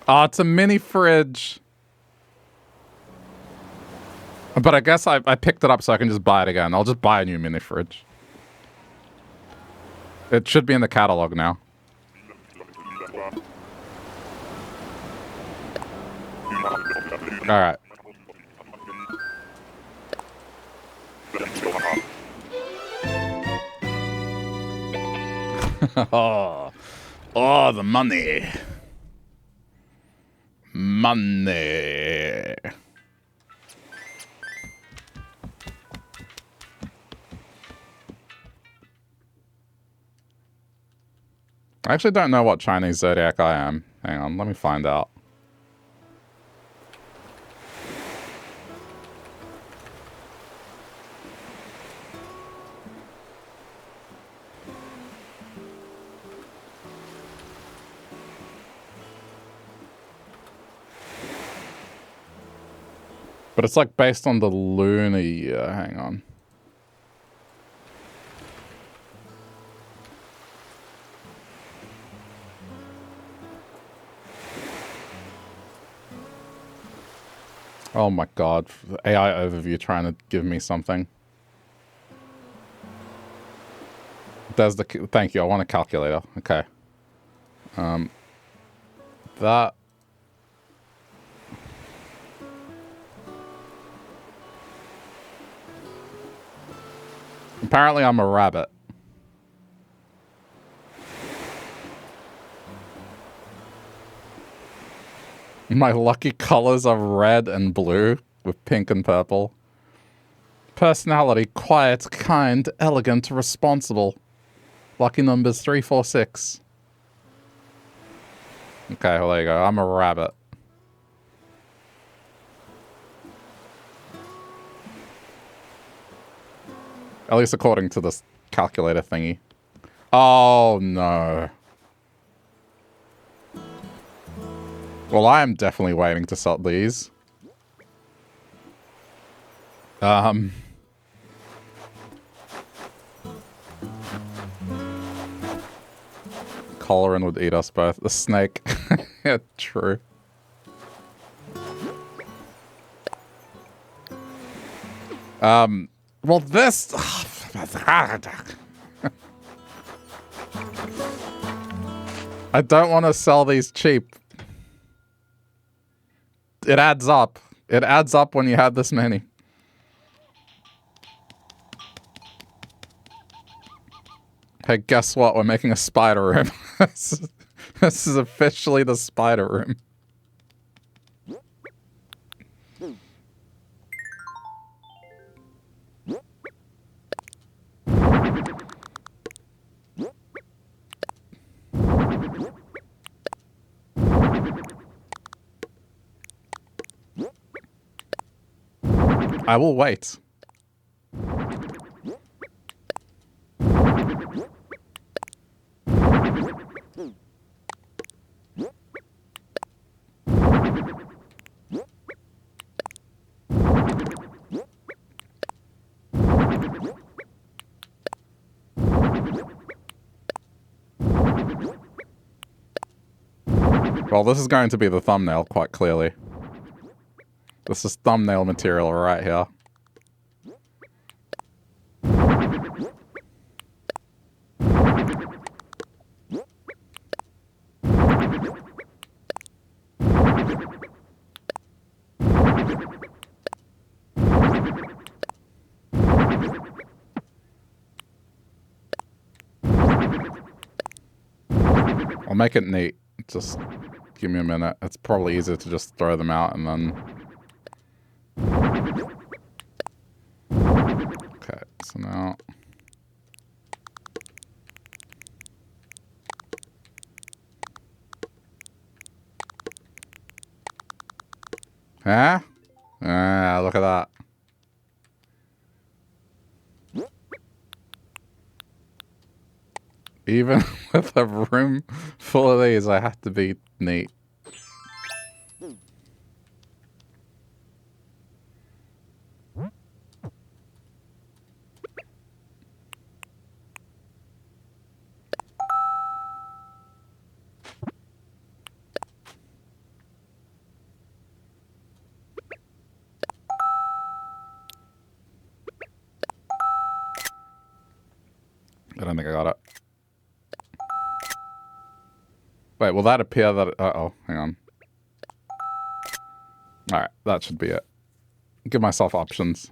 S1: Oh, it's a mini fridge. But I guess I picked it up so I can just buy it again. I'll just buy a new mini fridge. It should be in the catalog now. Alright. Oh, the money. Money. I actually don't know what Chinese zodiac I am. Hang on, let me find out. But it's like based on the lunar year. Hang on. Oh my god. AI overview trying to give me something. There's the... Thank you. I want a calculator. Okay. That... Apparently I'm a rabbit. My lucky colors are red and blue with pink and purple. Personality, quiet, kind, elegant, responsible. Lucky numbers 3, 4, 6. Okay, well there you go. I'm a rabbit. At least according to this calculator thingy. Oh no. Well, I am definitely waiting to sell these. Colorin would eat us both. The snake. Yeah, true. Well, this... I don't want to sell these cheap. It adds up. It adds up when you have this many. Hey, guess what? We're making a spider room. This is officially the spider room. I will wait. Well, this is going to be the thumbnail, quite clearly. This is thumbnail material right here. I'll make it neat. Just give me a minute. It's probably easier to just throw them out and then... Okay, so now... Huh? Ah, look at that. Even with a room full of these, I have to be neat. I don't think I got it. Wait, will that appear that... Uh-oh, hang on. Alright, that should be it. Give myself options.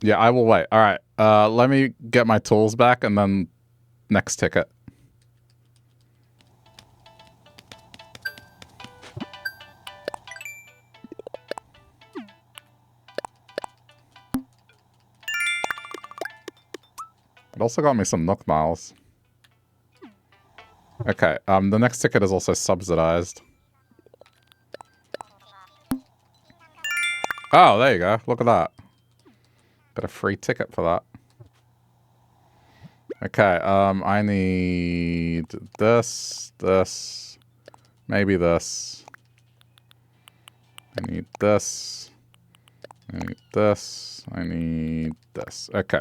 S1: Yeah, I will wait. Alright, let me get my tools back and then next ticket. It also got me some Nook miles. Okay, the next ticket is also subsidized. Oh, there you go. Look at that. Got a free ticket for that. Okay, I need this, this, maybe this. I need this. I need this. I need this. Okay.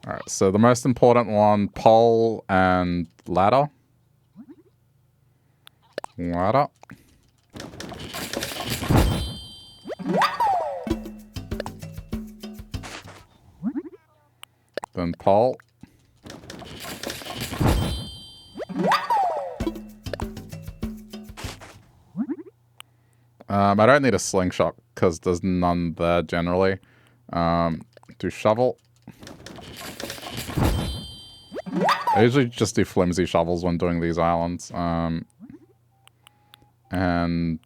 S1: Alright, so the most important one, pole and ladder. Ladder. Then pole. I don't need a slingshot because there's none there generally. Do shovel. I usually just do flimsy shovels when doing these islands. And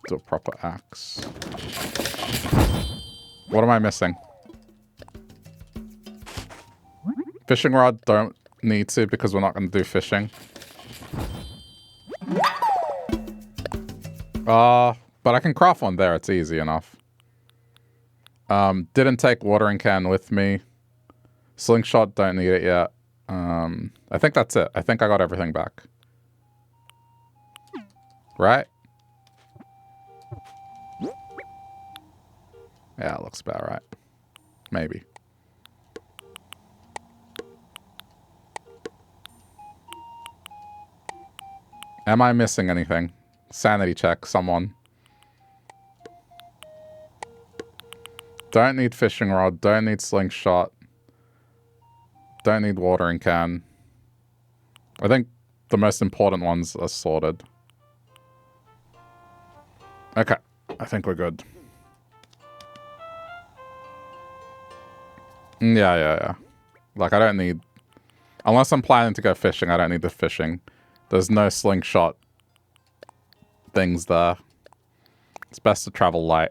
S1: do a proper axe. What am I missing? Fishing rod, don't need to because we're not going to do fishing. But I can craft one there. It's easy enough. Didn't take watering can with me. Slingshot, don't need it yet. I think that's it. I think I got everything back. Right? Yeah, it looks about right. Maybe. Am I missing anything? Sanity check, someone. Don't need fishing rod. Don't need slingshot. Don't need watering can. I think the most important ones are sorted. Okay, I think we're good. Yeah. Like, I don't need... Unless I'm planning to go fishing, I don't need the fishing. There's no slingshot things there. It's best to travel light.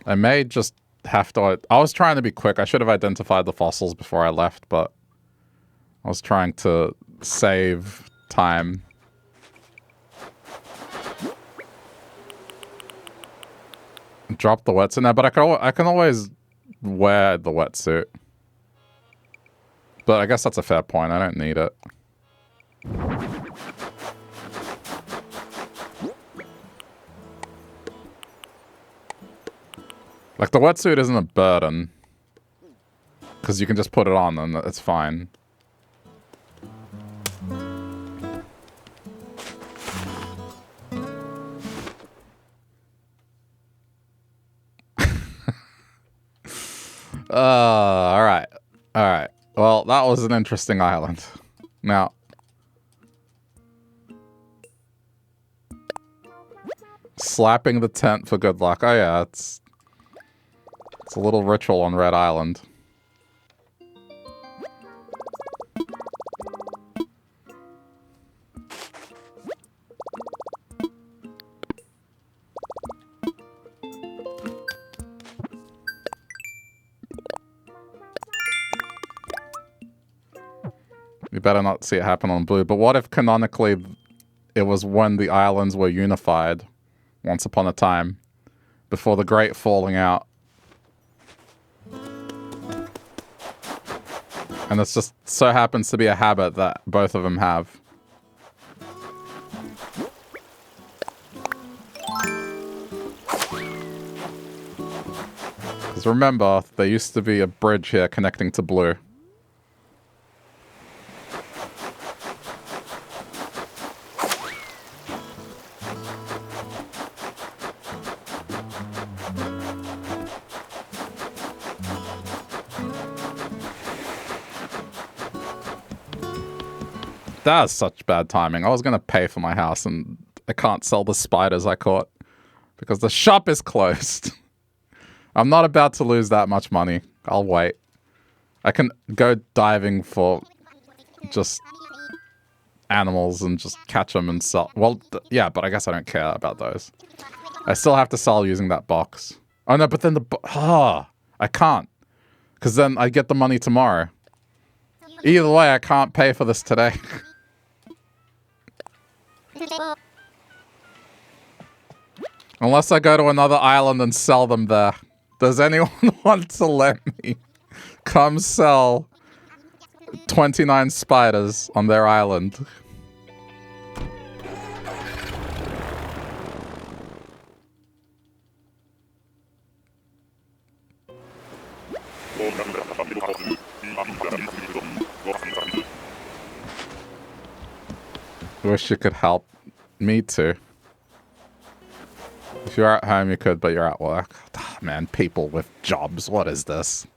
S1: I may just have to... I was trying to be quick. I should have identified the fossils before I left, but... I was trying to save time. Drop the wetsuit now, but I can always wear the wetsuit. But I guess that's a fair point. I don't need it. Like, the wetsuit isn't a burden. Because you can just put it on and it's fine. Alright. Alright. Well, that was an interesting island. Now... slapping the tent for good luck. Oh yeah, it's a little ritual on Red Island. You better not see it happen on blue. But what if canonically it was when the islands were unified once upon a time before the Great Falling Out? And this just so happens to be a habit that both of them have. Because remember, there used to be a bridge here connecting to blue. That was such bad timing. I was going to pay for my house and I can't sell the spiders I caught because the shop is closed. I'm not about to lose that much money. I'll wait. I can go diving for just animals and just catch them and sell. Well, yeah, but I guess I don't care about those. I still have to sell using that box. Oh no, but then I can't. Because then I get the money tomorrow. Either way, I can't pay for this today. Unless I go to another island and sell them there. Does anyone want to let me come sell 29 spiders on their island? Wish you could help. Me too. If you're at home, you could, but you're at work. Oh, man, people with jobs. What is this?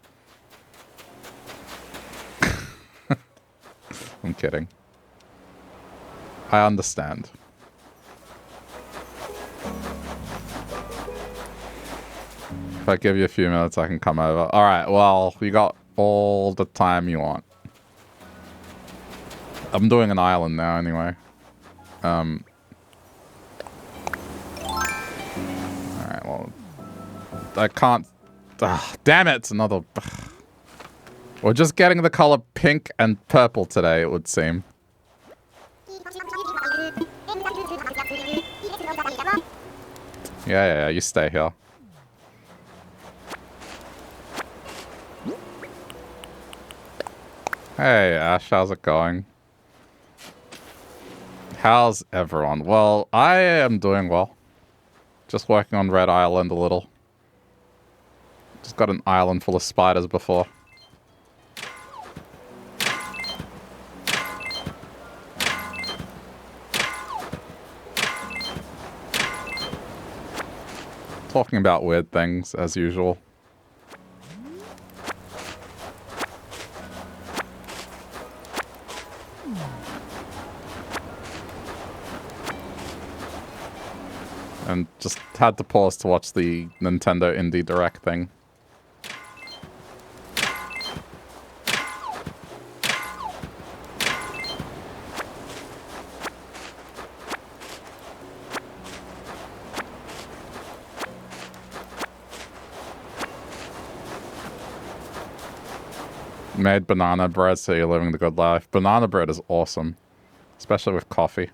S1: I'm kidding. I understand. If I give you a few minutes, I can come over. Alright, well, you got all the time you want. I'm doing an island now, anyway. Alright, well... I can't... damn it! It's another... We're just getting the color pink and purple today, it would seem. Yeah, you stay here. Hey, Ash, how's it going? How's everyone? Well, I am doing well. Just working on Red Island a little. Just got an island full of spiders before. Talking about weird things, as usual. and just had to pause to watch the Nintendo Indie Direct thing. Made banana bread, so you're living the good life. Banana bread is awesome, especially with coffee.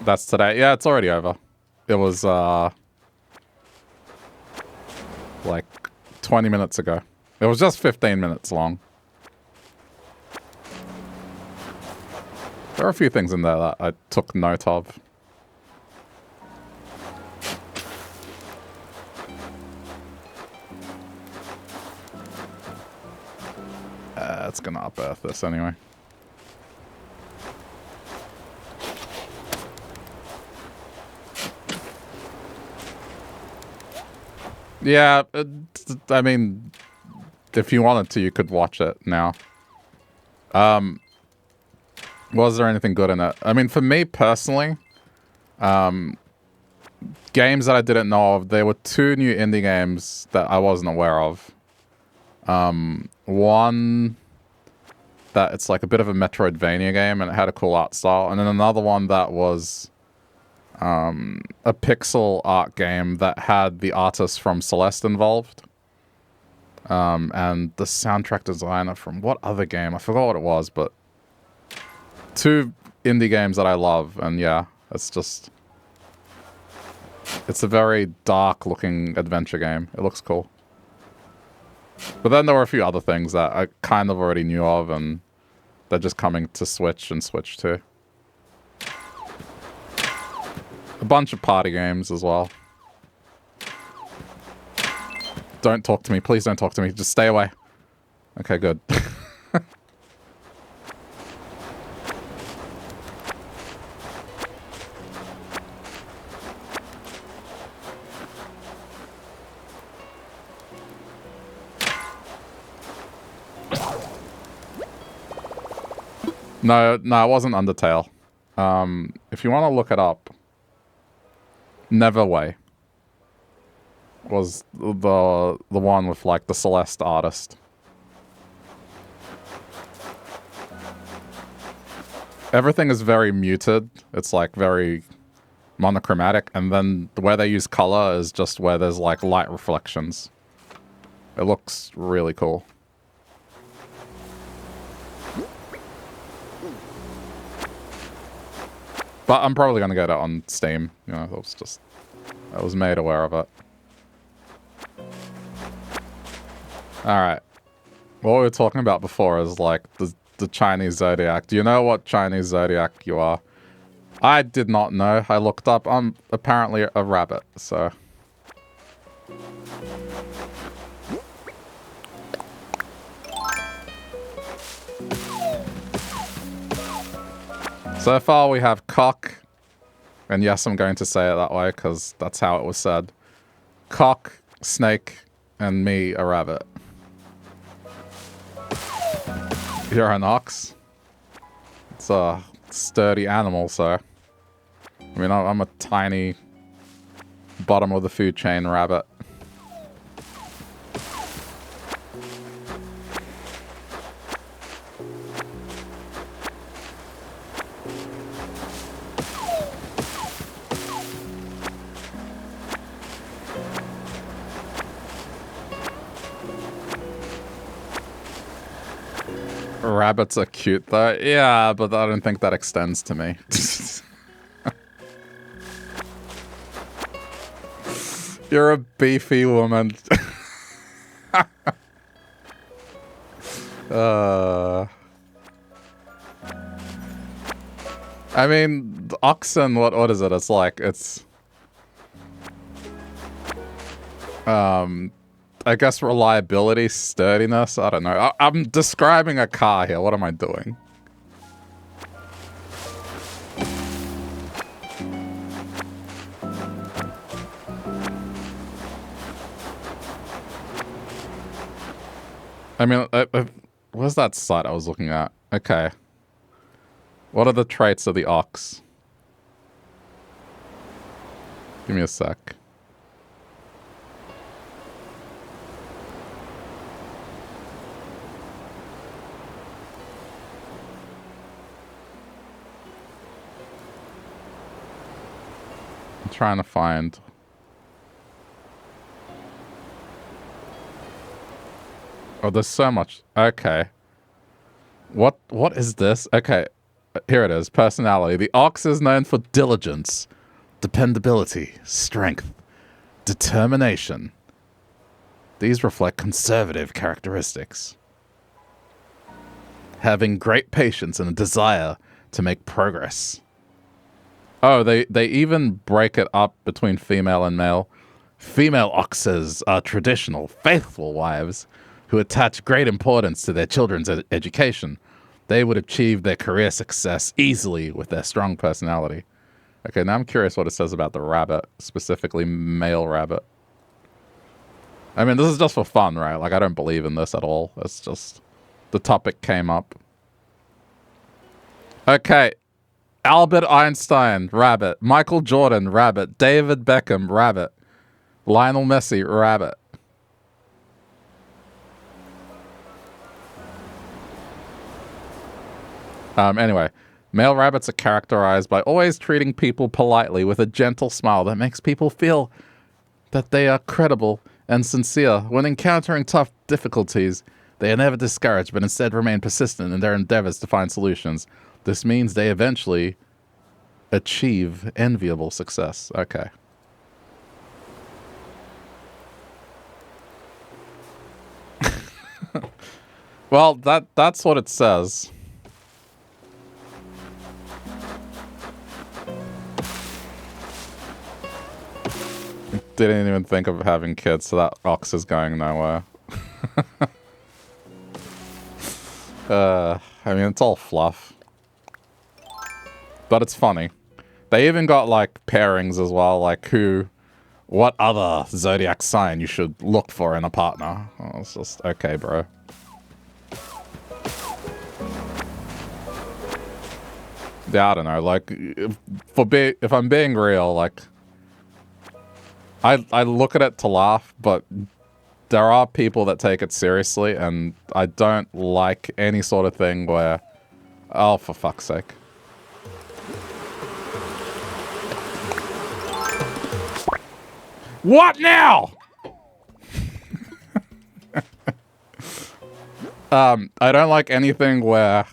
S1: That's today. Yeah, it's already over. It was, like 20 minutes ago. It was just 15 minutes long. There are a few things in there that I took note of. It's gonna up-earth this anyway. Yeah, I mean, if you wanted to, you could watch it now. Was there anything good in it? I mean, for me personally, games that I didn't know of, there were 2 new indie games that I wasn't aware of. One that it's like a bit of a Metroidvania game and it had a cool art style, and then another one that was a pixel art game that had the artist from Celeste involved. And the soundtrack designer from what other game? I forgot what it was, but 2 indie games that I love, and yeah, it's a very dark looking adventure game. It looks cool. But then there were a few other things that I kind of already knew of, and they're just coming to Switch and Switch 2. A bunch of party games as well. Don't talk to me. Please don't talk to me. Just stay away. Okay, good. No, it wasn't Undertale. If you want to look it up, Neverway was the one with like the Celeste artist. Everything is very muted. It's like very monochromatic, and then where they use color is just where there's like light reflections. It looks really cool. But I'm probably gonna get it on Steam. You know, I was made aware of it. Alright. What we were talking about before is like the Chinese zodiac. Do you know what Chinese zodiac you are? I did not know. I looked up. I'm apparently a rabbit, so. So far we have cock, and yes, I'm going to say it that way because that's how it was said. Cock, snake, and me, a rabbit. You're an ox? It's a sturdy animal, so. I mean, I'm a tiny, bottom of the food chain rabbit. Rabbits are cute though. Yeah, but I don't think that extends to me. You're a beefy woman. I mean, the oxen, what is it? It's like, I guess reliability, sturdiness, I don't know. I'm describing a car here. What am I doing? I mean, where's that site I was looking at? Okay. What are the traits of the ox? Give me a sec. I'm trying to find... Oh, there's so much. Okay. What is this? Okay. Here it is. Personality. The ox is known for diligence, dependability, strength, determination. These reflect conservative characteristics. Having great patience and a desire to make progress. Oh, they even break it up between female and male. Female oxes are traditional, faithful wives who attach great importance to their children's education. They would achieve their career success easily with their strong personality. Okay, now I'm curious what it says about the rabbit, specifically male rabbit. I mean, this is just for fun, right? Like, I don't believe in this at all. It's just the topic came up. Okay. Albert Einstein, rabbit. Michael Jordan, rabbit. David Beckham, rabbit. Lionel Messi, rabbit. Anyway, male rabbits are characterized by always treating people politely with a gentle smile that makes people feel that they are credible and sincere. When encountering tough difficulties, they are never discouraged, but instead remain persistent in their endeavors to find solutions. This means they eventually achieve enviable success. Okay. Well, that's what it says. Didn't even think of having kids, so that ox is going nowhere. I mean, it's all fluff. But it's funny. They even got, like, pairings as well, like what other zodiac sign you should look for in a partner. Oh, it's just, okay, bro. Yeah, I don't know, like, if I'm being real, like, I look at it to laugh, but there are people that take it seriously, and I don't like any sort of thing where, oh, for fuck's sake. What now? I don't like anything where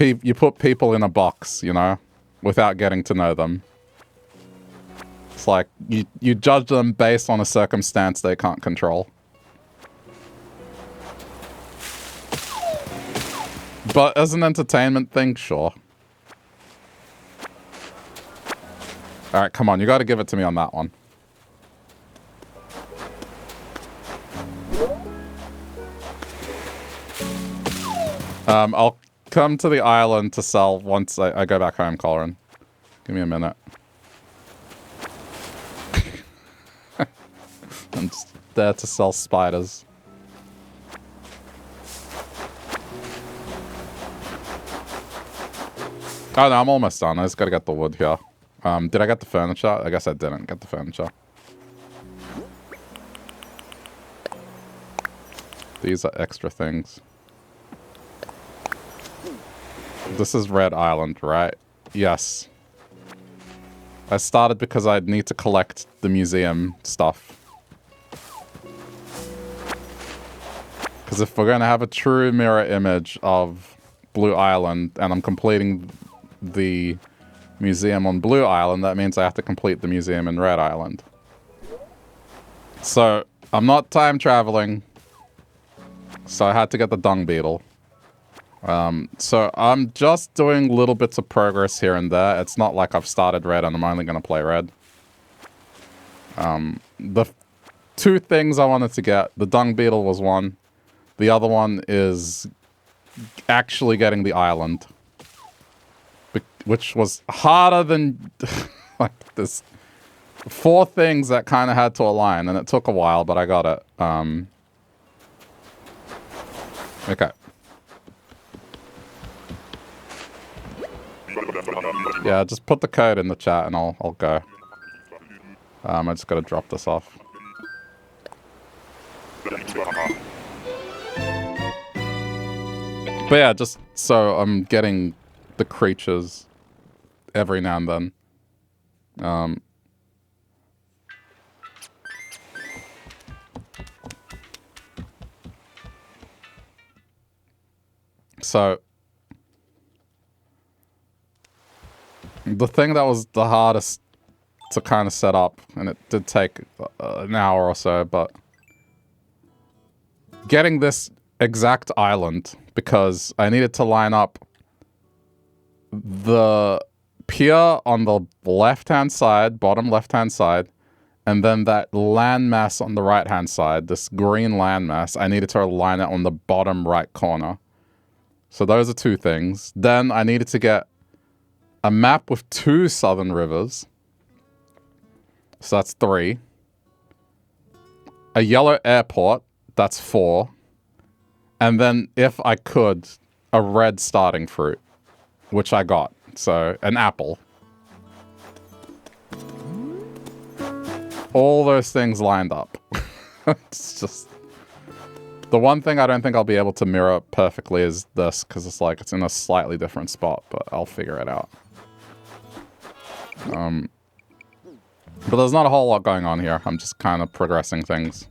S1: you put people in a box, you know, without getting to know them. It's like, you judge them based on a circumstance they can't control. But as an entertainment thing, sure. Alright, come on, you gotta give it to me on that one. I'll come to the island to sell once I go back home, Colin. Give me a minute. I'm just there to sell spiders. Oh no, I'm almost done. I just gotta get the wood here. Did I get the furniture? I guess I didn't get the furniture. These are extra things. This is Red Island, right? Yes. I started because I need to collect the museum stuff. Because if we're going to have a true mirror image of Blue Island, and I'm completing the museum on Blue Island, that means I have to complete the museum in Red Island. So, I'm not time traveling. So I had to get the dung beetle. So I'm just doing little bits of progress here and there. It's not like I've started red and I'm only going to play red. The two things I wanted to get, the dung beetle was one. The other one is actually getting the island. Which was harder than... like, there's 4 things that kind of had to align, and it took a while, but I got it. Okay. Yeah, just put the code in the chat and I'll go. I just gotta drop this off. But yeah, just so I'm getting the creatures every now and then. So the thing that was the hardest to kind of set up, and it did take an hour or so, but getting this exact island, because I needed to line up the pier on the left-hand side, bottom left-hand side, and then that landmass on the right-hand side, this green landmass, I needed to align it on the bottom right corner. So those are two things. Then I needed to get a map with 2 southern rivers. So that's 3. A yellow airport, that's 4. And then, if I could, a red starting fruit, which I got. So, an apple. All those things lined up. It's just... The one thing I don't think I'll be able to mirror perfectly is this, because it's like, it's in a slightly different spot, but I'll figure it out. But there's not a whole lot going on here. I'm just kind of progressing things.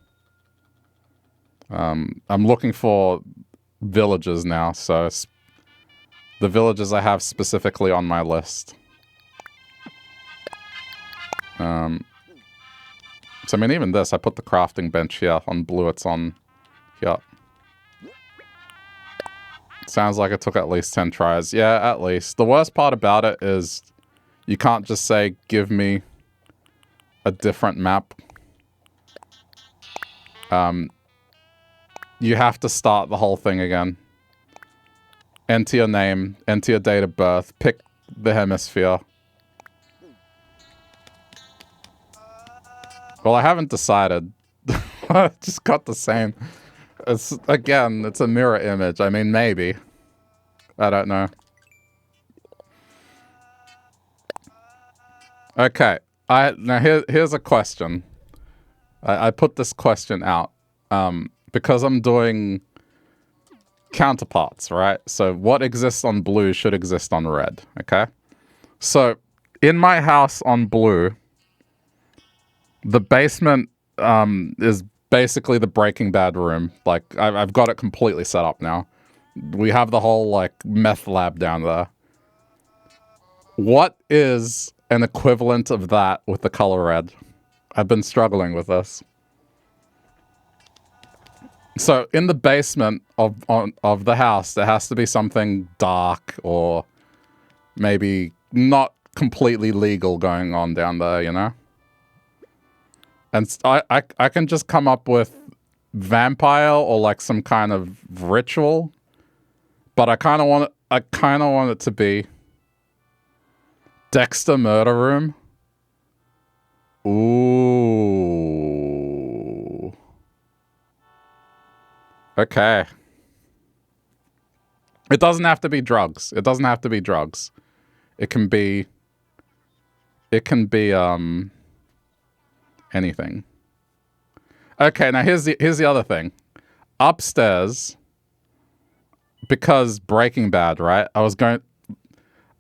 S1: I'm looking for villages now, so the villages I have specifically on my list. So I mean, even this, I put the crafting bench here. On blue, it's on here. Sounds like it took at least 10 tries. Yeah, at least. The worst part about it is you can't just say, give me a different map. You have to start the whole thing again. Enter your name, enter your date of birth, pick the hemisphere. Well, I haven't decided. I just got the same. Again, it's a mirror image. I mean, maybe. I don't know. Okay. Now here's a question. I put this question out because I'm doing counterparts, right? So what exists on blue should exist on red, okay? So in my house on blue, the basement is basically the Breaking Bad room. Like, I've got it completely set up now. We have the whole, like, meth lab down there. What is an equivalent of that with the color red? I've been struggling with this. So, in the basement of the house, there has to be something dark or maybe not completely legal going on down there, you know? And I can just come up with vampire or like some kind of ritual, but I kind of want it to be Dexter Murder Room. Ooh. Okay. It doesn't have to be drugs. It doesn't have to be drugs. It can be anything. Okay, now here's the other thing. Upstairs, because Breaking Bad, right? I was going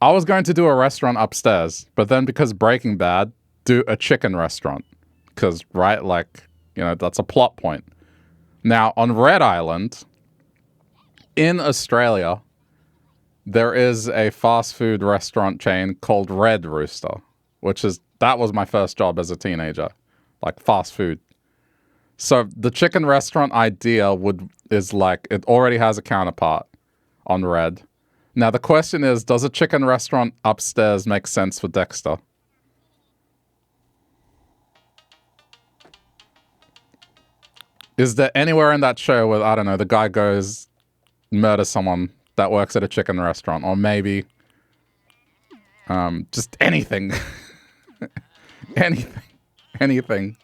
S1: to do a restaurant upstairs, but then because Breaking Bad, do a chicken restaurant. Because, right, like, you know, that's a plot point. Now, on Red Island, in Australia, there is a fast food restaurant chain called Red Rooster, that was my first job as a teenager. Like, fast food. So the chicken restaurant idea is like, it already has a counterpart on Red. Now the question is, does a chicken restaurant upstairs make sense for Dexter? Is there anywhere in that show where, I don't know, the guy goes, murders someone that works at a chicken restaurant? Or maybe just anything. Anything.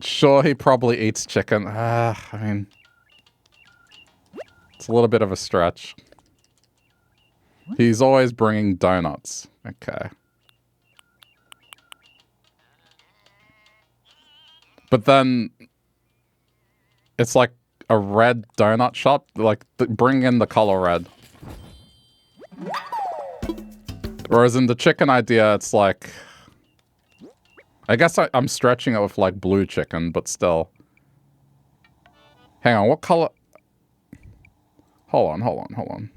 S1: Sure, he probably eats chicken. I mean, it's a little bit of a stretch. He's always bringing donuts. Okay. But then it's like a red donut shop. Like, bring in the color red. Whereas in the chicken idea, it's like... I guess I'm stretching it with, like, blue chicken, but still. Hang on, what color... Hold on.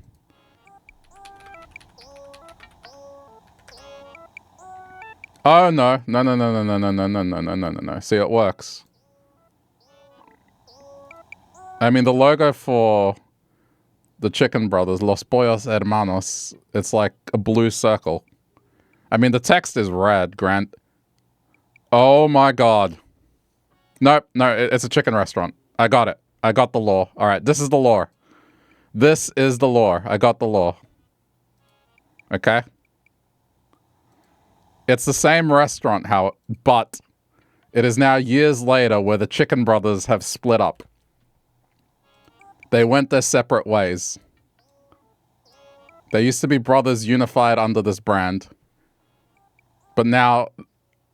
S1: Oh, no. No. See, it works. I mean, the logo for the Chicken Brothers, Los Pollos Hermanos, it's like a blue circle. I mean, the text is red, Grant. Oh my god. Nope, no, it's a chicken restaurant. I got it. I got the lore. Alright, this is the lore. This is the lore. I got the lore. Okay? It's the same restaurant, but it is now years later where the Chicken Brothers have split up. They went their separate ways. They used to be brothers unified under this brand. But now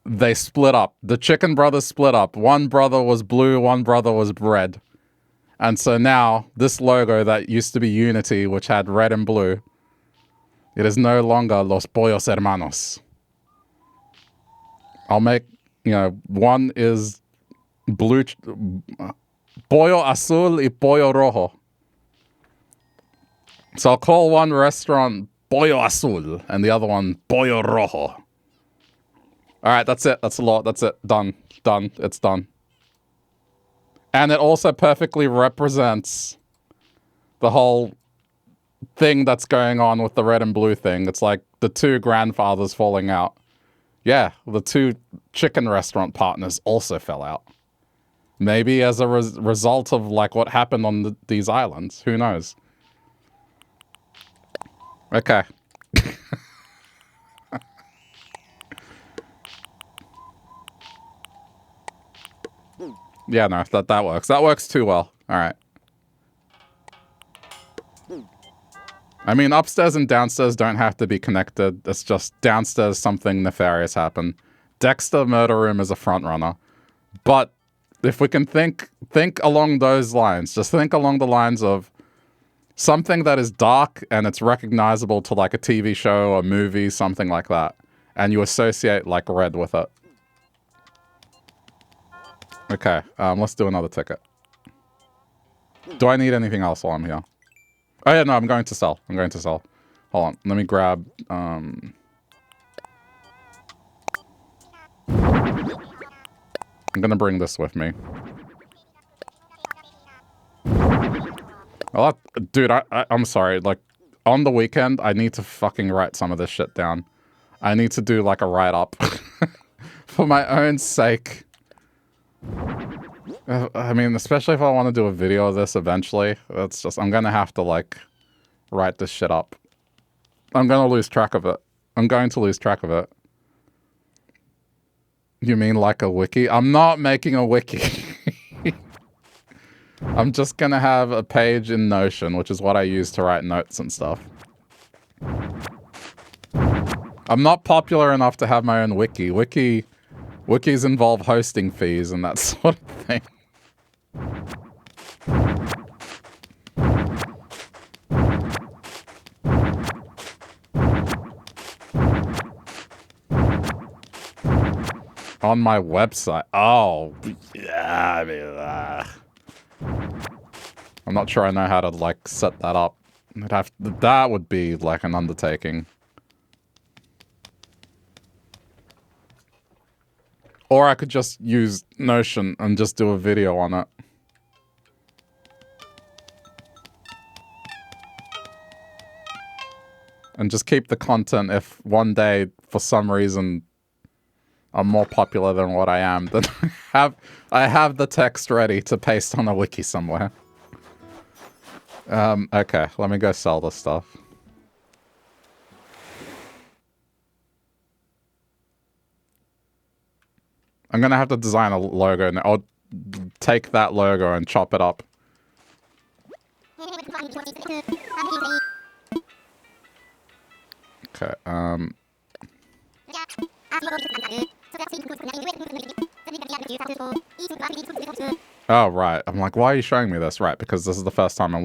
S1: they split up. The Chicken Brothers split up. One brother was blue, one brother was red. And so now, this logo that used to be Unity, which had red and blue, it is no longer Los Pollos Hermanos. I'll make, one is blue, Pollo Azul y Pollo Rojo. So I'll call one restaurant Pollo Azul and the other one Pollo Rojo. Alright, that's it. That's a lot. That's it. Done. It's done. And it also perfectly represents the whole thing that's going on with the red and blue thing. It's like the two grandfathers falling out. Yeah, the two chicken restaurant partners also fell out. Maybe as a result of like what happened on these islands. Who knows? Okay. Yeah, no, that works. That works too well. All right. I mean, upstairs and downstairs don't have to be connected. It's just downstairs something nefarious happened. Dexter Murder Room is a front runner. But if we can think along those lines, just think along the lines of something that is dark and it's recognizable to like a TV show, a movie, something like that. And you associate like red with it. Okay, let's do another ticket. Do I need anything else while I'm here? Oh yeah, no, I'm going to sell. Hold on, let me grab, I'm gonna bring this with me. Well, dude, I'm sorry, like, on the weekend, I need to fucking write some of this shit down. I need to do, like, a write-up. For my own sake. I mean, especially if I want to do a video of this eventually, that's just, I'm gonna have to, like, write this shit up. I'm gonna lose track of it. I'm going to lose track of it. You mean like a wiki? I'm not making a wiki. I'm just gonna have a page in Notion, which is what I use to write notes and stuff. I'm not popular enough to have my own wiki. Wikis involve hosting fees and that sort of thing. On my website. Oh, yeah, I mean, I'm not sure I know how to, like, set that up. That would be, like, an undertaking. Or I could just use Notion and just do a video on it. And just keep the content if one day, for some reason, I'm more popular than what I am, then I have the text ready to paste on a wiki somewhere. Okay, let me go sell this stuff. I'm gonna have to design a logo now. I'll take that logo and chop it up. Okay, oh, right. I'm like, why are you showing me this? Right, because this is the first time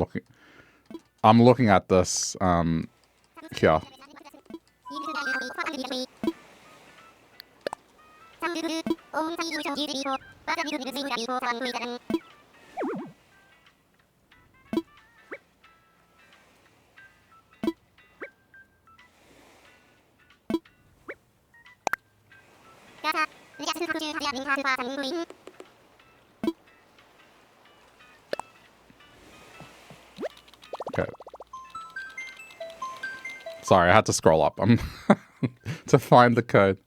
S1: I'm looking at this, here. Okay. Sorry, I had to scroll up to find the code.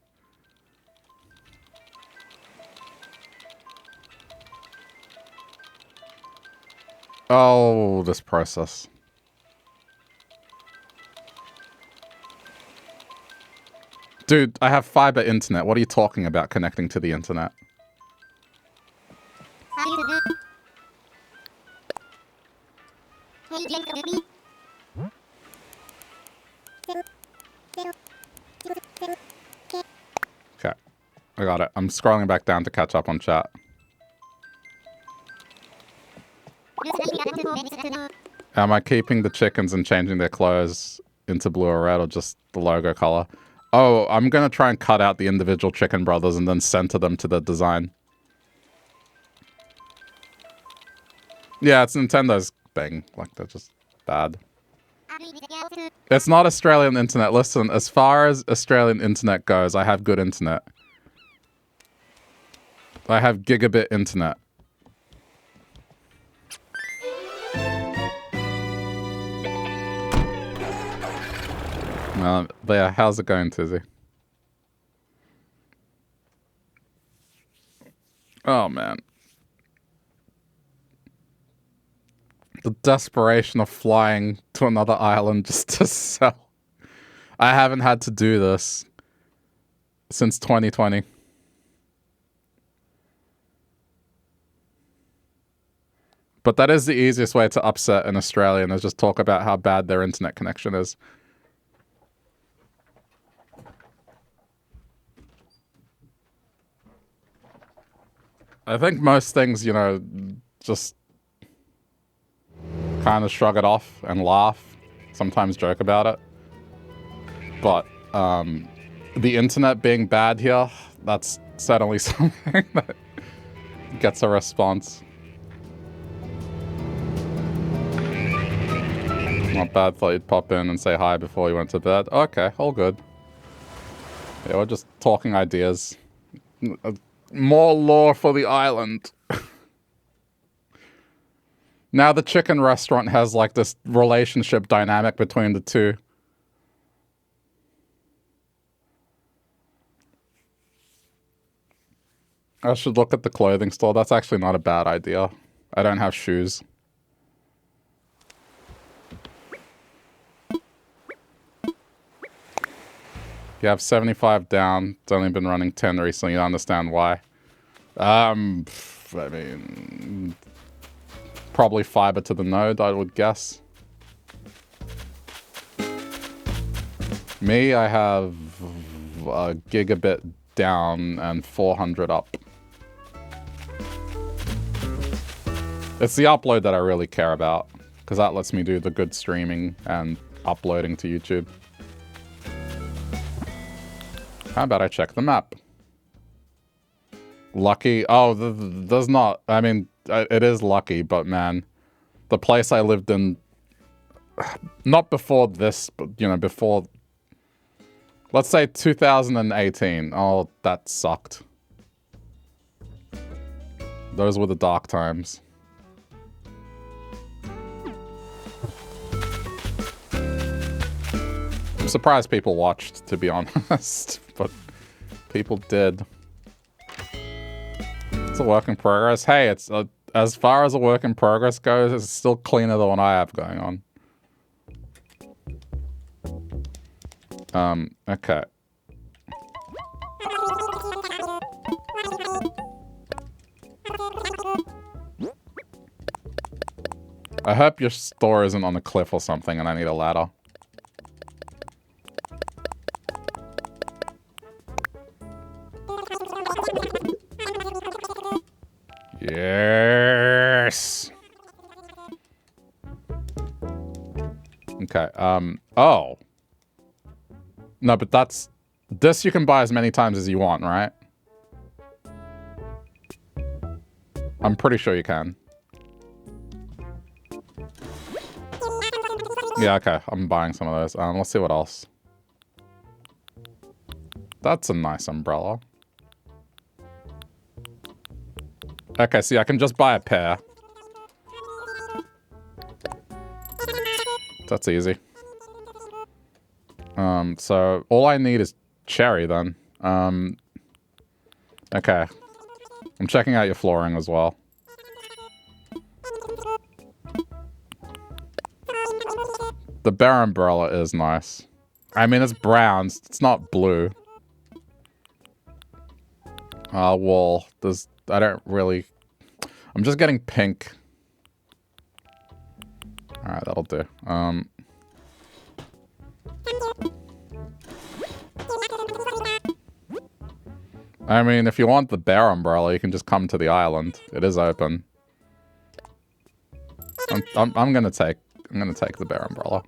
S1: Oh, this process. Dude, I have fiber internet. What are you talking about connecting to the internet? Okay, I got it. I'm scrolling back down to catch up on chat. Am I keeping the chickens and changing their clothes into blue or red, or just the logo color? Oh, I'm gonna try and cut out the individual chicken brothers and then center them to the design. Yeah, it's Nintendo's thing. Like, they're just bad. It's not Australian internet. Listen, as far as Australian internet goes, I have good internet. I have gigabit internet. But yeah, how's it going, Tizzy? Oh, man. The desperation of flying to another island just to sell. I haven't had to do this since 2020. But that is the easiest way to upset an Australian, is just talk about how bad their internet connection is. I think most things, you know, just kind of shrug it off and laugh, sometimes joke about it. But the internet being bad here, that's certainly something that gets a response. Not bad, thought you'd pop in and say hi before you went to bed. Okay, all good. Yeah, we're just talking ideas. More lore for the island. Now the chicken restaurant has like this relationship dynamic between the two. I should look at the clothing store. That's actually not a bad idea. I don't have shoes. You have 75 down. It's only been running 10 recently. You don't understand why. I mean, probably fiber to the node, I would guess. Me, I have a gigabit down and 400 up. It's the upload that I really care about, because that lets me do the good streaming and uploading to YouTube. How about I check the map? Lucky? Oh, there's not... I mean, it is lucky, but man, the place I lived in... Not before this, but, you know, before... Let's say 2018. Oh, that sucked. Those were the dark times. I'm surprised people watched, to be honest, but people did. It's a work in progress. Hey, it's as far as a work in progress goes, it's still cleaner than what I have going on. Okay. I hope your store isn't on a cliff or something and I need a ladder. Yes! Okay, oh. No, but that's... This you can buy as many times as you want, right? I'm pretty sure you can. Yeah, okay. I'm buying some of those. Let's see what else. That's a nice umbrella. Okay, see, I can just buy a pair. That's easy. So all I need is cherry then. Okay. I'm checking out your flooring as well. The bear umbrella is nice. I mean, it's brown. It's not blue. Wool. I don't really... I'm just getting pink. Alright, that'll do. I mean, if you want the bear umbrella, you can just come to the island. It is open. I'm gonna take the bear umbrella.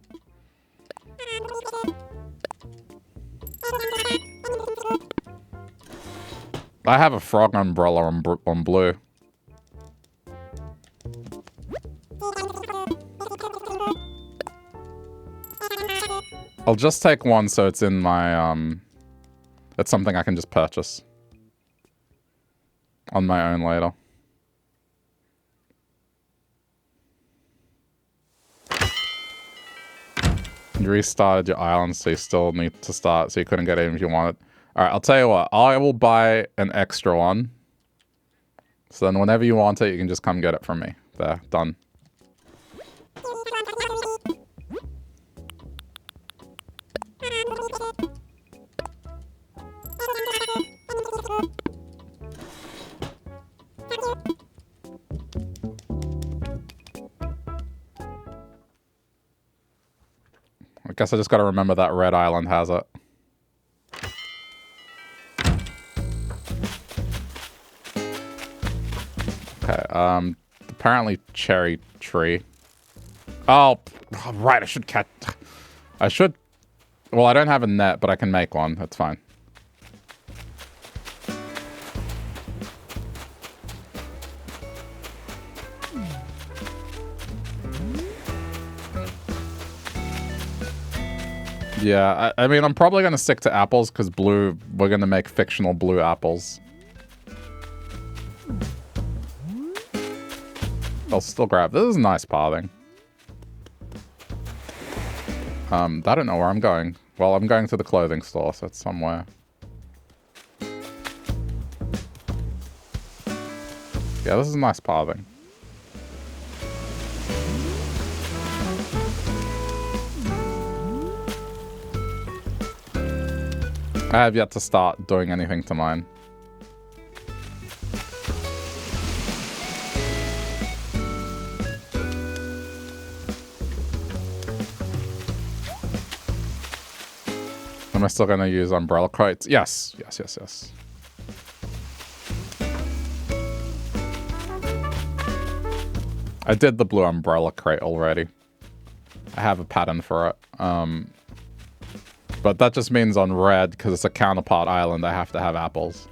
S1: I have a frog umbrella on blue. I'll just take one so it's in my, it's something I can just purchase. On my own later. You restarted your island, so you still need to start, so you couldn't get in if you wanted. Alright, I'll tell you what. I will buy an extra one. So then whenever you want it, you can just come get it from me. There, done. I guess I just gotta remember that red island has it. Okay, apparently cherry tree. Oh, right, I should catch... I should... Well, I don't have a net, but I can make one. That's fine. Yeah, I mean, I'm probably going to stick to apples because blue, we're going to make fictional blue apples. I'll still grab, this is nice pathing. I don't know where I'm going. Well, I'm going to the clothing store, so it's somewhere. Yeah, this is nice pathing. I have yet to start doing anything to mine. Am I still going to use umbrella crates? Yes, yes, yes, yes. I did the blue umbrella crate already. I have a pattern for it. But that just means on red, because it's a counterpart island, I have to have apples.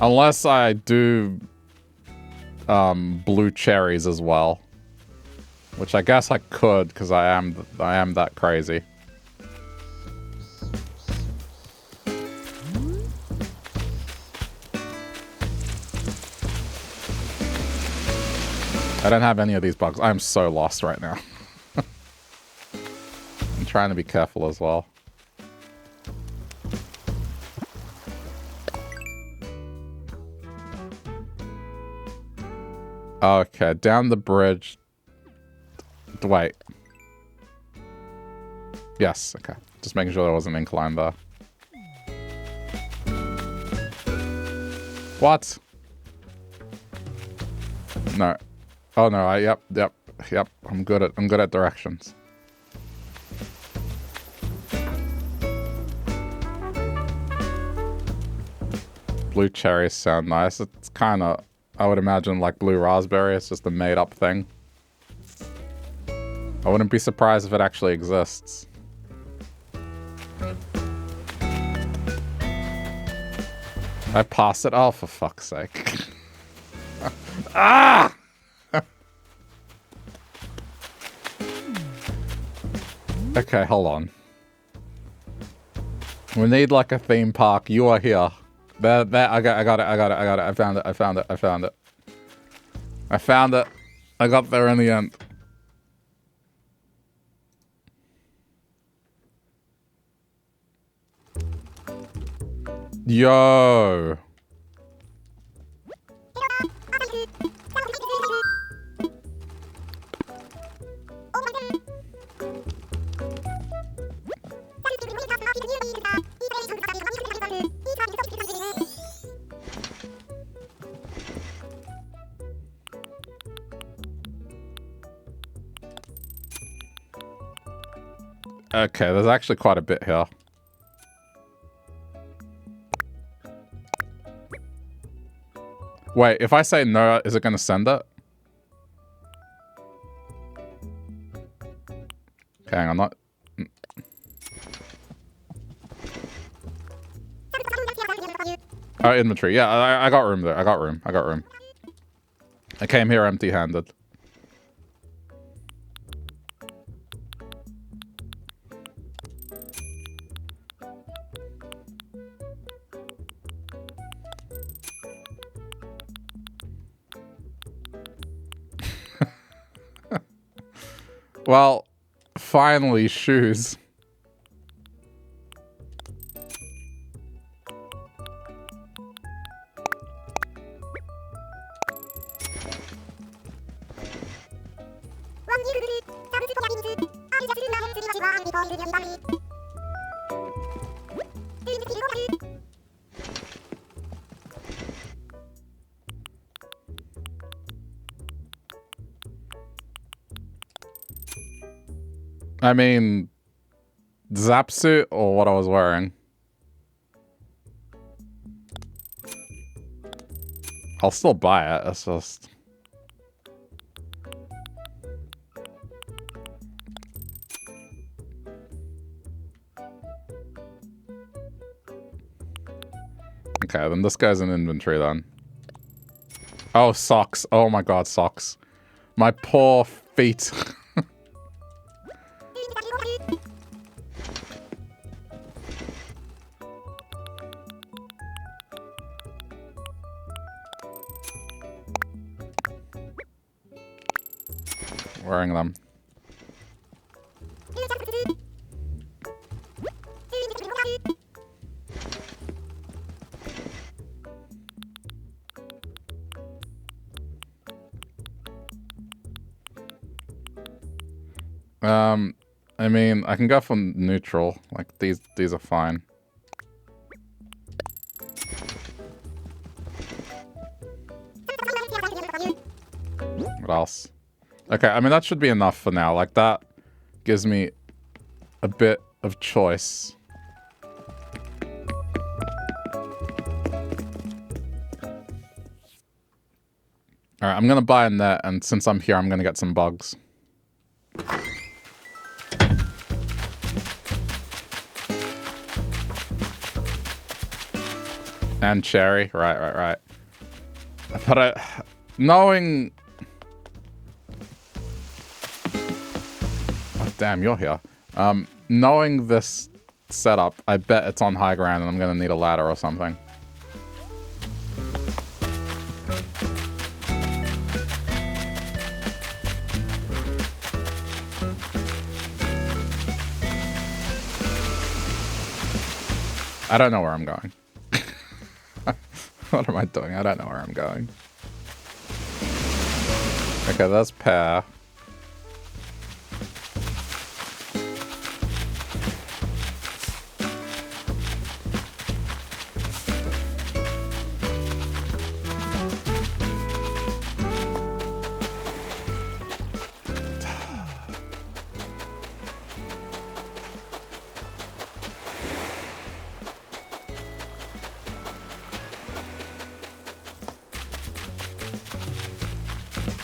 S1: Unless I do blue cherries as well. Which I guess I could, because I am that crazy. I don't have any of these bugs. I'm so lost right now. I'm trying to be careful as well. Okay, down the bridge. Wait. Yes, okay. Just making sure there wasn't an incline there. What? No. Oh no, yep. Yep, I'm good at directions. Blue cherries sound nice. It's kind of, I would imagine, like blue raspberry. It's just a made-up thing. I wouldn't be surprised if it actually exists. I passed it. Oh, for fuck's sake. Ah! Okay, hold on. We need like a theme park. You are here. There, I got it. I found it. I got there in the end. Yo. Okay, there's actually quite a bit here. Wait, if I say no, is it going to send it? Okay, hang on, not... Oh, inventory. Yeah, I got room there. I got room. I came here empty-handed. Well, finally, shoes. I mean, zap suit or what I was wearing. I'll still buy it, it's just... Okay, then this guy's in inventory then. Oh, socks. Oh my god, socks. My poor feet. Wearing them. I mean, I can go for neutral. Like, these are fine. What else? Okay, I mean, that should be enough for now. Like, that gives me a bit of choice. Alright, I'm gonna buy a net, and since I'm here, I'm gonna get some bugs. And cherry. Right. But knowing... Oh, damn, you're here. Knowing this setup, I bet it's on high ground and I'm gonna need a ladder or something. I don't know where I'm going. What am I doing? I don't know where I'm going. Okay, that's pear.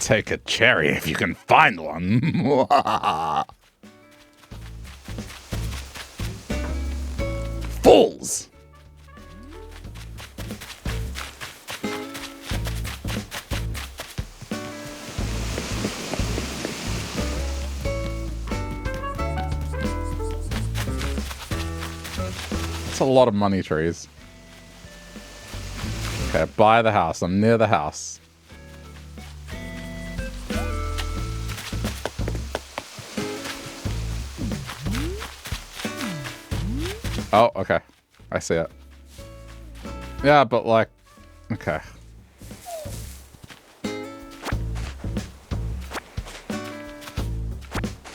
S1: take a cherry if you can find one. Fools! That's a lot of money trees. Okay, buy the house. I'm near the house. Oh, okay. I see it. Yeah, but like... Okay.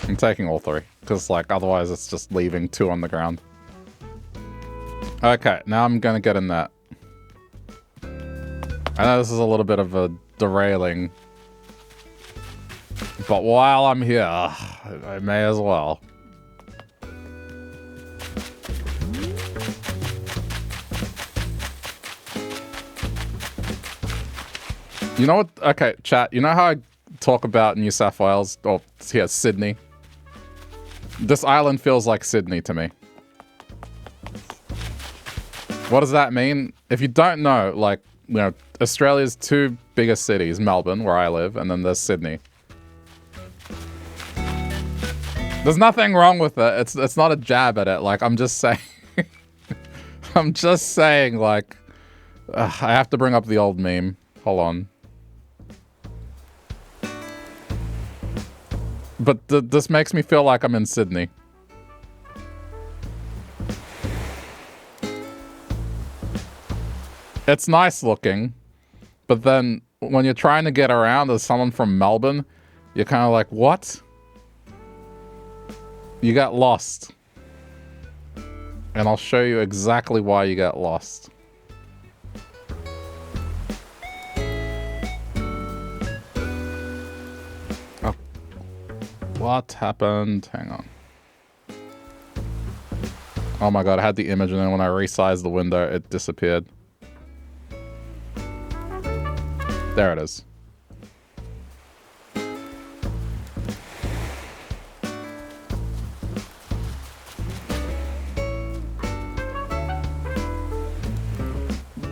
S1: I'm taking all three. Because, like, otherwise it's just leaving two on the ground. Okay, now I'm gonna get in that. I know this is a little bit of a derailing. But while I'm here, I may as well. You know what? Okay, chat. You know how I talk about New South Wales? Or here, Sydney? This island feels like Sydney to me. What does that mean? If you don't know, like, you know, Australia's two biggest cities, Melbourne, where I live, and then there's Sydney. There's nothing wrong with it. It's not a jab at it. Like, I'm just saying... I'm just saying, like... I have to bring up the old meme. Hold on. But this makes me feel like I'm in Sydney. It's nice looking, but then when you're trying to get around as someone from Melbourne, you're kind of like, what? You got lost. And I'll show you exactly why you got lost. Oh. What happened? Hang on. Oh my god, I had the image and then when I resized the window, it disappeared. There it is.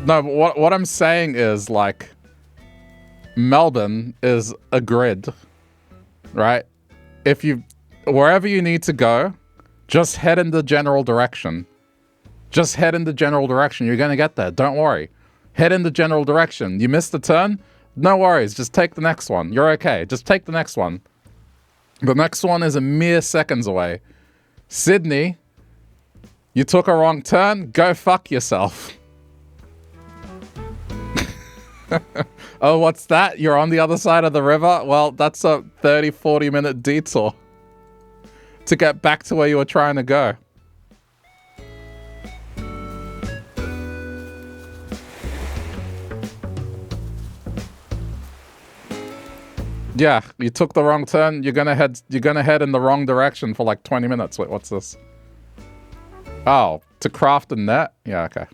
S1: No, but what I'm saying is, like, Melbourne is a grid, right? If you, wherever you need to go, just head in the general direction. Just head in the general direction. You're going to get there. Don't worry. Head in the general direction. You missed the turn? No worries. Just take the next one. You're okay. Just take the next one. The next one is a mere seconds away. Sydney, you took a wrong turn? Go fuck yourself. Oh, what's that? You're on the other side of the river? Well, that's a 30-40 minute detour to get back to where you were trying to go. Yeah, you took the wrong turn. You're gonna head in the wrong direction for like 20 minutes. Wait, what's this? Oh, to craft a net? Yeah, okay.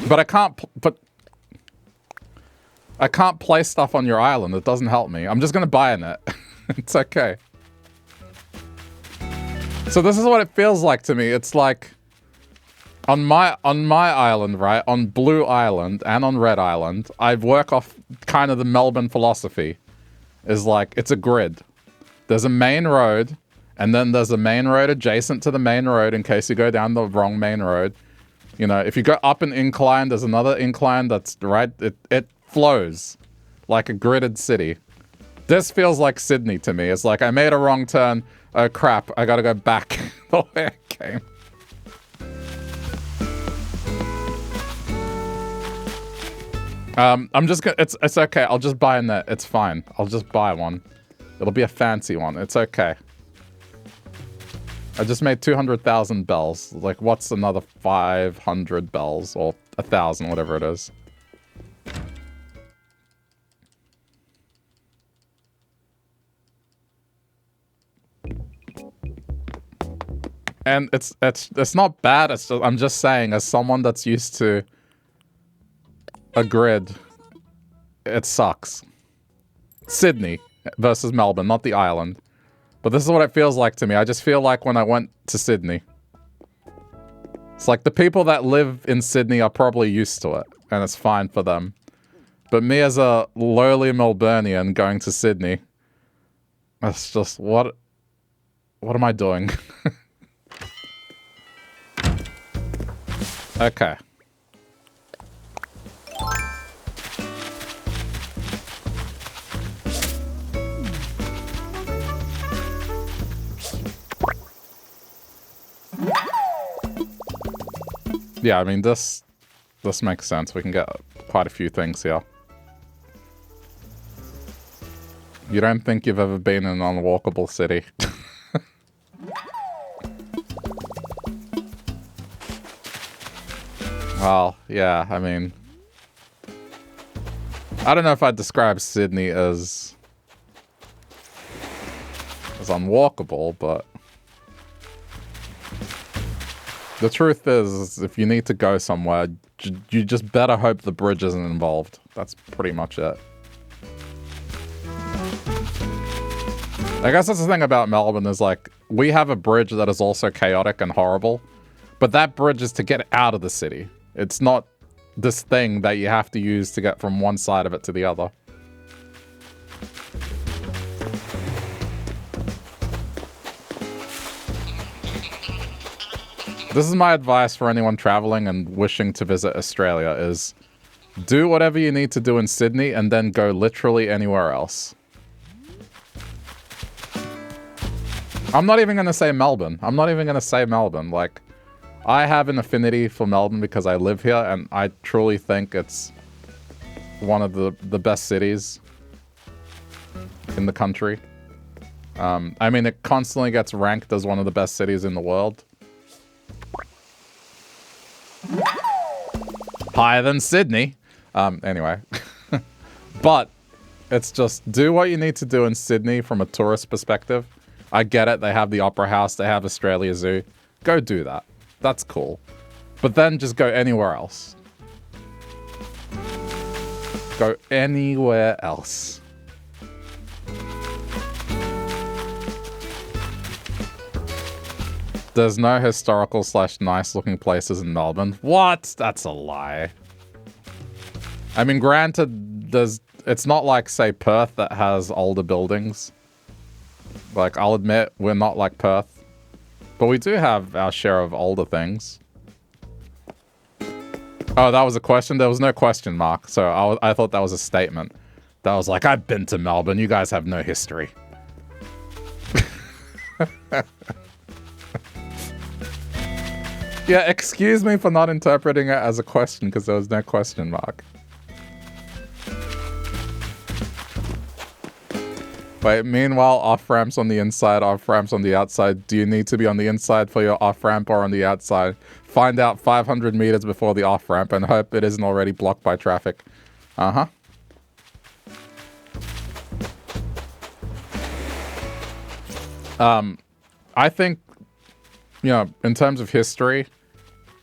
S1: But I can't place stuff on your island. It doesn't help me. I'm just gonna buy a net. It's okay. So this is what it feels like to me. It's like on my island, right? On Blue Island and on Red Island, I work off kind of the Melbourne philosophy. Is like it's a grid. There's a main road, and then there's a main road adjacent to the main road in case you go down the wrong main road. You know, if you go up an incline, there's another incline that's right. It flows like a gridded city. This feels like Sydney to me. It's like I made a wrong turn. Oh crap! I gotta go back the way I came. I'm just gonna. It's okay. I'll just buy a net. It's fine. I'll just buy one. It'll be a fancy one. It's okay. I just made 200,000 bells. Like, what's another 500 bells? Or 1,000, whatever it is. And it's not bad. It's just, I'm just saying, as someone that's used to a grid, it sucks. Sydney versus Melbourne, not the island. But this is what it feels like to me. I just feel like when I went to Sydney. It's like the people that live in Sydney are probably used to it, and it's fine for them. But me as a lowly Melburnian going to Sydney, it's just, what am I doing? Okay. Yeah, I mean, this makes sense. We can get quite a few things here. You don't think you've ever been in an unwalkable city? Well, yeah, I mean... I don't know if I'd describe Sydney as unwalkable, but... The truth is, if you need to go somewhere, you just better hope the bridge isn't involved. That's pretty much it. I guess that's the thing about Melbourne is, like, we have a bridge that is also chaotic and horrible, but that bridge is to get out of the city. It's not this thing that you have to use to get from one side of it to the other. This is my advice for anyone traveling and wishing to visit Australia is do whatever you need to do in Sydney and then go literally anywhere else. I'm not even going to say Melbourne. Like, I have an affinity for Melbourne because I live here and I truly think it's one of the best cities in the country. I mean, it constantly gets ranked as one of the best cities in the world. Higher than Sydney. Anyway. But it's just do what you need to do in Sydney from a tourist perspective. I get it. They have the Opera House. They have Australia Zoo. Go do that. That's cool. But then just go anywhere else. Go anywhere else. There's no historical / nice looking places in Melbourne. What? That's a lie. I mean, granted, it's not like, say, Perth that has older buildings. Like, I'll admit, we're not like Perth. But we do have our share of older things. Oh, that was a question? There was no question mark. So I thought that was a statement. That was like, I've been to Melbourne. You guys have no history. Yeah, excuse me for not interpreting it as a question because there was no question mark. Wait, meanwhile, off-ramps on the inside, off-ramps on the outside. Do you need to be on the inside for your off-ramp or on the outside? Find out 500 meters before the off-ramp and hope it isn't already blocked by traffic. Uh-huh. I think, you know, in terms of history,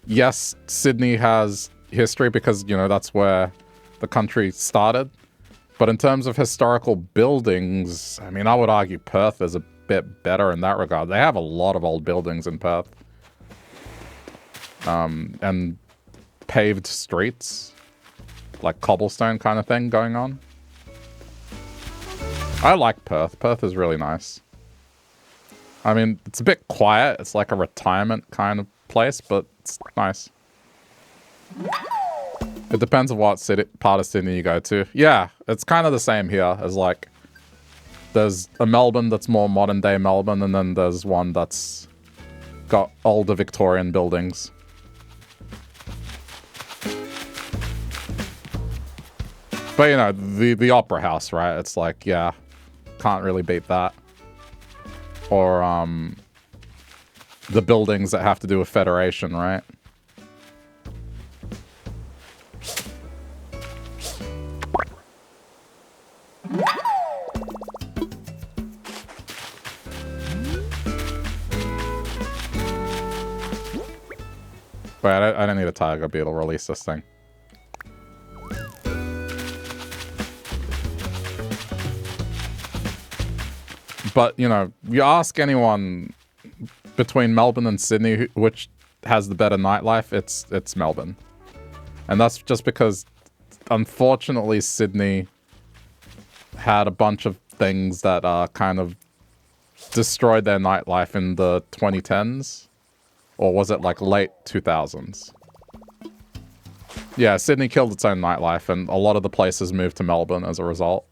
S1: yes, Sydney has history because, you know, that's where the country started. But in terms of historical buildings, I mean, I would argue Perth is a bit better in that regard. They have a lot of old buildings in Perth. And paved streets, like cobblestone kind of thing going on. I like Perth. Perth is really nice. I mean, it's a bit quiet. It's like a retirement kind of place, but it's nice. It depends on what part of Sydney you go to. Yeah, it's kind of the same here as, like, there's a Melbourne that's more modern day Melbourne, and then there's one that's got older Victorian buildings. But, you know, the Opera House, right? It's like, yeah, can't really beat that. Or, the buildings that have to do with Federation, right? Wait, I don't need a tiger beetle. Release this thing. But, you know, you ask anyone between Melbourne and Sydney which has the better nightlife, it's Melbourne. And that's just because, unfortunately, Sydney had a bunch of things that kind of destroyed their nightlife in the 2010s. Or was it like late 2000s? Yeah, Sydney killed its own nightlife, and a lot of the places moved to Melbourne as a result.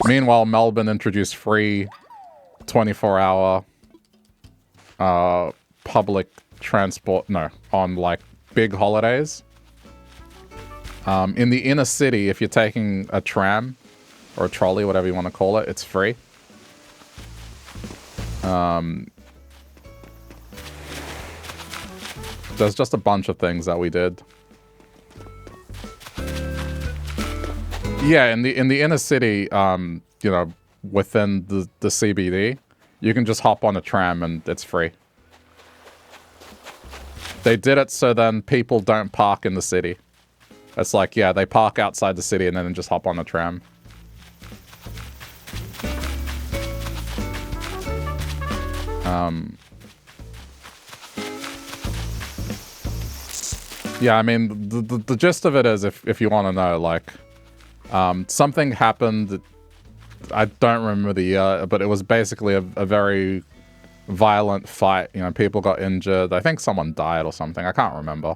S1: Meanwhile, Melbourne introduced free 24-hour public transport, on like big holidays. In the inner city, if you're taking a tram or a trolley, whatever you want to call it, it's free. There's just a bunch of things that we did. Yeah, in the inner city, you know, within the CBD, you can just hop on a tram and it's free. They did it so then people don't park in the city. It's like, yeah, they park outside the city and then just hop on the tram. Yeah, I mean, the gist of it is, if you want to know, like, something happened. I don't remember the year, but it was basically a very violent fight. You know, people got injured. I think someone died or something. I can't remember.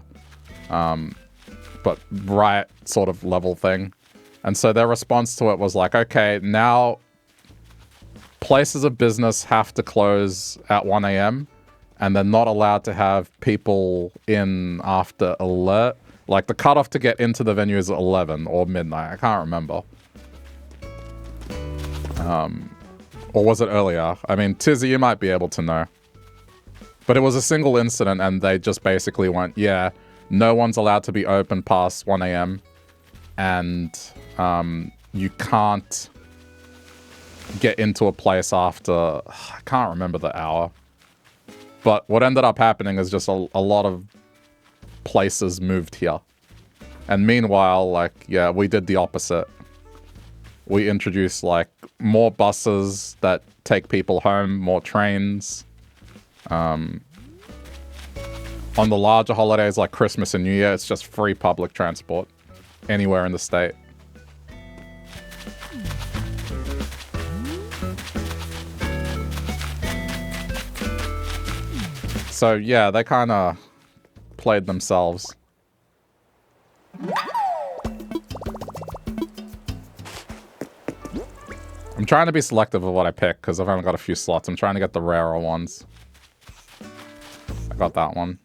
S1: But riot sort of level thing. And so their response to it was like, okay, now places of business have to close at 1 a.m. and they're not allowed to have people in after alert. Like, the cutoff to get into the venue is 11 or midnight. I can't remember. Or was it earlier? I mean, Tizzy, you might be able to know. But it was a single incident, and they just basically went, yeah, no one's allowed to be open past 1 a.m. And you can't get into a place after... I can't remember the hour. But what ended up happening is just a lot of places moved here. And meanwhile, like, yeah, we did the opposite. We introduced, like, more buses that take people home, more trains. On the larger holidays like Christmas and New Year, it's just free public transport anywhere in the state. So, yeah, they kind of played themselves. I'm trying to be selective of what I pick, because I've only got a few slots. I'm trying to get the rarer ones. I got that one.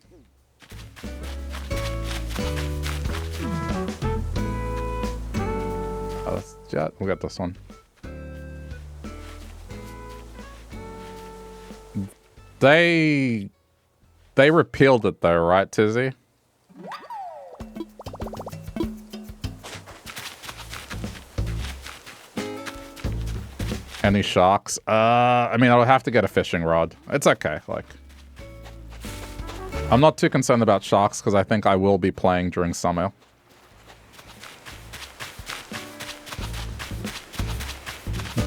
S1: Oh, that's Jet. We'll get this one. They repealed it though, right, Tizzy? Any sharks? I mean, I would have to get a fishing rod. It's okay, like... I'm not too concerned about sharks, because I think I will be playing during summer.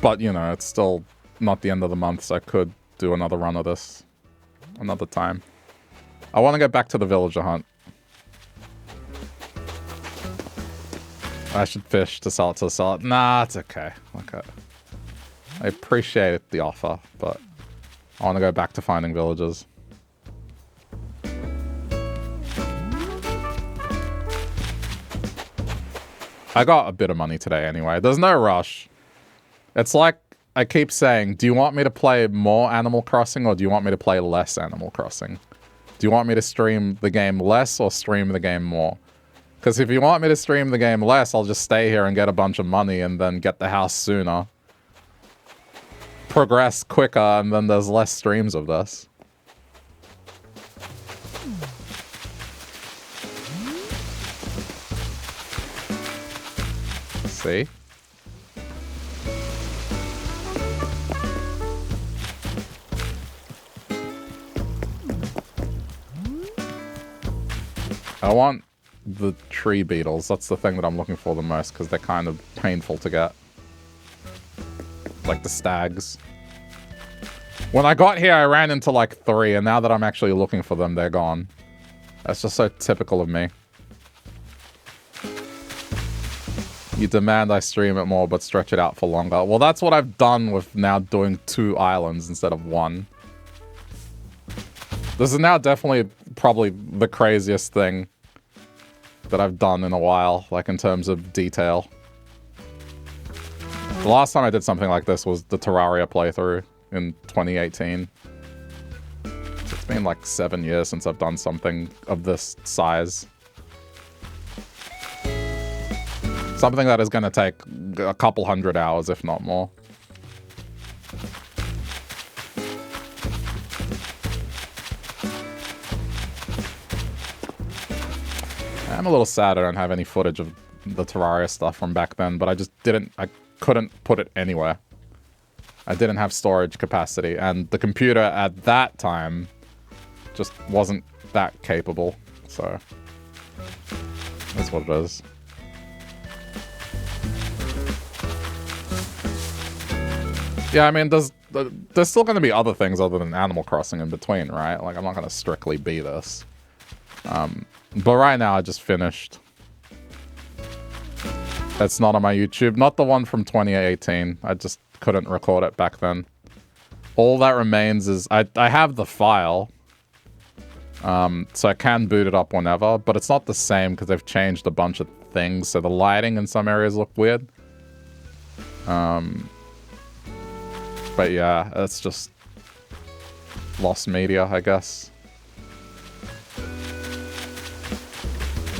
S1: But, you know, it's still not the end of the month, so I could do another run of this another time. I want to get back to the villager hunt. I should fish to sell it to the seller. Nah, it's okay. Okay. I appreciate the offer, but I want to go back to finding villagers. I got a bit of money today anyway. There's no rush. It's like I keep saying, do you want me to play more Animal Crossing or do you want me to play less Animal Crossing? Do you want me to stream the game less or stream the game more? Because if you want me to stream the game less, I'll just stay here and get a bunch of money and then get the house sooner. Progress quicker, and then there's less streams of this. See? I want the tree beetles. That's the thing that I'm looking for the most, because they're kind of painful to get. like the stags. When I got here, I ran into like 3, and now that I'm actually looking for them, they're gone. That's just so typical of me. You demand I stream it more, but stretch it out for longer. Well, that's what I've done with now doing 2 islands instead of 1. This is now definitely probably the craziest thing that I've done in a while, like in terms of detail. The last time I did something like this was the Terraria playthrough in 2018. It's been like 7 years since I've done something of this size. Something that is going to take a couple 100 hours, if not more. I'm a little sad I don't have any footage of the Terraria stuff from back then, but I just I couldn't put it anywhere. I didn't have storage capacity, and the computer at that time just wasn't that capable, so that's what it is. Yeah, I mean, there's still going to be other things other than Animal Crossing in between, right? Like, I'm not going to strictly be this. But right now, I just finished. It's not on my YouTube. Not the one from 2018. I just couldn't record it back then. All that remains is... I have the file. So I can boot it up whenever. But it's not the same because they've changed a bunch of things. So the lighting in some areas look weird. But yeah, it's just lost media, I guess.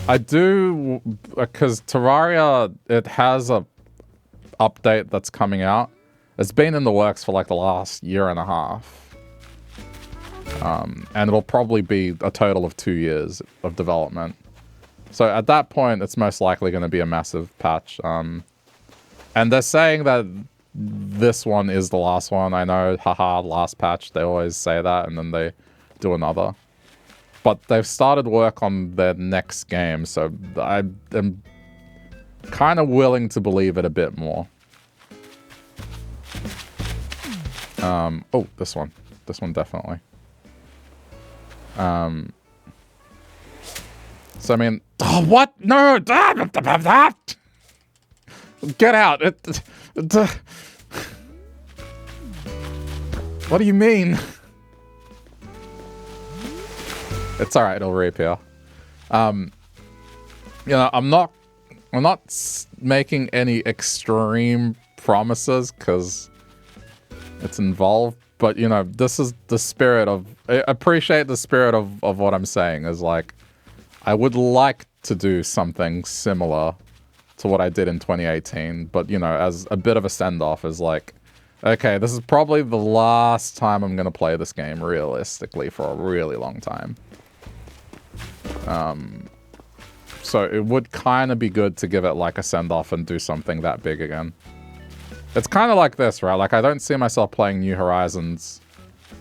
S1: I do, because Terraria, it has a update that's coming out. It's been in the works for like the last year and a half. And it'll probably be a total of 2 years of development. So at that point, it's most likely going to be a massive patch. And they're saying that this one is the last one. I know, haha, last patch. They always say that, and then they do another. But they've started work on their next game, so I am kind of willing to believe it a bit more. Oh, this one. This one, definitely. So, I mean... Oh, what? No! Get out! What do you mean? It's alright, it'll reappear. You know, I'm not making any extreme promises, because it's involved, but, you know, this is the spirit of... I appreciate the spirit of what I'm saying, is like, I would like to do something similar to what I did in 2018, but, you know, as a bit of a send-off, is like, okay, this is probably the last time I'm gonna play this game, realistically, for a really long time. So it would kind of be good to give it like a send-off and do something that big again. It's kind of like this, right? Like, I don't see myself playing New Horizons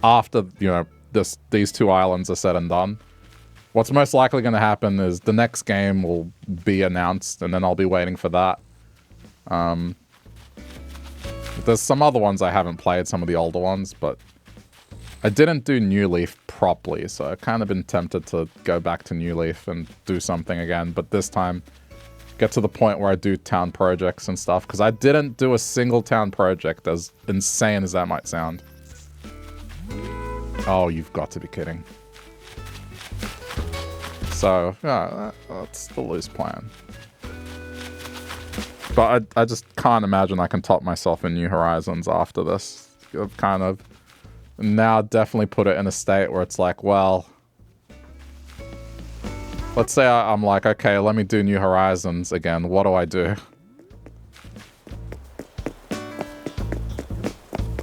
S1: after, you know, these 2 islands are said and done. What's most likely going to happen is the next game will be announced, and then I'll be waiting for that. There's some other ones I haven't played, some of the older ones, but I didn't do New Leaf properly, so I've kind of been tempted to go back to New Leaf and do something again, but this time get to the point where I do town projects and stuff, because I didn't do a single town project, as insane as that might sound. Oh, you've got to be kidding. So, yeah, that's the loose plan. But I just can't imagine I can top myself in New Horizons after this. I've kind of now definitely put it in a state where it's like, well, let's say I'm like, okay, let me do New Horizons again. What do I do?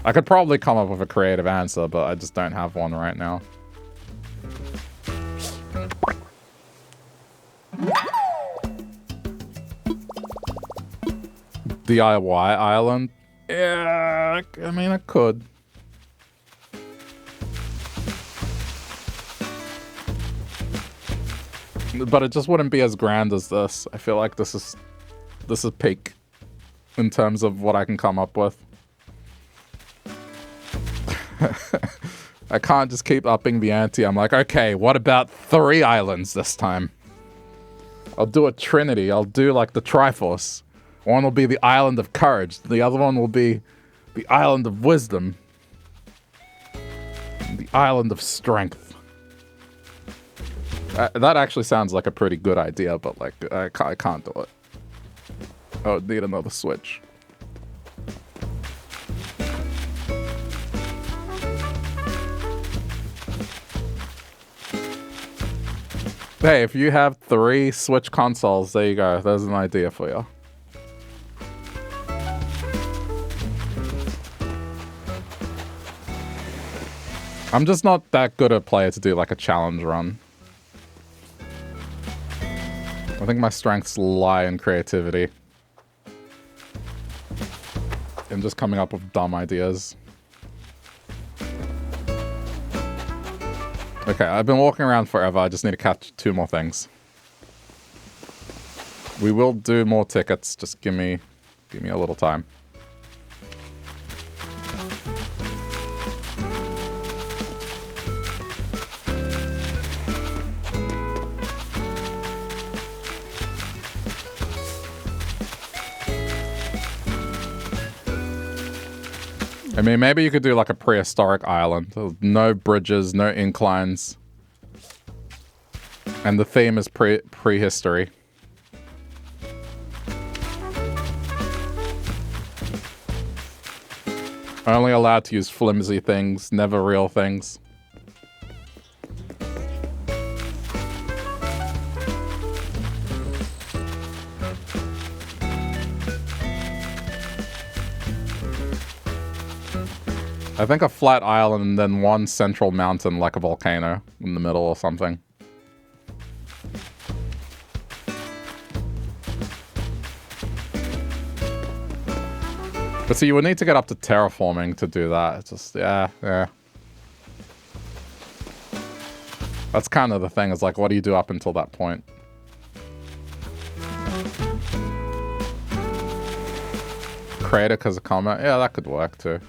S1: I could probably come up with a creative answer, but I just don't have one right now. DIY island? Yeah, I mean, I could. But it just wouldn't be as grand as this. I feel like this is peak in terms of what I can come up with. I can't just keep upping the ante. I'm like, okay, what about 3 islands this time? I'll do a trinity. I'll do like the Triforce. One will be the Island of Courage. The other one will be the Island of Wisdom. The Island of Strength. That actually sounds like a pretty good idea, but like I can't do it. I would need another Switch. Hey, if you have 3 Switch consoles, there you go. There's an idea for you. I'm just not that good a player to do like a challenge run. I think my strengths lie in creativity. And just coming up with dumb ideas. Okay, I've been walking around forever. I just need to catch 2 more things. We will do more tickets. Just give me a little time. I mean, maybe you could do like a prehistoric island. No bridges, no inclines. And the theme is prehistory. Only allowed to use flimsy things, never real things. I think a flat island and then one central mountain like a volcano in the middle or something. But see, you would need to get up to terraforming to do that. It's just, yeah. That's kind of the thing, is like, what do you do up until that point? Crater because of comet? Yeah, that could work too.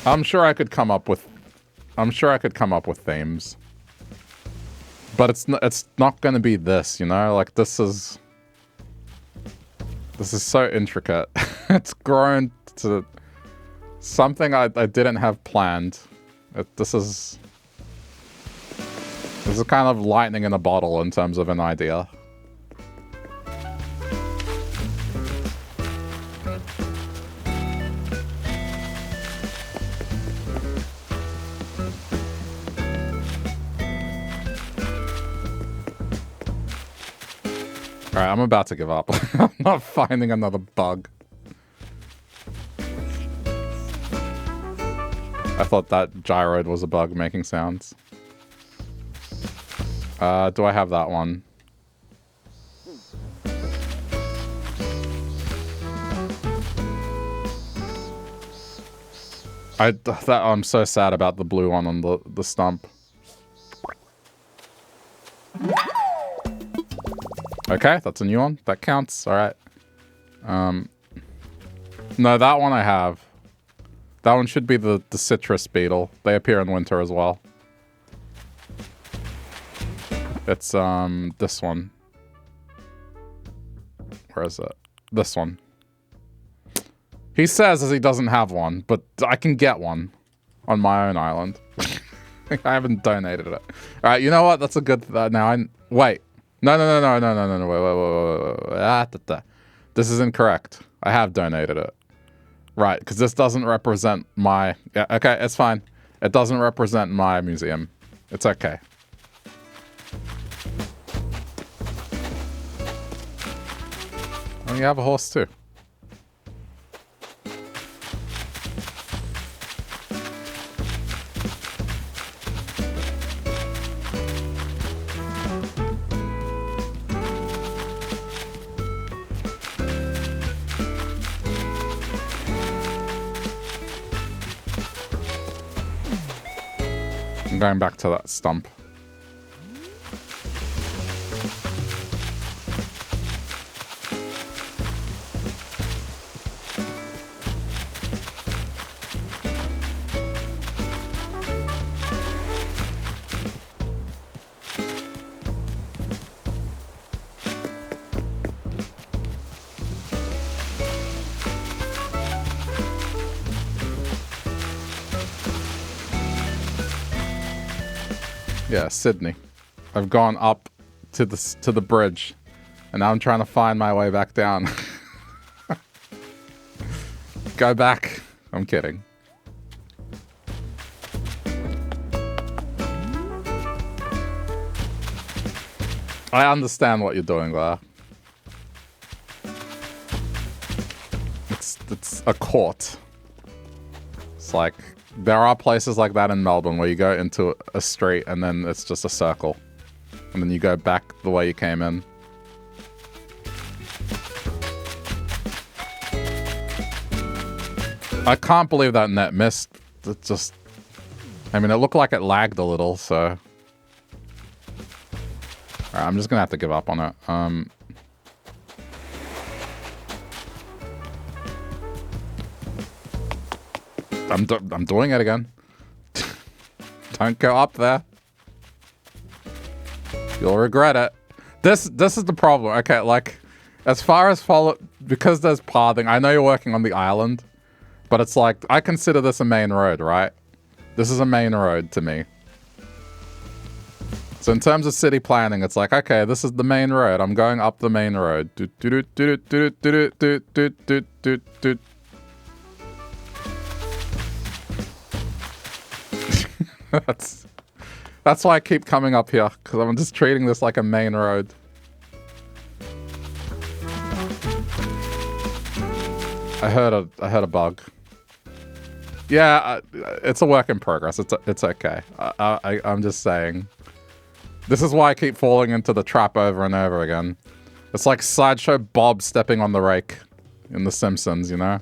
S1: I'm sure I could come up with themes. But it's not going to be this, you know? Like, this is so intricate. It's grown to something I didn't have planned. This is kind of lightning in a bottle in terms of an idea. Alright, I'm about to give up. I'm not finding another bug. I thought that gyroid was a bug making sounds. Do I have that one? I'm so sad about the blue one on the stump. Okay, that's a new one. That counts. All right. No, that one I have. That one should be the citrus beetle. They appear in winter as well. It's this one. Where is it? This one. He says as he doesn't have one, but I can get one on my own island. I haven't donated it. All right, you know what? That's a good. Wait. No, wait. This is incorrect. I have donated it. Right, because this doesn't represent my... Yeah, okay, it's fine. It doesn't represent my museum. It's okay. Oh, you have a horse too. I'm going back to that stump. Yeah, Sydney. I've gone up to the bridge, and now I'm trying to find my way back down. Go back. I'm kidding. I understand what you're doing there. It's a court. It's like, there are places like that in Melbourne where you go into a street and then it's just a circle. And then you go back the way you came in. I can't believe that net missed. It just... I mean, it looked like it lagged a little, so... Alright, I'm just gonna have to give up on it. I'm doing it again. Don't go up there. You'll regret it. This is the problem. Okay, like, as far as because there's pathing, I know you're working on the island, but it's like, I consider this a main road, right? This is a main road to me. So in terms of city planning, it's like, okay, this is the main road. I'm going up the main road. That's why I keep coming up here, because I'm just treating this like a main road. I heard a bug. Yeah, it's a work in progress. It's okay. I'm just saying. This is why I keep falling into the trap over and over again. It's like Sideshow Bob stepping on the rake in The Simpsons, you know?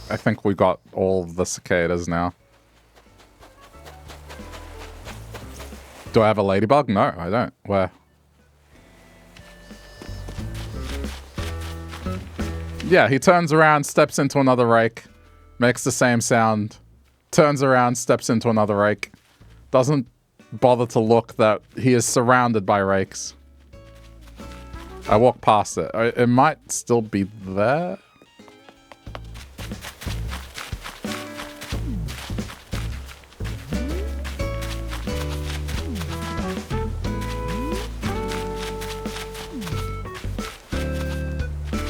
S1: I think we got all the cicadas now. Do I have a ladybug? No, I don't. Where? Yeah, he turns around, steps into another rake, makes the same sound, turns around, steps into another rake, doesn't bother to look that he is surrounded by rakes. I walk past it. It might still be there.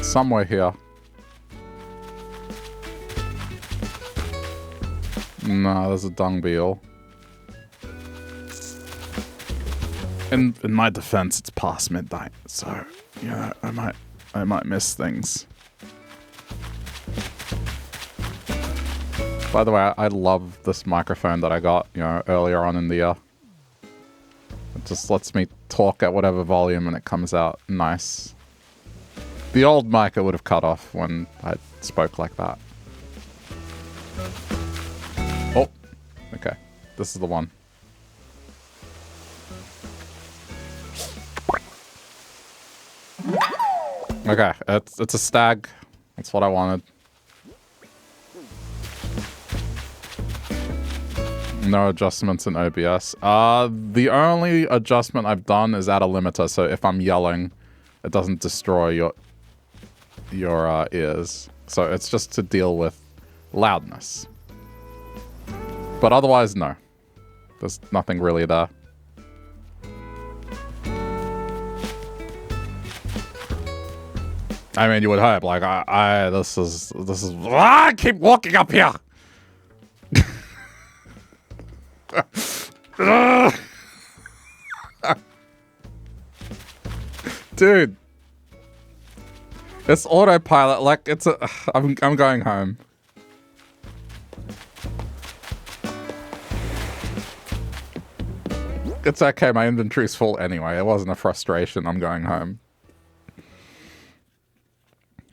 S1: Somewhere here. No, there's a dung beetle. In my defense, it's past midnight, so yeah, I might miss things. By the way, I love this microphone that I got, you know, earlier on in the year. It just lets me talk at whatever volume and it comes out nice. The old mic I would have cut off when I spoke like that. Oh, okay. This is the one. Okay, it's a stag. That's what I wanted. No adjustments in OBS. The only adjustment I've done is add a limiter, so if I'm yelling, it doesn't destroy your ears. So it's just to deal with loudness. But otherwise, no. There's nothing really there. I mean, you would hope, like, this is, I keep walking up here! Dude. It's autopilot, like, I'm going home. It's okay, my inventory's full anyway. It wasn't a frustration, I'm going home.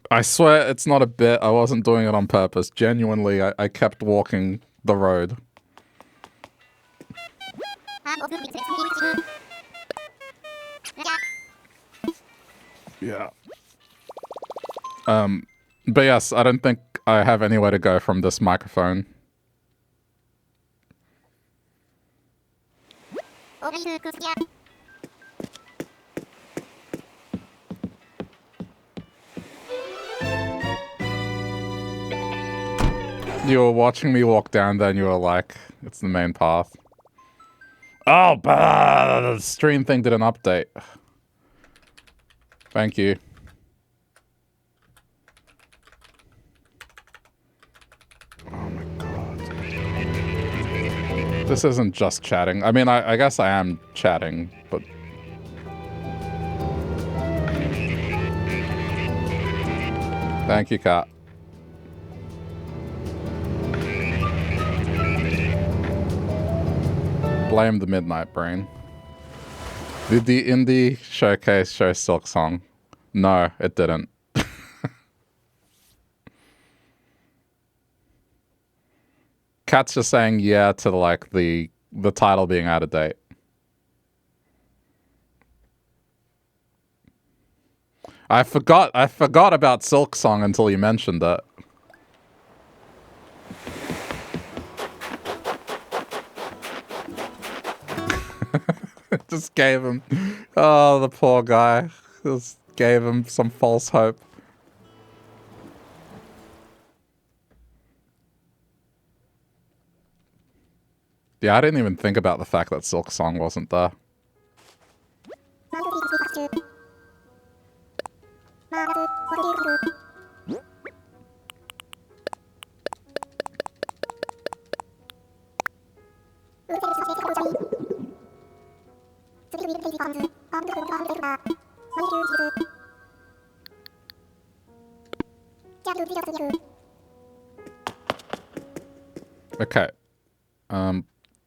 S1: I swear it's not a bit. I wasn't doing it on purpose. Genuinely, I kept walking the road. Yeah. But yes, I don't think I have anywhere to go from this microphone. You were watching me walk down there and you were like, it's the main path. Oh, the stream thing did an update. Thank you. Oh my god. This isn't just chatting. I mean, I guess I am chatting, but... Thank you, Kat. Blame the Midnight Brain. Did the indie showcase show Silk Song? No, it didn't. Kat's just saying yeah to like the title being out of date. I forgot about Silk Song until you mentioned it. Just gave him, oh, the poor guy. Just gave him some false hope. Yeah, I didn't even think about the fact that Silk Song wasn't there. Okay.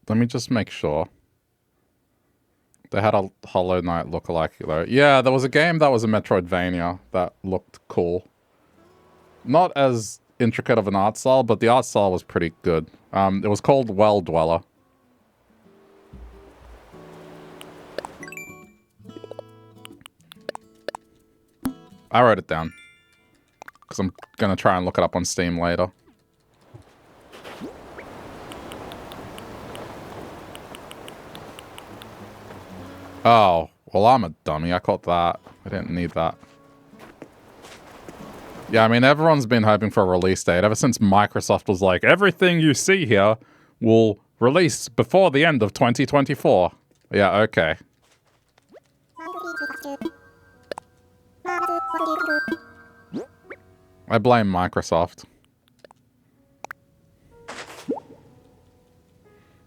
S1: Let me just make sure. They had a Hollow Knight lookalike though. Yeah, there was a game that was a Metroidvania that looked cool. Not as intricate of an art style, but the art style was pretty good. It was called Well Dweller. I wrote it down. Because I'm gonna try and look it up on Steam later. Oh, well, I'm a dummy. I caught that. I didn't need that. Yeah, I mean, everyone's been hoping for a release date ever since Microsoft was like, everything you see here will release before the end of 2024. Yeah, okay. I blame Microsoft.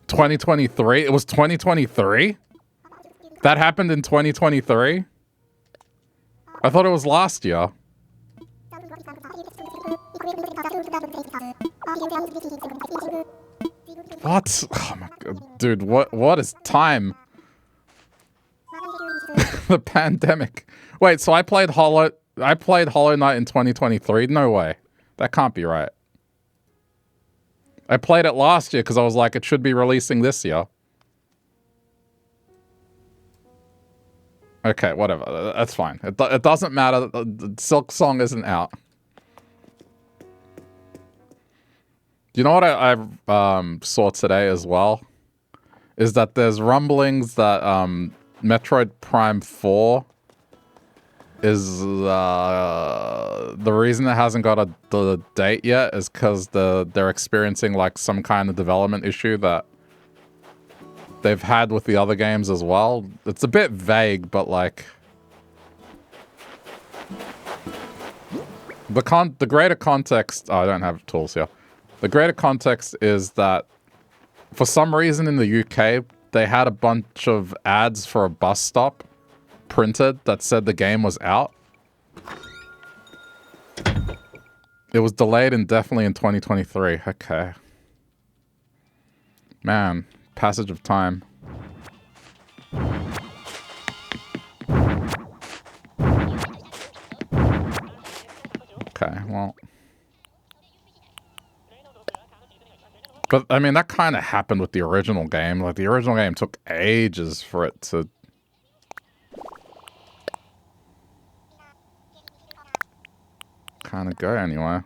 S1: 2023? It was 2023? That happened in 2023? I thought it was last year. What? Oh my god. Dude, what is time? The pandemic. Wait, so I played Hollow Knight in 2023? No way. That can't be right. I played it last year because I was like, it should be releasing this year. Okay, whatever. That's fine. It doesn't matter. Silk Song isn't out. You know what I saw today as well? Is that there's rumblings that Metroid Prime 4 is the reason it hasn't got the date yet is because they're experiencing like some kind of development issue that they've had with the other games as well. It's a bit vague, but like the greater context. Oh, I don't have tools here. The greater context is that for some reason in the UK they had a bunch of ads for a bus stop printed that said the game was out. It was delayed indefinitely in 2023. Okay. Man, passage of time. Okay, well. But, I mean, that kind of happened with the original game. Like, the original game took ages for it to kind of go anywhere.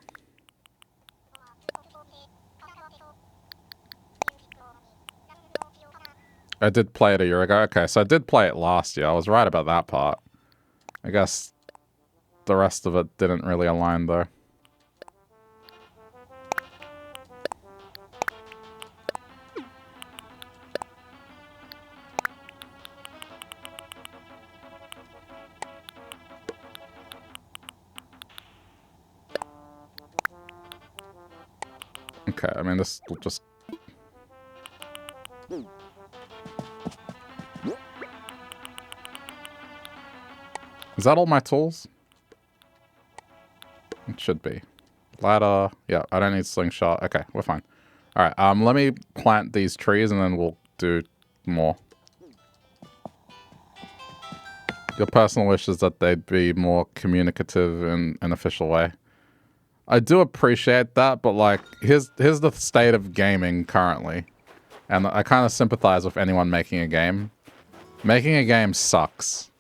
S1: I did play it a year ago. Okay, so I did play it last year. I was right about that part. I guess the rest of it didn't really align, though. Okay, I mean, this will just... Is that all my tools? It should be. Ladder. Yeah, I don't need slingshot. Okay, we're fine. Alright, let me plant these trees and then we'll do more. Your personal wish is that they'd be more communicative in an official way. I do appreciate that, but like, here's the state of gaming currently. And I kind of sympathize with anyone making a game. Making a game sucks.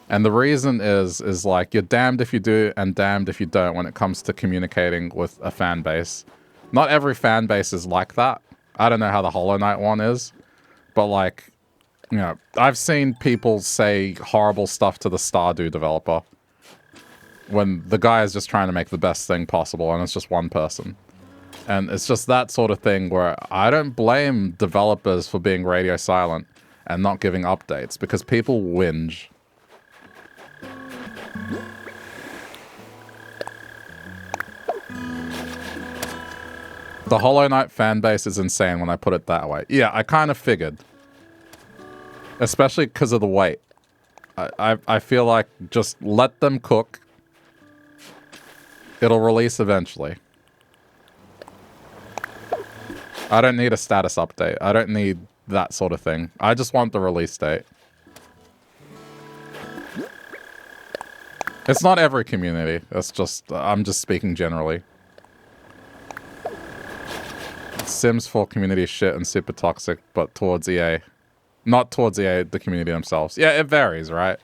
S1: And the reason is like, you're damned if you do and damned if you don't when it comes to communicating with a fan base. Not every fan base is like that. I don't know how the Hollow Knight one is. But like, you know, I've seen people say horrible stuff to the Stardew developer. When the guy is just trying to make the best thing possible and it's just one person. And it's just that sort of thing where I don't blame developers for being radio silent and not giving updates because people whinge. The Hollow Knight fanbase is insane when I put it that way. Yeah, I kind of figured. Especially because of the wait. I feel like just let them cook. It'll release eventually. I don't need a status update. I don't need that sort of thing. I just want the release date. It's not every community. It's just, I'm just speaking generally. Sims 4 community is shit and super toxic, but towards EA. Not towards EA, the community themselves. Yeah, it varies, right?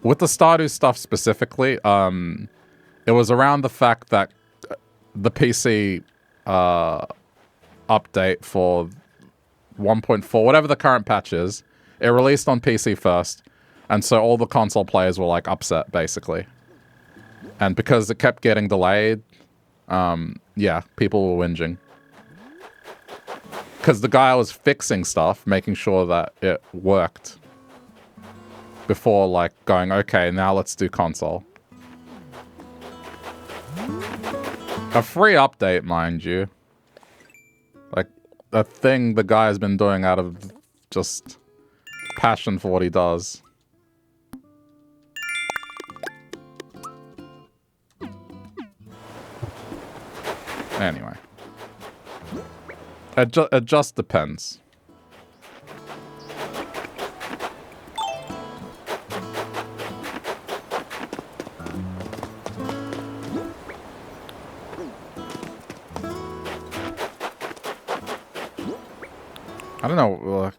S1: With the Stardew stuff specifically, it was around the fact that the PC update for 1.4, whatever the current patch is, it released on PC first, and so all the console players were like upset, basically. And because it kept getting delayed, yeah, people were whinging. Because the guy was fixing stuff, making sure that it worked before like going, okay, now let's do console. A free update, mind you. Like, a thing the guy's been doing out of just passion for what he does. Anyway. It just depends. I don't know.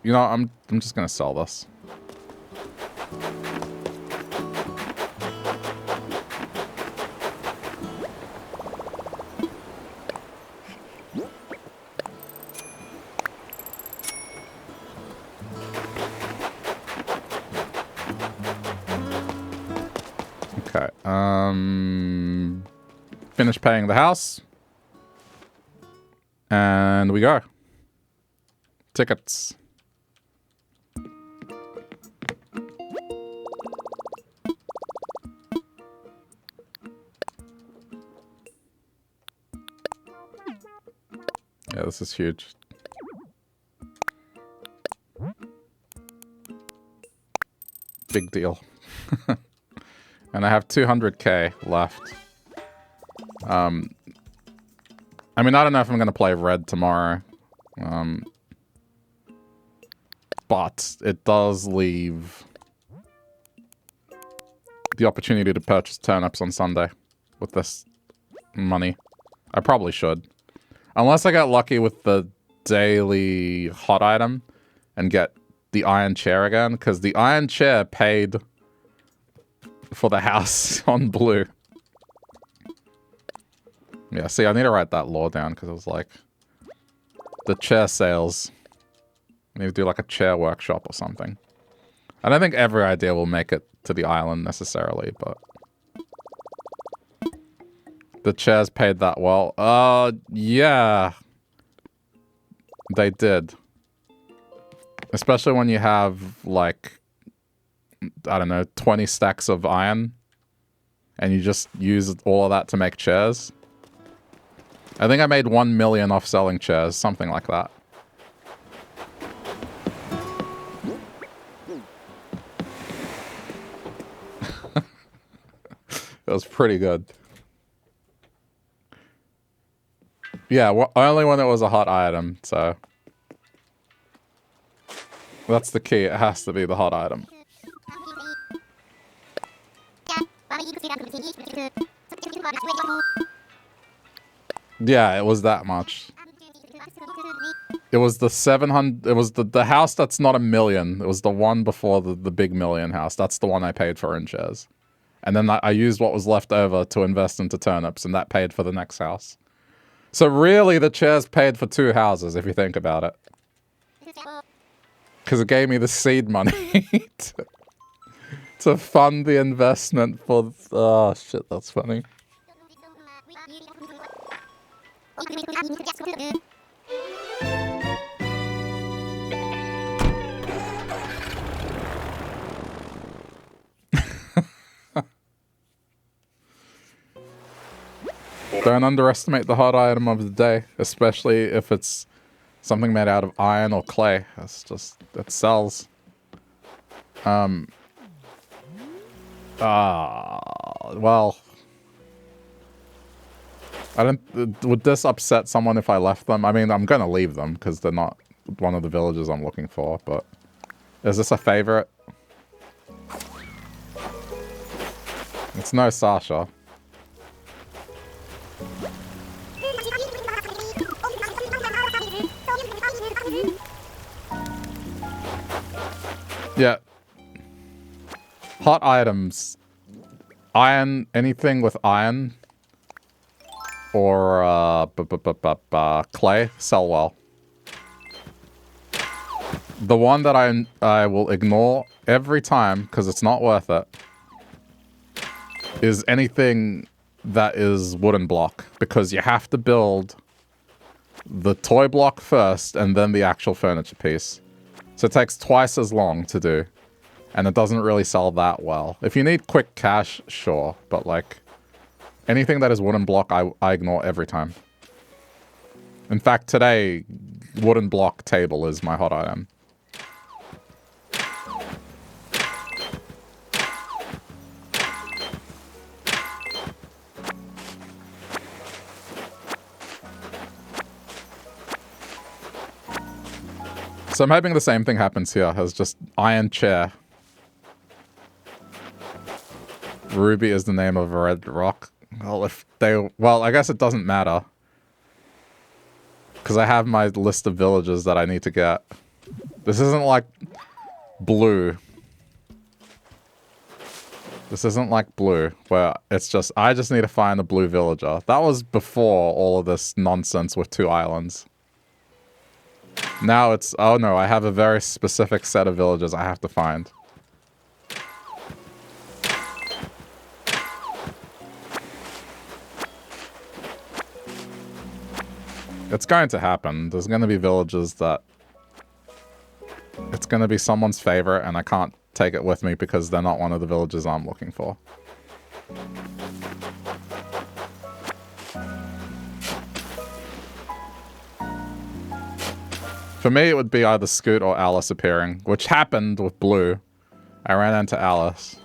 S1: You know, I'm just gonna sell this. Okay. Finish paying the house. And we go. Tickets. Yeah, this is huge. Big deal. And I have 200k left. I mean, I don't know if I'm going to play Red tomorrow. But it does leave the opportunity to purchase turnips on Sunday with this money. I probably should. Unless I get lucky with the daily hot item and get the iron chair again, because the iron chair paid for the house on blue. Yeah, see, I need to write that law down because it was like the chair sales. Need to do like a chair workshop or something. I don't think every idea will make it to the island necessarily, but... The chairs paid that well. Yeah. They did. Especially when you have, like, I don't know, 20 stacks of iron. And you just use all of that to make chairs. I think I made 1 million off selling chairs, something like that. It was pretty good. Yeah, well, only when it was a hot item, so... That's the key, it has to be the hot item. Yeah, it was that much. It was the 700... It was the house that's not a million. It was the one before the big million house. That's the one I paid for in shares. And then I used what was left over to invest into turnips, and that paid for the next house. So really, the chairs paid for 2 houses, if you think about it. Because it gave me the seed money to fund the investment for... Oh, shit, that's funny. Don't underestimate the hot item of the day, especially if it's something made out of iron or clay. It's just, it sells. Well, I don't, would this upset someone if I left them? I mean, I'm gonna leave them because they're not one of the villages I'm looking for, but is this a favorite? It's no Sasha. Yeah. Hot items. Iron, anything with iron or clay sell well. The one that I will ignore every time because it's not worth it is anything that is wooden block, because you have to build the toy block first and then the actual furniture piece. So it takes twice as long to do, and it doesn't really sell that well. If you need quick cash, sure, but like anything that is wooden block, I ignore every time. In fact, today, wooden block table is my hot item. So I'm hoping the same thing happens here, as just iron chair. Ruby is the name of a red rock. Well, if they... Well, I guess it doesn't matter. Because I have my list of villages that I need to get. This isn't like blue. This isn't like blue, where it's just... I just need to find a blue villager. That was before all of this nonsense with 2 islands. Now it's, oh no, I have a very specific set of villages I have to find. It's going to happen. There's going to be villages that... It's going to be someone's favorite and I can't take it with me because they're not one of the villages I'm looking for. For me, it would be either Scoot or Alice appearing, which happened with Blue. I ran into Alice.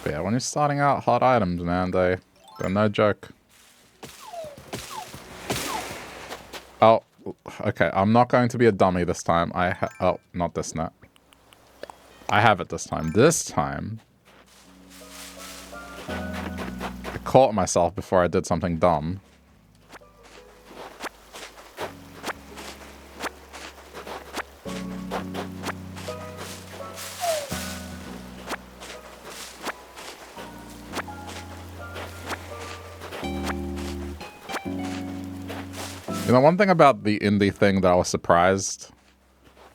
S1: But yeah, when you're starting out hot items, man, they're no joke. Oh, okay. I'm not going to be a dummy this time. Oh, not this net. I have it this time. This time, I caught myself before I did something dumb. You know, one thing about the indie thing that I was surprised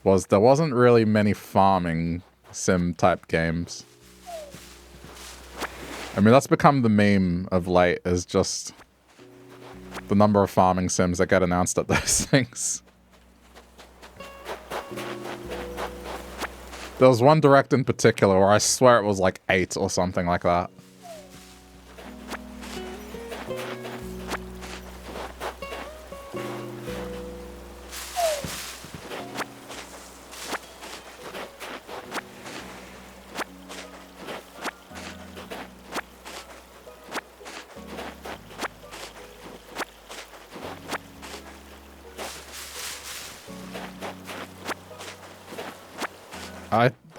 S1: was there wasn't really many farming sim type games. I mean, that's become the meme of late, is just the number of farming sims that get announced at those things. There was one direct in particular where I swear it was like 8 or something like that.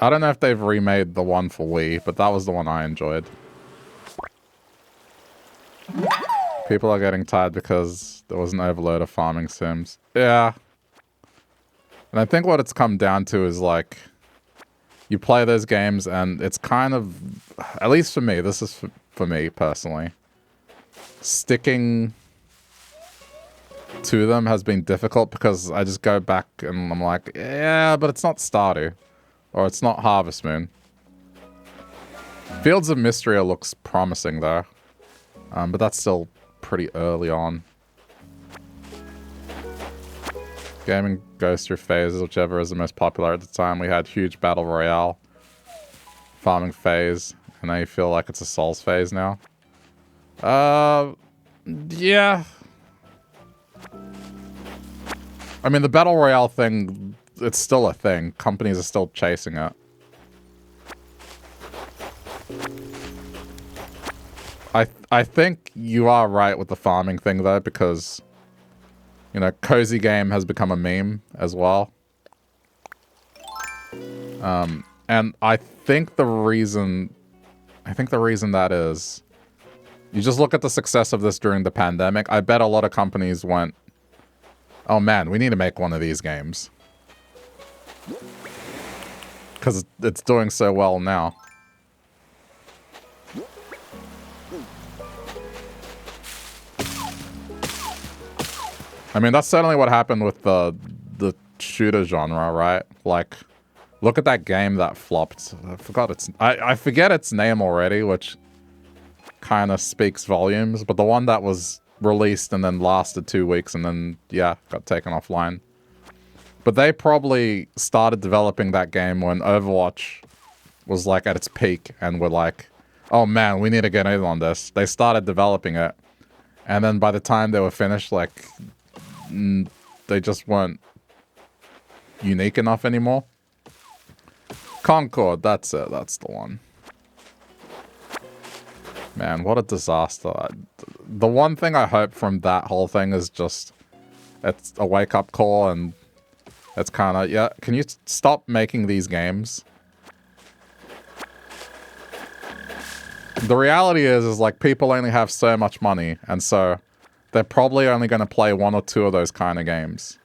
S1: I don't know if they've remade the one for Wii, but that was the one I enjoyed. People are getting tired because there was an overload of farming sims. Yeah. And I think what it's come down to is like, you play those games and it's kind of, at least for me, this is for me personally, sticking to them has been difficult because I just go back and I'm like, yeah, but it's not Stardew. Or it's not Harvest Moon. Fields of Mystery looks promising though. But that's still pretty early on. Gaming goes through phases, whichever is the most popular at the time. We had huge Battle Royale. Farming phase. And now you feel like it's a Souls phase now. Yeah. I mean, the Battle Royale thing, it's still a thing. Companies are still chasing it. I think you are right with the farming thing though, because, you know, cozy game has become a meme as well. And I think the reason that is, you just look at the success of this during the pandemic. I bet a lot of companies went, oh man, we need to make one of these games. Because it's doing so well now. I mean, that's certainly what happened with the shooter genre, right? Like, look at that game that flopped. I forget its name already, which kind of speaks volumes. But the one that was released and then lasted 2 weeks and then, yeah, got taken offline. But they probably started developing that game when Overwatch was like at its peak and were like, oh man, we need to get in on this. They started developing it. And then by the time they were finished, like, they just weren't unique enough anymore. Concord, that's it. That's the one. Man, what a disaster. The one thing I hope from that whole thing is just it's a wake-up call, and it's kind of, yeah, can you stop making these games? The reality is like people only have so much money, and so they're probably only going to play 1 or 2 of those kind of games.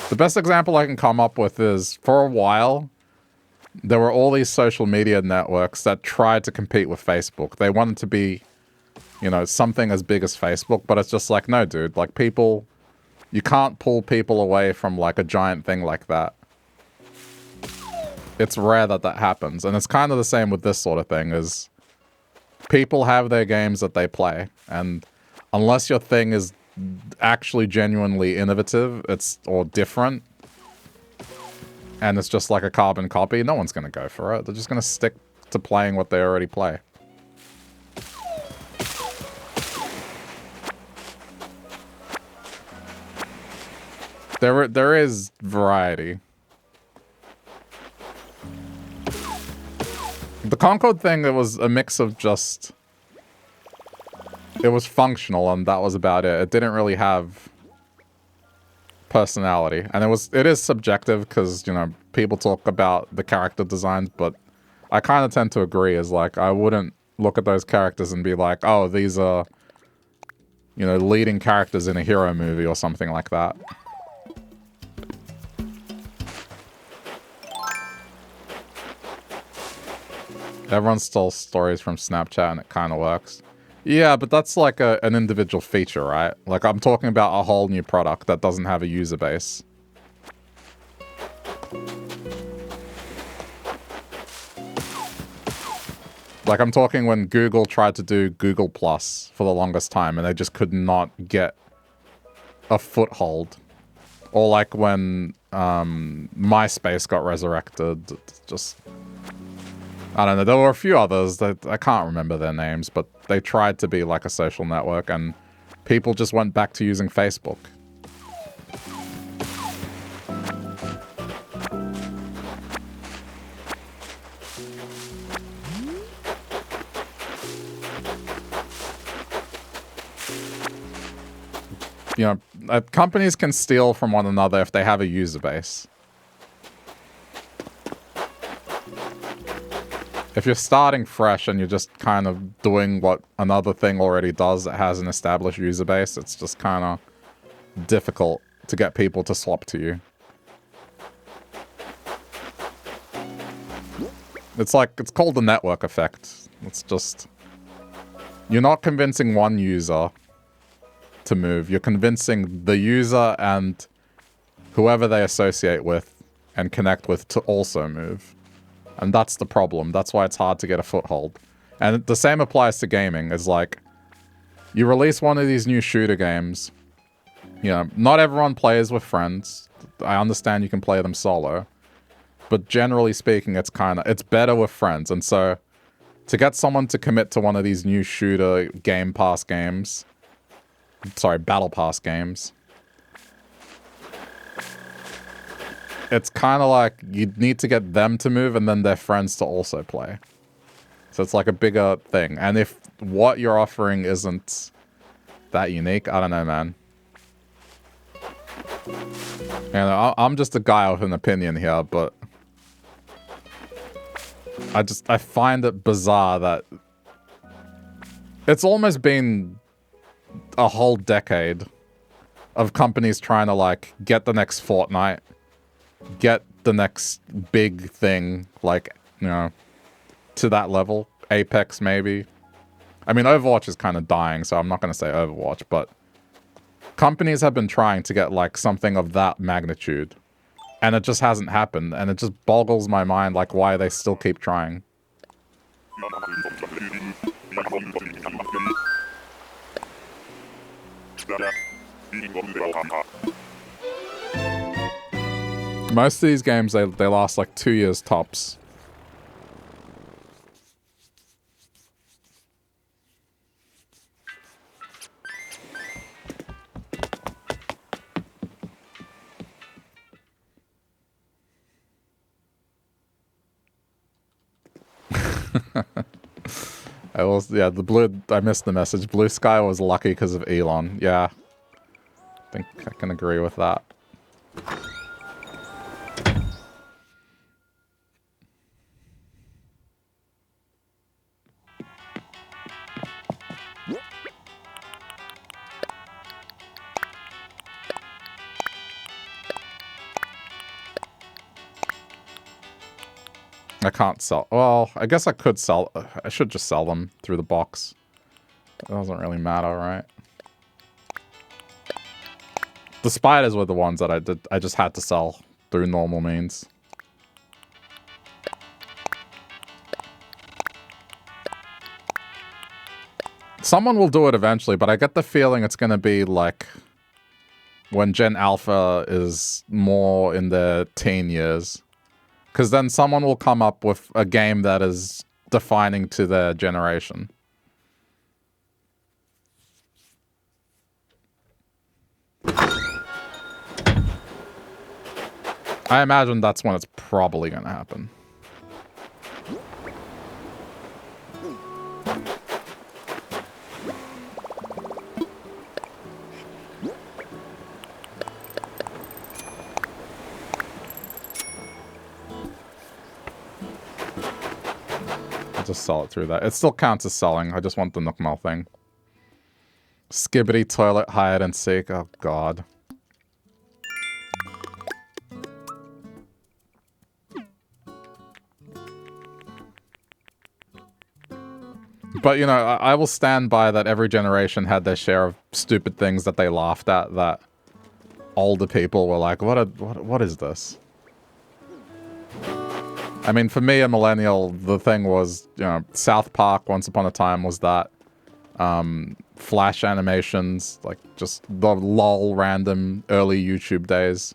S1: The best example I can come up with is, for a while, there were all these social media networks that tried to compete with Facebook. They wanted to be, you know, something as big as Facebook, but it's just like, no, dude, like people, you can't pull people away from like a giant thing like that. It's rare that that happens. And it's kind of the same with this sort of thing, is people have their games that they play. And unless your thing is actually genuinely innovative, or different, and it's just like a carbon copy, no one's going to go for it. They're just going to stick to playing what they already play. There is variety. The Concord thing, it was a mix of just... It was functional, and that was about it. It didn't really have personality. And it is subjective, because, you know, people talk about the character designs, but I kind of tend to agree, is like, I wouldn't look at those characters and be like, oh, these are, you know, leading characters in a hero movie or something like that. Everyone stole stories from Snapchat and it kind of works. Yeah, but that's like an individual feature, right? Like, I'm talking about a whole new product that doesn't have a user base. Like, I'm talking when Google tried to do Google Plus for the longest time, and they just could not get a foothold. Or like when MySpace got resurrected. Just, I don't know. There were a few others that I can't remember their names, but they tried to be like a social network, and people just went back to using Facebook. You know, companies can steal from one another if they have a user base. If you're starting fresh and you're just kind of doing what another thing already does that has an established user base, it's just kind of difficult to get people to swap to you. It's like, it's called the network effect. It's just, you're not convincing one user to move. You're convincing the user and whoever they associate with and connect with to also move. And that's the problem. That's why it's hard to get a foothold. And the same applies to gaming. It's like, you release one of these new shooter games. You know, not everyone plays with friends. I understand you can play them solo. But generally speaking, it's better with friends. And so, to get someone to commit to one of these new shooter Game Pass games, sorry, Battle Pass games, it's kind of like you need to get them to move and then their friends to also play. So it's like a bigger thing. And if what you're offering isn't that unique, I don't know, man. You know, I'm just a guy with an opinion here, but I find it bizarre that it's almost been a whole decade of companies trying to, like, get the next Fortnite, get the next big thing, like, you know, to that level. Apex, maybe. I mean, Overwatch is kind of dying, so I'm not going to say Overwatch, but companies have been trying to get, like, something of that magnitude, and it just hasn't happened, and it just boggles my mind, like, why they still keep trying. Most of these games, they last like 2 years tops. Yeah, I missed the message. Blue Sky was lucky because of Elon. Yeah. I think I can agree with that. I can't sell. Well, I guess I could sell. I should just sell them through the box. It doesn't really matter, right? The spiders were the ones that I just had to sell through normal means. Someone will do it eventually, but I get the feeling it's going to be like when Gen Alpha is more in their teen years. Because then someone will come up with a game that is defining to their generation. I imagine that's when it's probably going to happen. Just sell it through that. It still counts as selling. I just want the Nookmel thing. Skibbity toilet hide and seek. Oh god. But, you know, I will stand by that every generation had their share of stupid things that they laughed at, that older people were like, what is this? I mean, for me, a millennial, the thing was, you know, South Park, Once Upon a Time was that. Flash animations, like just the lol random early YouTube days.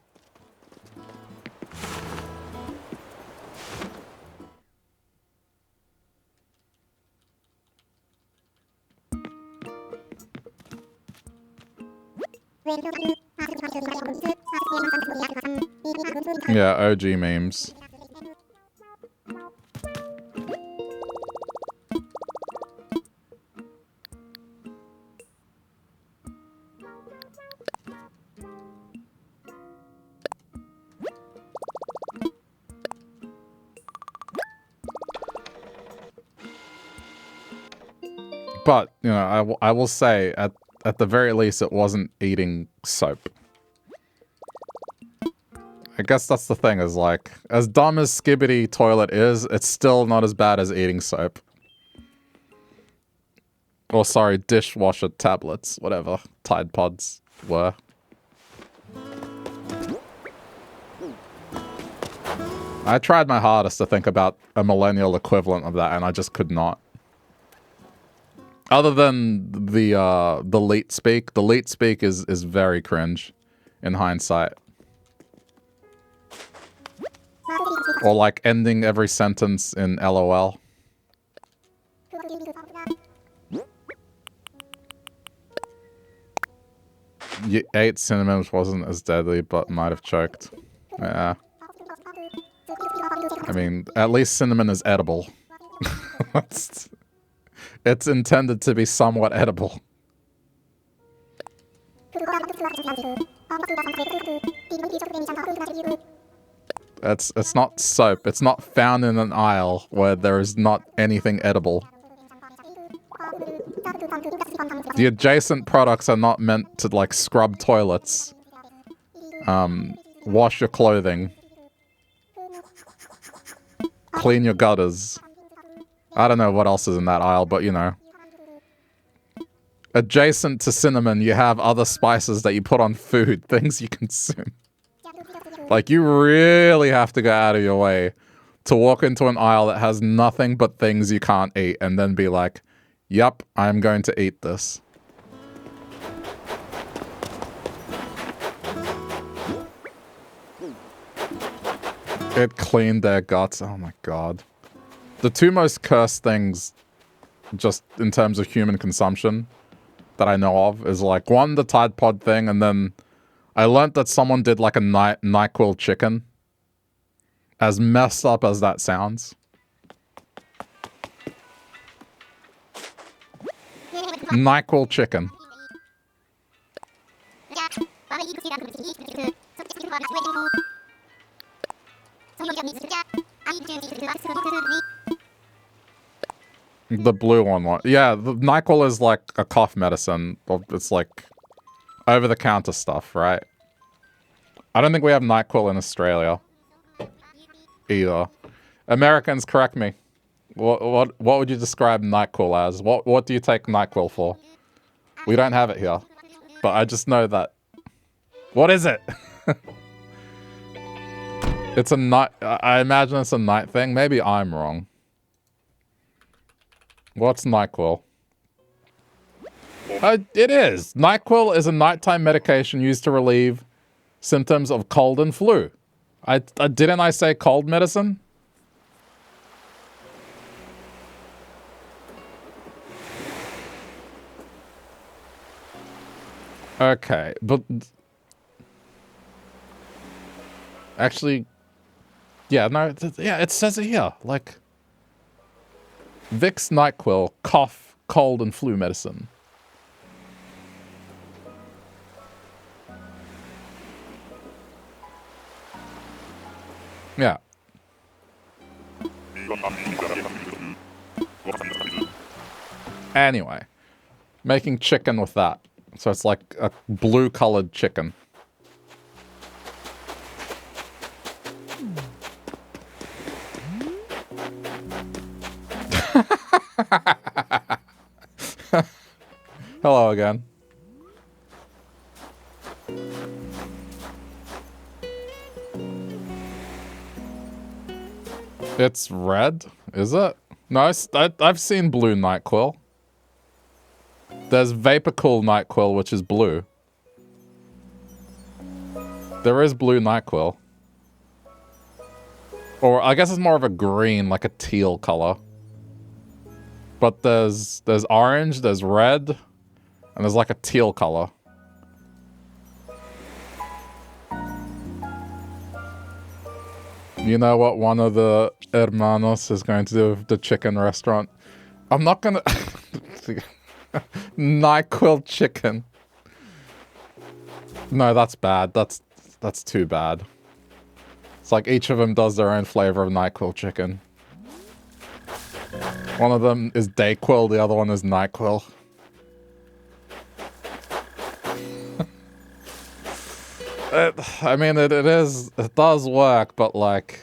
S1: Yeah, OG memes. But, you know, I will say, at the very least, it wasn't eating soap. I guess that's the thing, is like, as dumb as Skibbity Toilet is, it's still not as bad as eating soap. Or sorry, dishwasher tablets, whatever Tide Pods were. I tried my hardest to think about a millennial equivalent of that, and I just could not. Other than the leet speak. The leet speak is very cringe in hindsight. Or like ending every sentence in LOL. You ate cinnamon, which wasn't as deadly, but might have choked. Yeah. I mean, at least cinnamon is edible. It's intended to be somewhat edible. It's not soap. It's not found in an aisle where there is not anything edible. The adjacent products are not meant to, like, scrub toilets. Wash your clothing. Clean your gutters. I don't know what else is in that aisle, but you know. Adjacent to cinnamon, you have other spices that you put on food, things you consume. Like, you really have to go out of your way to walk into an aisle that has nothing but things you can't eat and then be like, yup, I'm going to eat this. It cleaned their guts. Oh my god. The two most cursed things, just in terms of human consumption, that I know of, is like, one, the Tide Pod thing, and then I learnt that someone did like a NyQuil chicken. As messed up as that sounds. NyQuil chicken. The blue one. Yeah, the NyQuil is like a cough medicine. It's like over-the-counter stuff, right? I don't think we have NyQuil in Australia. Either. Americans, correct me. What would you describe NyQuil as? What do you take NyQuil for? We don't have it here. But I just know that... What is it? It's a night... I imagine it's a night thing. Maybe I'm wrong. What's NyQuil? It is. NyQuil is a nighttime medication used to relieve symptoms of cold and flu. Didn't I say cold medicine? Okay, but... Actually... Yeah, no, yeah, it says it here. Like... Vicks NyQuil, cough, cold, and flu medicine. Yeah. Anyway. Making chicken with that. So it's like a blue-colored chicken. Hello again. It's red? Is it? No, I've seen blue Nightquill. There's Vaporcool Nightquill, which is blue. There is blue Nightquill. Or I guess it's more of a green, like a teal color. But there's orange, there's red, and there's like a teal color. You know what one of the hermanos is going to do with the chicken restaurant? I'm not gonna... NyQuil chicken. No, that's bad. That's too bad. It's like each of them does their own flavor of NyQuil chicken. One of them is Dayquil, the other one is NyQuil. I mean, it does work, but like,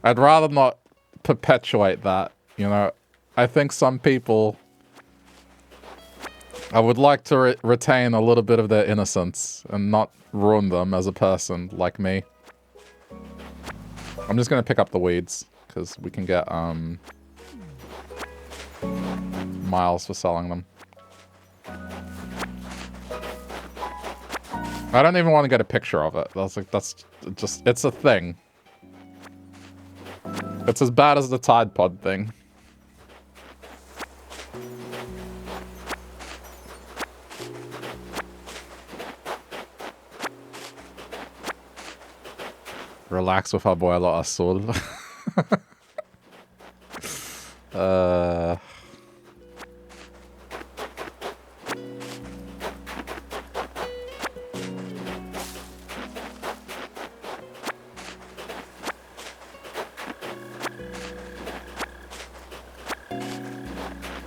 S1: I'd rather not perpetuate that, you know? I think some people, I would like to retain a little bit of their innocence and not ruin them as a person like me. I'm just gonna pick up the weeds, because we can get, miles for selling them. I don't even want to get a picture of it. That's just, it's a thing. It's as bad as the Tide Pod thing. Relax with Abuelo Azul.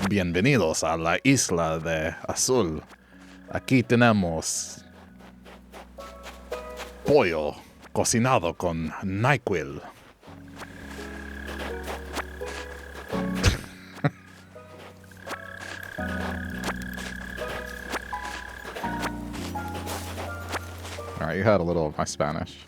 S1: Bienvenidos a la isla de Azul. Aquí tenemos pollo cocinado con NyQuil. Alright, you heard a little of my Spanish.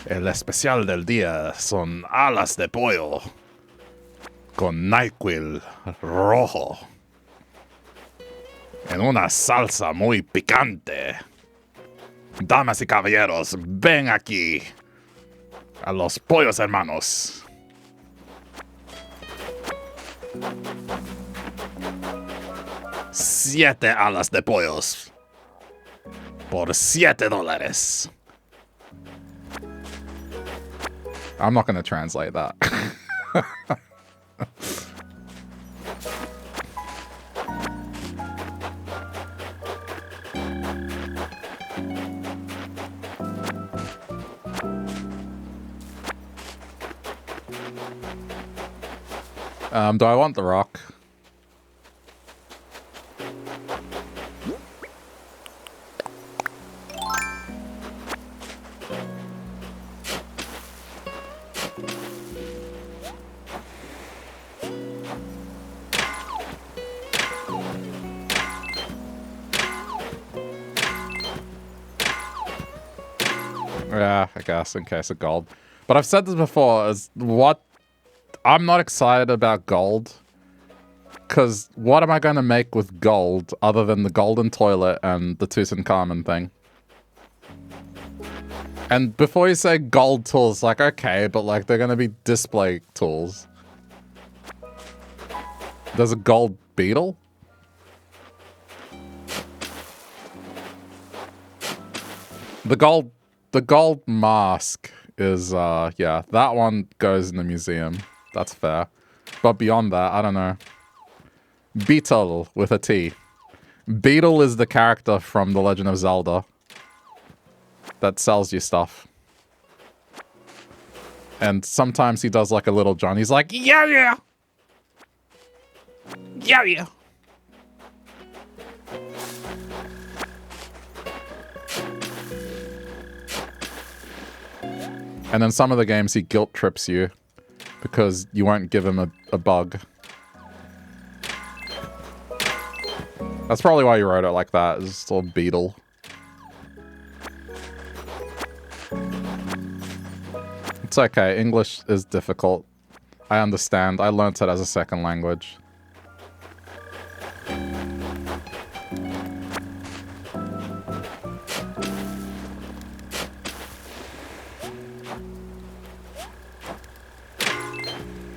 S1: El especial del día son alas de pollo con NyQuil rojo en una salsa muy picante. Damas y caballeros, ven aquí a los pollos hermanos. Siete alas de pollos por $7. I'm not going to translate that. Do I want the rock? Yeah, I guess, in case of gold. But I've said this before, is what... I'm not excited about gold. Because what am I going to make with gold other than the golden toilet and the Tutankhamun thing? And before you say gold tools, like, okay, but like, they're going to be display tools. There's a gold beetle? The gold mask is, yeah, that one goes in the museum. That's fair. But beyond that, I don't know. Beetle with a T. Beetle is the character from The Legend of Zelda that sells you stuff. And sometimes he does like a Little John. He's like, yeah, yeah. Yeah, yeah. And then some of the games he guilt trips you because you won't give him a bug. That's probably why you wrote it like that, is just a little beetle. It's okay, English is difficult. I understand, I learnt it as a second language.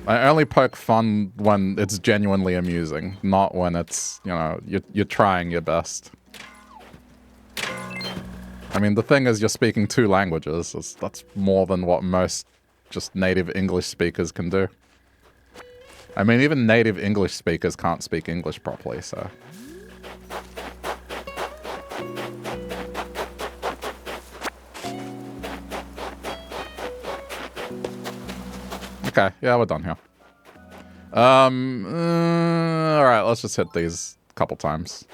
S1: I only poke fun when it's genuinely amusing, not when it's, you know, you're trying your best. I mean, the thing is you're speaking 2 languages. That's more than what most just native English speakers can do. I mean, even native English speakers can't speak English properly, so... Okay, yeah, we're done here. Alright, let's just hit these a couple times.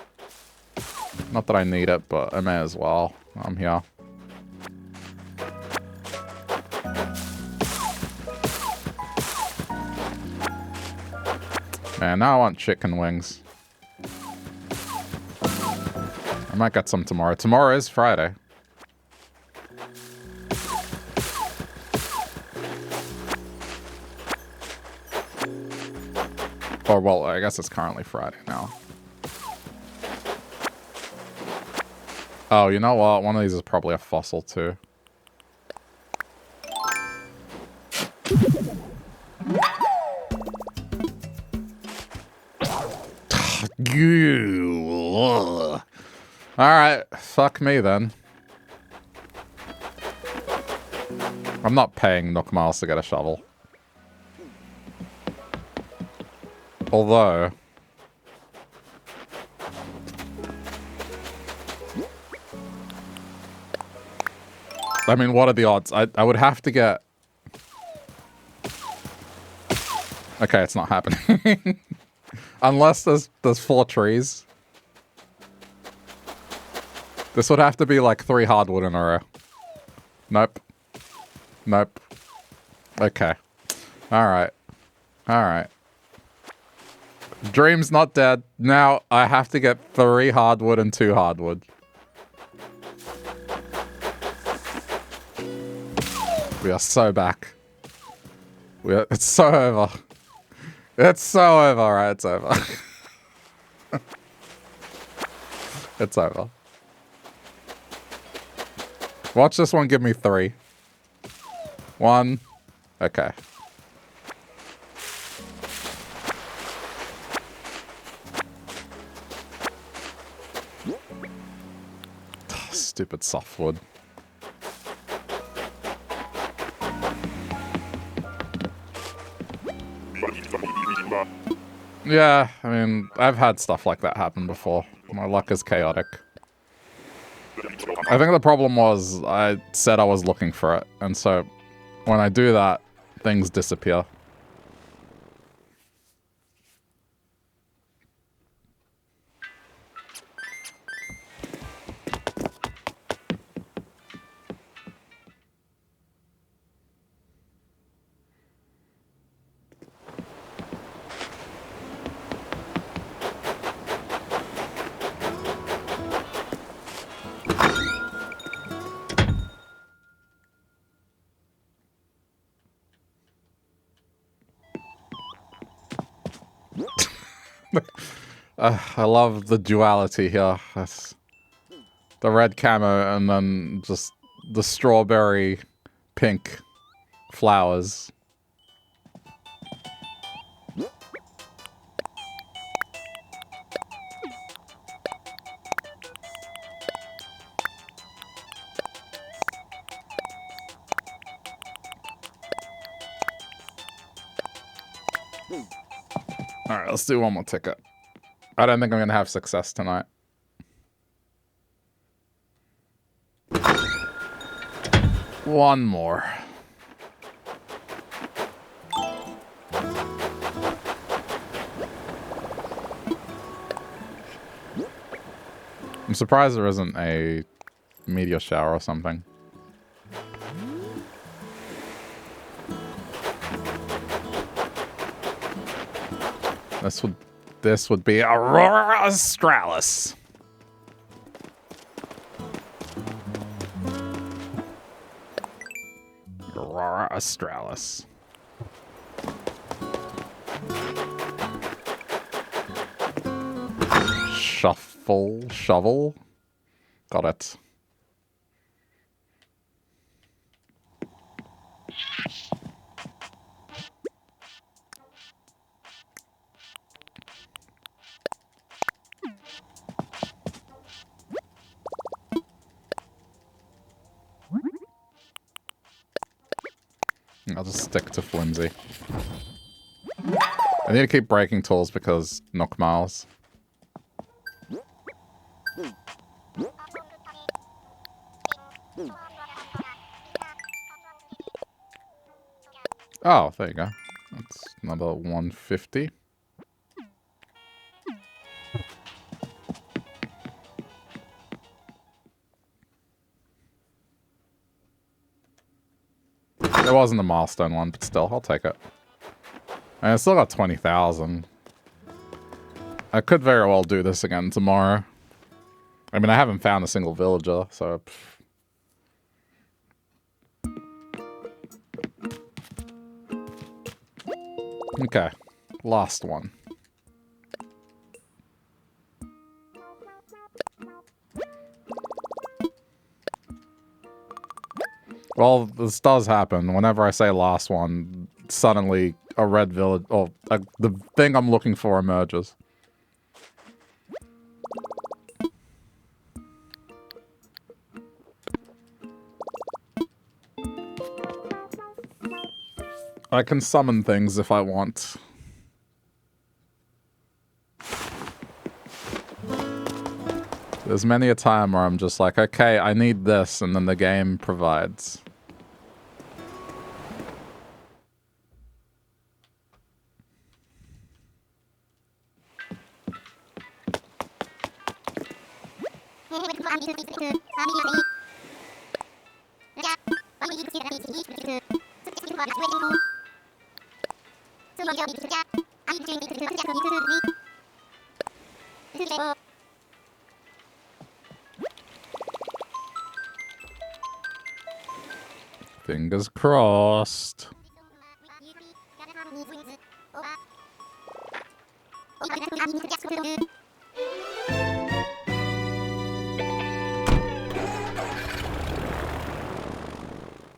S1: Not that I need it, but I may as well. I'm here. Man, now I want chicken wings. I might get some tomorrow. Tomorrow is Friday. Or, well, I guess it's currently Friday now. Oh, you know what? One of these is probably a fossil, too. Alright, fuck me then. I'm not paying Nook Miles to get a shovel. Although... I mean, what are the odds? I would have to get... Okay, it's not happening. Unless there's 4 trees. This would have to be like 3 hardwood in a row. Nope. Nope. Okay. Alright. Alright. Dream's not dead. Now I have to get 3 hardwood and 2 hardwood. We are so back. It's so over. It's so over, right? It's over. It's over. Watch this one give me 3. 1. Okay. Stupid softwood. Yeah, I mean, I've had stuff like that happen before. My luck is chaotic. I think the problem was I said I was looking for it, and so when I do that, things disappear. I love the duality here. That's the red camo and then just the strawberry pink flowers. Alright, let's do one more ticket. I don't think I'm gonna have success tonight. One more. surprised there isn't a meteor shower or something. This would be Aurora Australis. Aurora Australis. Shovel. Got it. I'll just stick to flimsy. I need to keep breaking tools because knock miles. Oh, there you go. That's another 150. It wasn't a milestone one, but still, I'll take it. And I still got 20,000. I could very well do this again tomorrow. I mean, I haven't found a single villager, so... Okay, last one. Well, this does happen. Whenever I say last one, suddenly a red village, or the thing I'm looking for emerges. I can summon things if I want. There's many a time where I'm just like, okay, I need this, and then the game provides. Fingers crossed.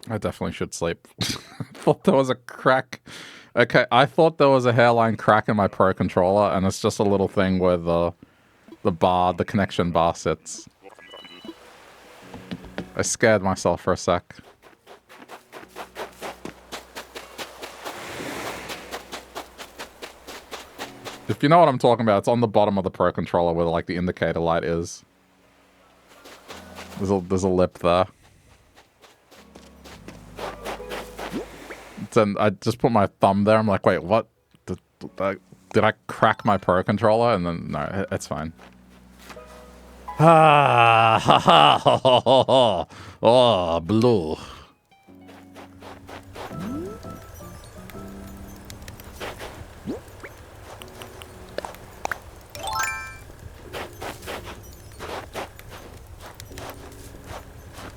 S1: I definitely should sleep. Thought there was a crack. Okay, I thought there was a hairline crack in my Pro controller, and it's just a little thing where the connection bar sits. I scared myself for a sec. If you know what I'm talking about, it's on the bottom of the Pro controller where like the indicator light is. There's a lip there. Then I just put my thumb there. I'm like, wait, what? Did I crack my Pro controller? And then no, it's fine. Ah, ha ha ha ha ha. Oh, blue.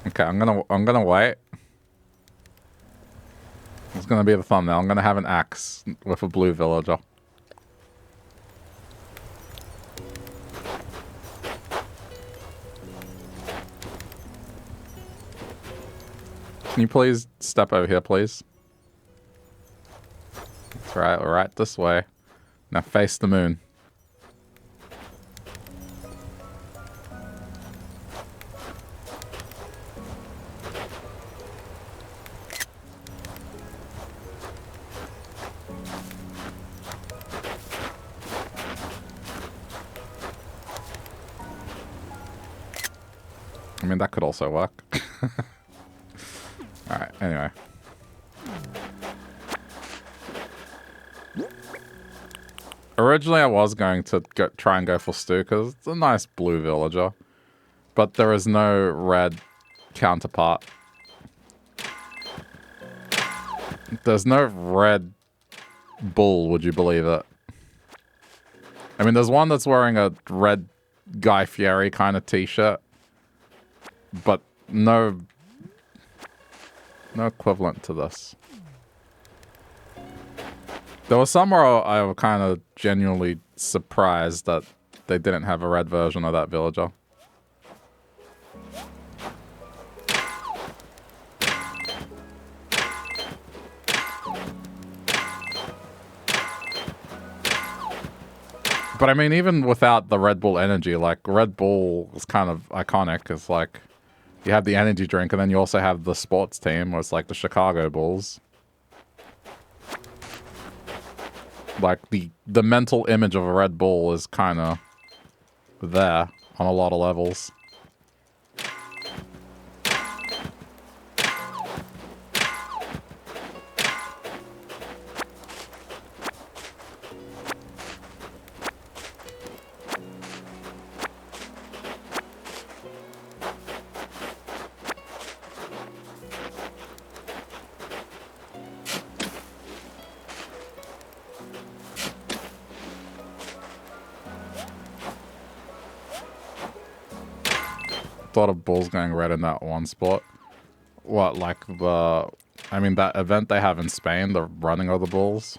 S1: Okay, I'm gonna wait. It's gonna be the thumbnail. I'm gonna have an axe with a blue villager. Can you please step over here, please? That's right, right this way. Now face the moon. I mean, that could also work. Alright, anyway. Originally, I was going to try and go for Stu, because it's a nice blue villager. But there is no red counterpart. There's no red bull, would you believe it? I mean, there's one that's wearing a red Guy Fieri kind of t-shirt, but no equivalent to this. There was somewhere I was kind of genuinely surprised that they didn't have a red version of that villager. But I mean, even without the Red Bull energy, like Red Bull is kind of iconic. It's like you have the energy drink, and then you also have the sports team, where it's like the Chicago Bulls. Like the mental image of a Red Bull is kind of there on a lot of levels. A lot of bulls going red in that one spot. What, like I mean, that event they have in Spain, the running of the bulls?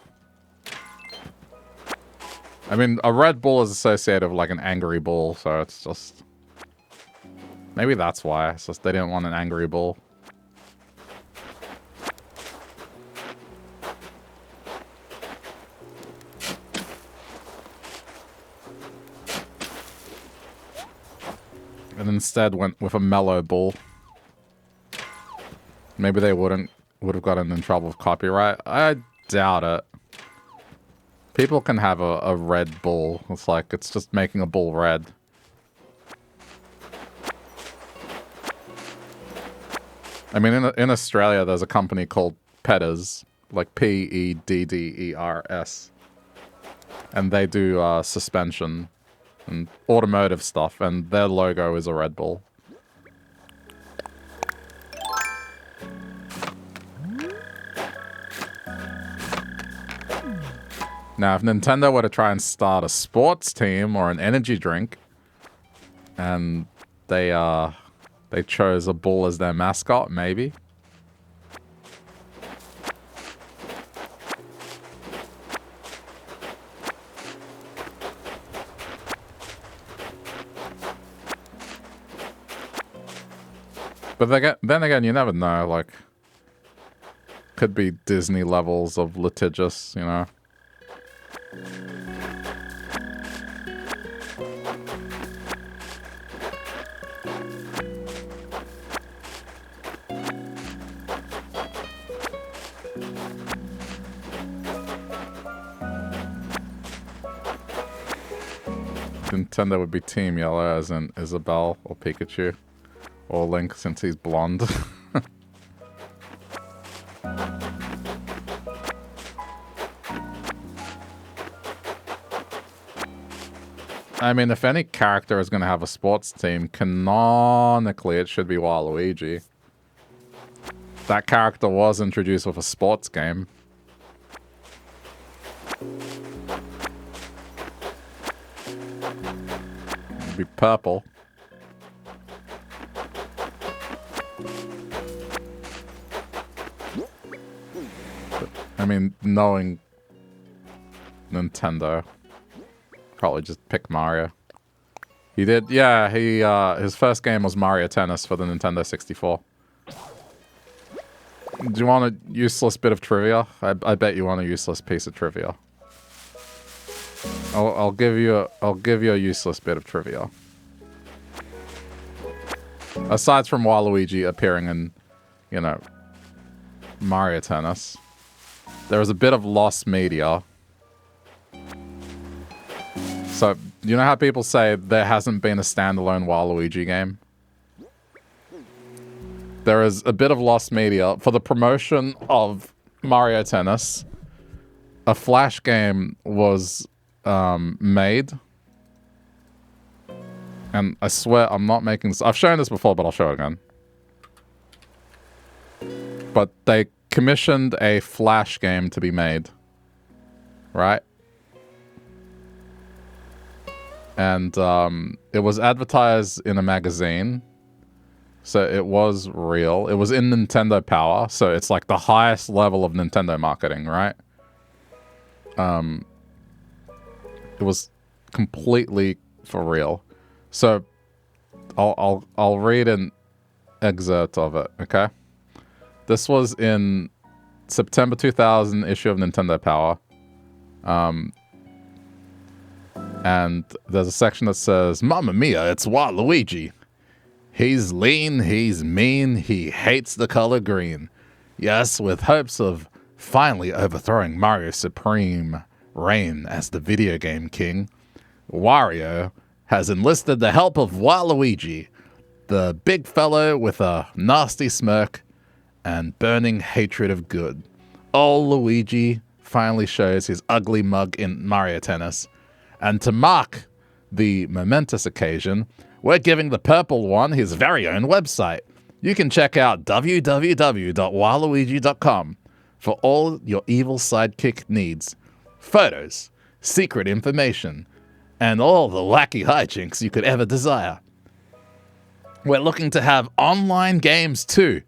S1: I mean, a red bull is associated with like an angry bull, so it's just... Maybe that's why. It's just they didn't want an angry bull. And instead went with a mellow bull. Maybe they would have gotten in trouble with copyright. I doubt it. People can have a red bull. It's like, it's just making a bull red. I mean, in Australia, there's a company called Pedders, like Pedders. And they do suspension and automotive stuff, and their logo is a Red Bull. Now, if Nintendo were to try and start a sports team or an energy drink, and they chose a bull as their mascot, maybe. But then again, you never know, like, could be Disney levels of litigious, you know? Nintendo would be Team Yellow, as in Isabelle or Pikachu. Or Link, since he's blonde. I mean, if any character is going to have a sports team, canonically it should be Waluigi. That character was introduced with a sports game. It'd be purple. I mean, knowing Nintendo, probably just pick Mario. He did, yeah, his first game was Mario Tennis for the Nintendo 64. Do you want a useless bit of trivia? I bet you want a useless piece of trivia. I'll give you a useless bit of trivia. Aside from Waluigi appearing in, you know, Mario Tennis, there was a bit of lost media. So, you know how people say there hasn't been a standalone Waluigi game? There is a bit of lost media. For the promotion of Mario Tennis, a Flash game was made. And I swear I'm not making this. I've shown this before, but I'll show it again. But they commissioned a Flash game to be made. Right? And it was advertised in a magazine. So it was real. It was in Nintendo Power. So it's like the highest level of Nintendo marketing, right? It was completely for real. So I'll read an excerpt of it, okay? This was in September 2000 issue of Nintendo Power. And there's a section that says, Mamma mia, it's Waluigi. He's lean, he's mean, he hates the color green. Yes, with hopes of finally overthrowing Mario's supreme reign as the video game king, Wario has enlisted the help of Waluigi, the big fellow with a nasty smirk and burning hatred of good. Old Luigi finally shows his ugly mug in Mario Tennis. And to mark the momentous occasion, we're giving the purple one his very own website. You can check out www.waluigi.com for all your evil sidekick needs. Photos, secret information, and all the wacky hijinks you could ever desire. We're looking to have online games too,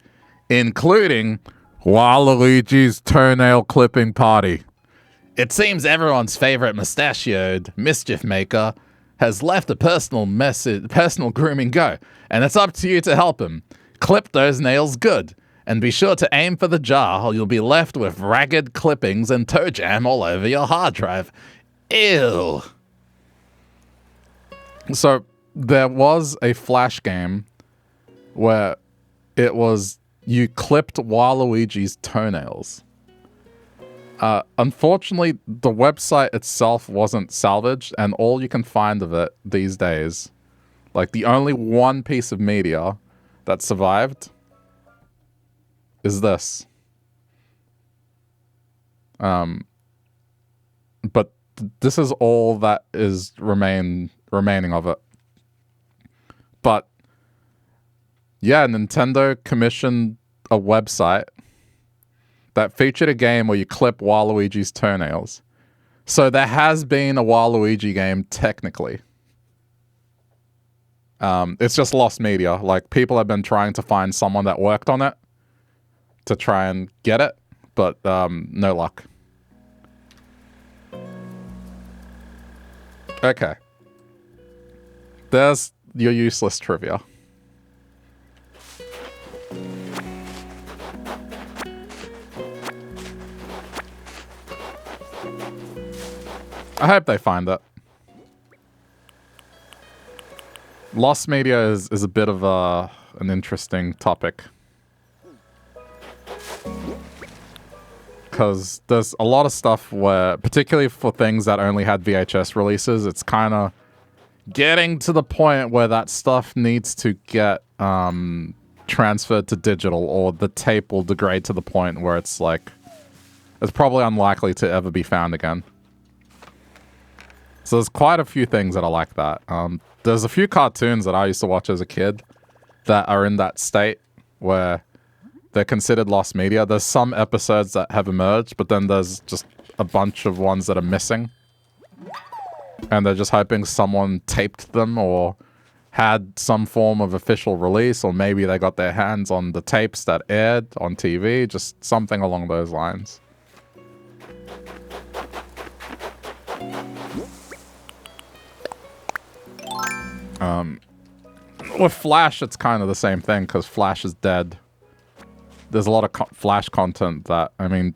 S1: including Waluigi's toenail clipping party. It seems everyone's favorite mustachioed mischief maker has left a personal grooming go, and it's up to you to help him. Clip those nails good, and be sure to aim for the jar or you'll be left with ragged clippings and toe jam all over your hard drive. Ew. So there was a Flash game where it was you clipped Waluigi's toenails. Unfortunately, the website itself wasn't salvaged, and all you can find of it these days, like the only one piece of media that survived, is this. But this is all that is remaining of it. But yeah, Nintendo commissioned a website that featured a game where you clip Waluigi's toenails. So there has been a Waluigi game technically. It's just lost media. Like, people have been trying to find someone that worked on it to try and get it, but no luck. Okay. There's your useless trivia. I hope they find it. Lost media is a bit of an interesting topic. Because there's a lot of stuff where, particularly for things that only had VHS releases, it's kind of getting to the point where that stuff needs to get transferred to digital, or the tape will degrade to the point where it's like, it's probably unlikely to ever be found again. So there's quite a few things that are like that. There's a few cartoons that I used to watch as a kid that are in that state where they're considered lost media. There's some episodes that have emerged, but then there's just a bunch of ones that are missing. And they're just hoping someone taped them or had some form of official release, or maybe they got their hands on the tapes that aired on TV, just something along those lines. With Flash, it's kind of the same thing, because Flash is dead. There's a lot of Flash content that, I mean,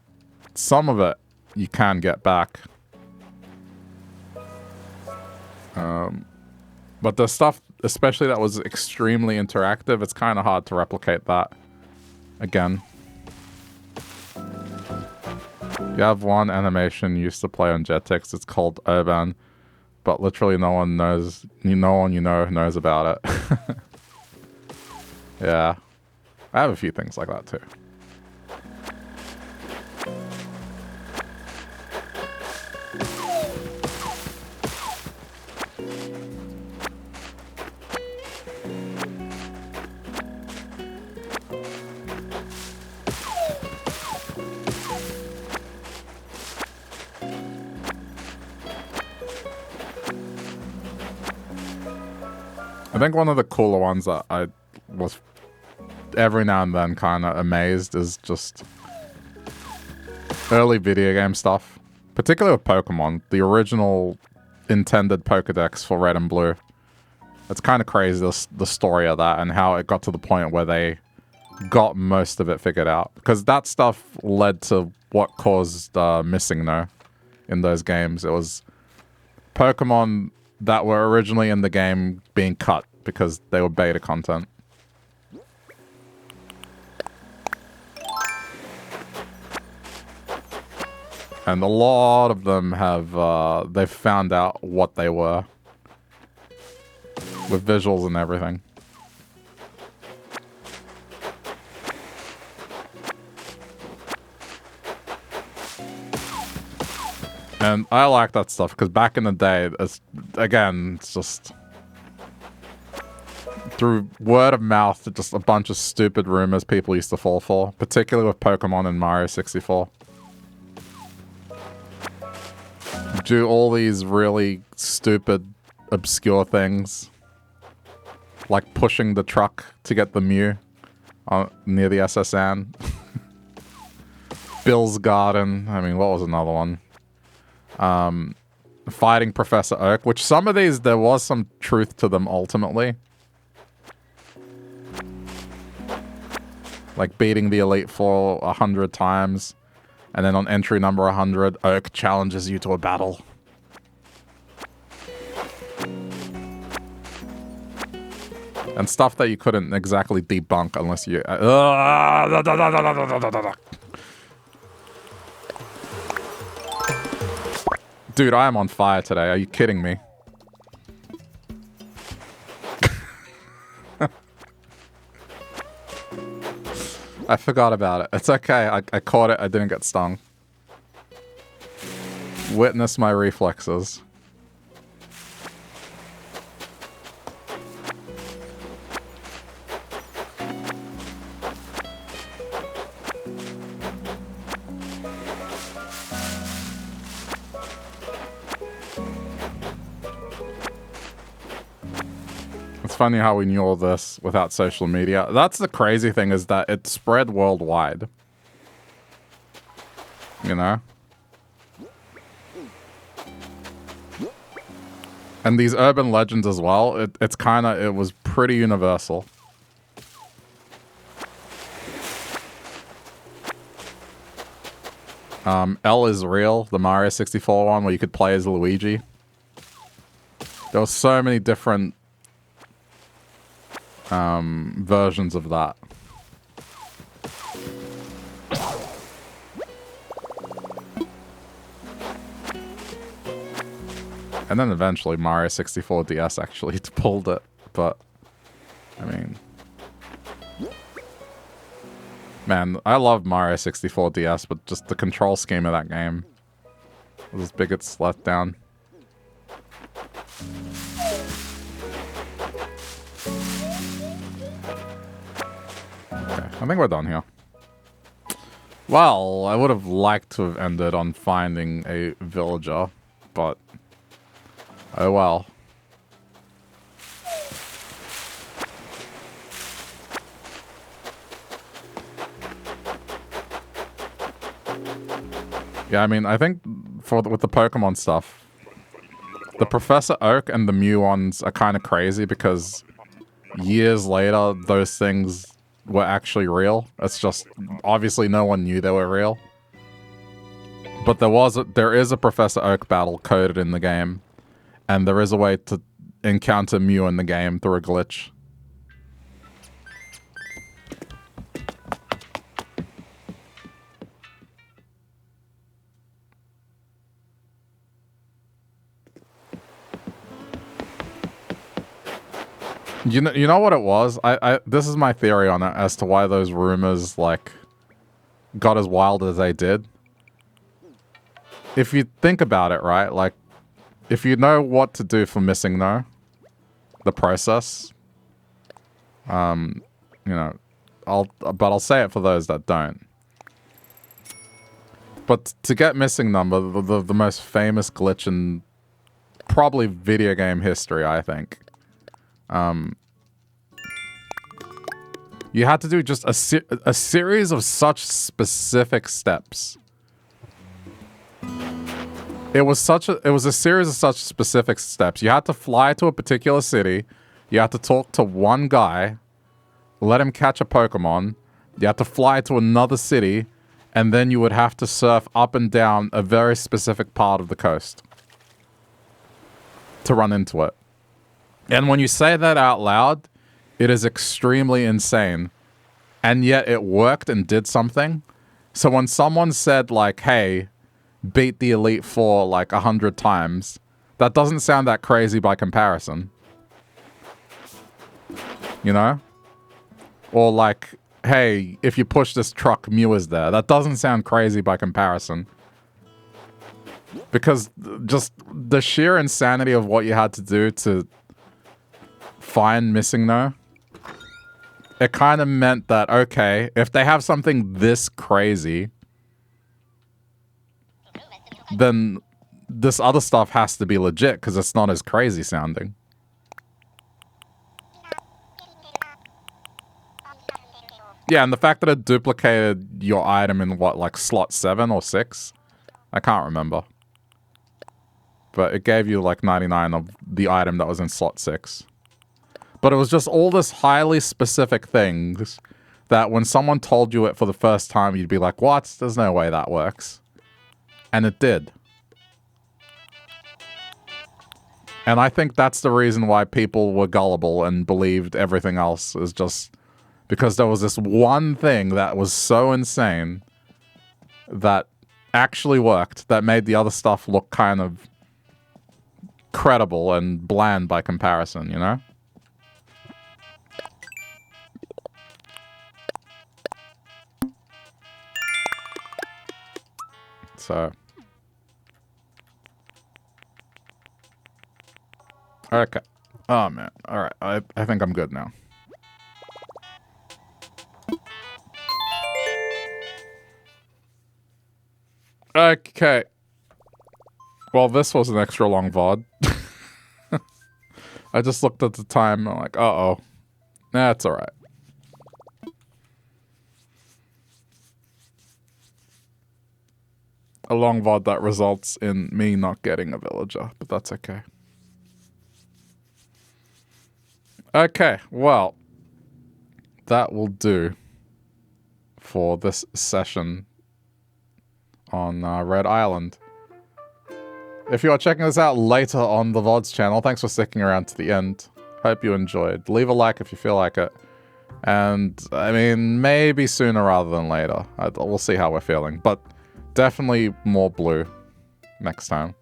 S1: some of it you can get back. But the stuff, especially that was extremely interactive, it's kind of hard to replicate that again. You have one animation you used to play on Jetix, it's called Urban. But literally no one knows, knows about it. Yeah. I have a few things like that too. I think one of the cooler ones that I was every now and then kind of amazed is just early video game stuff. Particularly with Pokemon, the original intended Pokedex for Red and Blue. It's kind of crazy, the story of that and how it got to the point where they got most of it figured out. Because that stuff led to what caused Missing No in those games. It was Pokemon that were originally in the game being cut because they were beta content. And a lot of them have, they've found out what they were. With visuals and everything. And I like that stuff, because back in the day, it's just... through word of mouth, just a bunch of stupid rumors people used to fall for. Particularly with Pokemon and Mario 64. Do all these really stupid, obscure things. Like pushing the truck to get the Mew near the SSN. Bill's Garden. I mean, what was another one? Fighting Professor Oak, which some of these, there was some truth to them ultimately. Like beating the Elite Four 100 times. And then on entry number 100, Oak challenges you to a battle. And stuff that you couldn't exactly debunk unless you... Dude, I am on fire today. Are you kidding me? I forgot about it. It's okay. I caught it. I didn't get stung. Witness my reflexes. It's funny how we knew all this without social media. That's the crazy thing, is that it spread worldwide. You know? And these urban legends as well, it was pretty universal. L is Real, the Mario 64 one where you could play as Luigi. There were so many different versions of that. And then eventually Mario 64 DS actually pulled it, but I mean, man, I love Mario 64 DS, but just the control scheme of that game was his biggest letdown. Okay, I think we're done here. Well, I would have liked to have ended on finding a villager, but oh well. Yeah, I mean, I think with the Pokemon stuff, the Professor Oak and the Mew ones are kind of crazy because years later, those things were actually real. It's just, obviously no one knew they were real. But there is a Professor Oak battle coded in the game, and there is a way to encounter Mew in the game through a glitch. You know what it was? This is my theory on it as to why those rumors, like, got as wild as they did. If you think about it, right? Like, if you know what to do for Missing No, the process, you know, I'll say it for those that don't. But to get missing number, the most famous glitch in probably video game history, I think. You had to do just a series of such specific steps. It was a series of such specific steps. You had to fly to a particular city. You had to talk to one guy, let him catch a Pokemon. You had to fly to another city, and then you would have to surf up and down a very specific part of the coast to run into it. And when you say that out loud, it is extremely insane. And yet it worked and did something. So when someone said, like, hey, beat the Elite Four like 100 times, that doesn't sound that crazy by comparison. You know? Or like, hey, if you push this truck, Mew is there. That doesn't sound crazy by comparison. Because just the sheer insanity of what you had to do to find Missing No, it kind of meant that, okay, if they have something this crazy, then this other stuff has to be legit because it's not as crazy sounding. Yeah, and the fact that it duplicated your item in what, like slot 7 or 6? I can't remember. But it gave you like 99 of the item that was in slot 6. But it was just all this highly specific things that when someone told you it for the first time, you'd be like, what? There's no way that works. And it did. And I think that's the reason why people were gullible and believed everything else is just because there was this one thing that was so insane that actually worked, that made the other stuff look kind of credible and bland by comparison, you know? So. Okay. Oh, man. Alright. I think I'm good now. Okay. Well, this was an extra long VOD. I just looked at the time and I'm like, uh-oh. That's alright. A long VOD that results in me not getting a villager, but that's okay. Okay, well, that will do for this session on Red Island. If you are checking this out later on the VODs channel, thanks for sticking around to the end. Hope you enjoyed. Leave a like if you feel like it. And, I mean, maybe sooner rather than later. We'll see how we're feeling. But definitely more blue next time.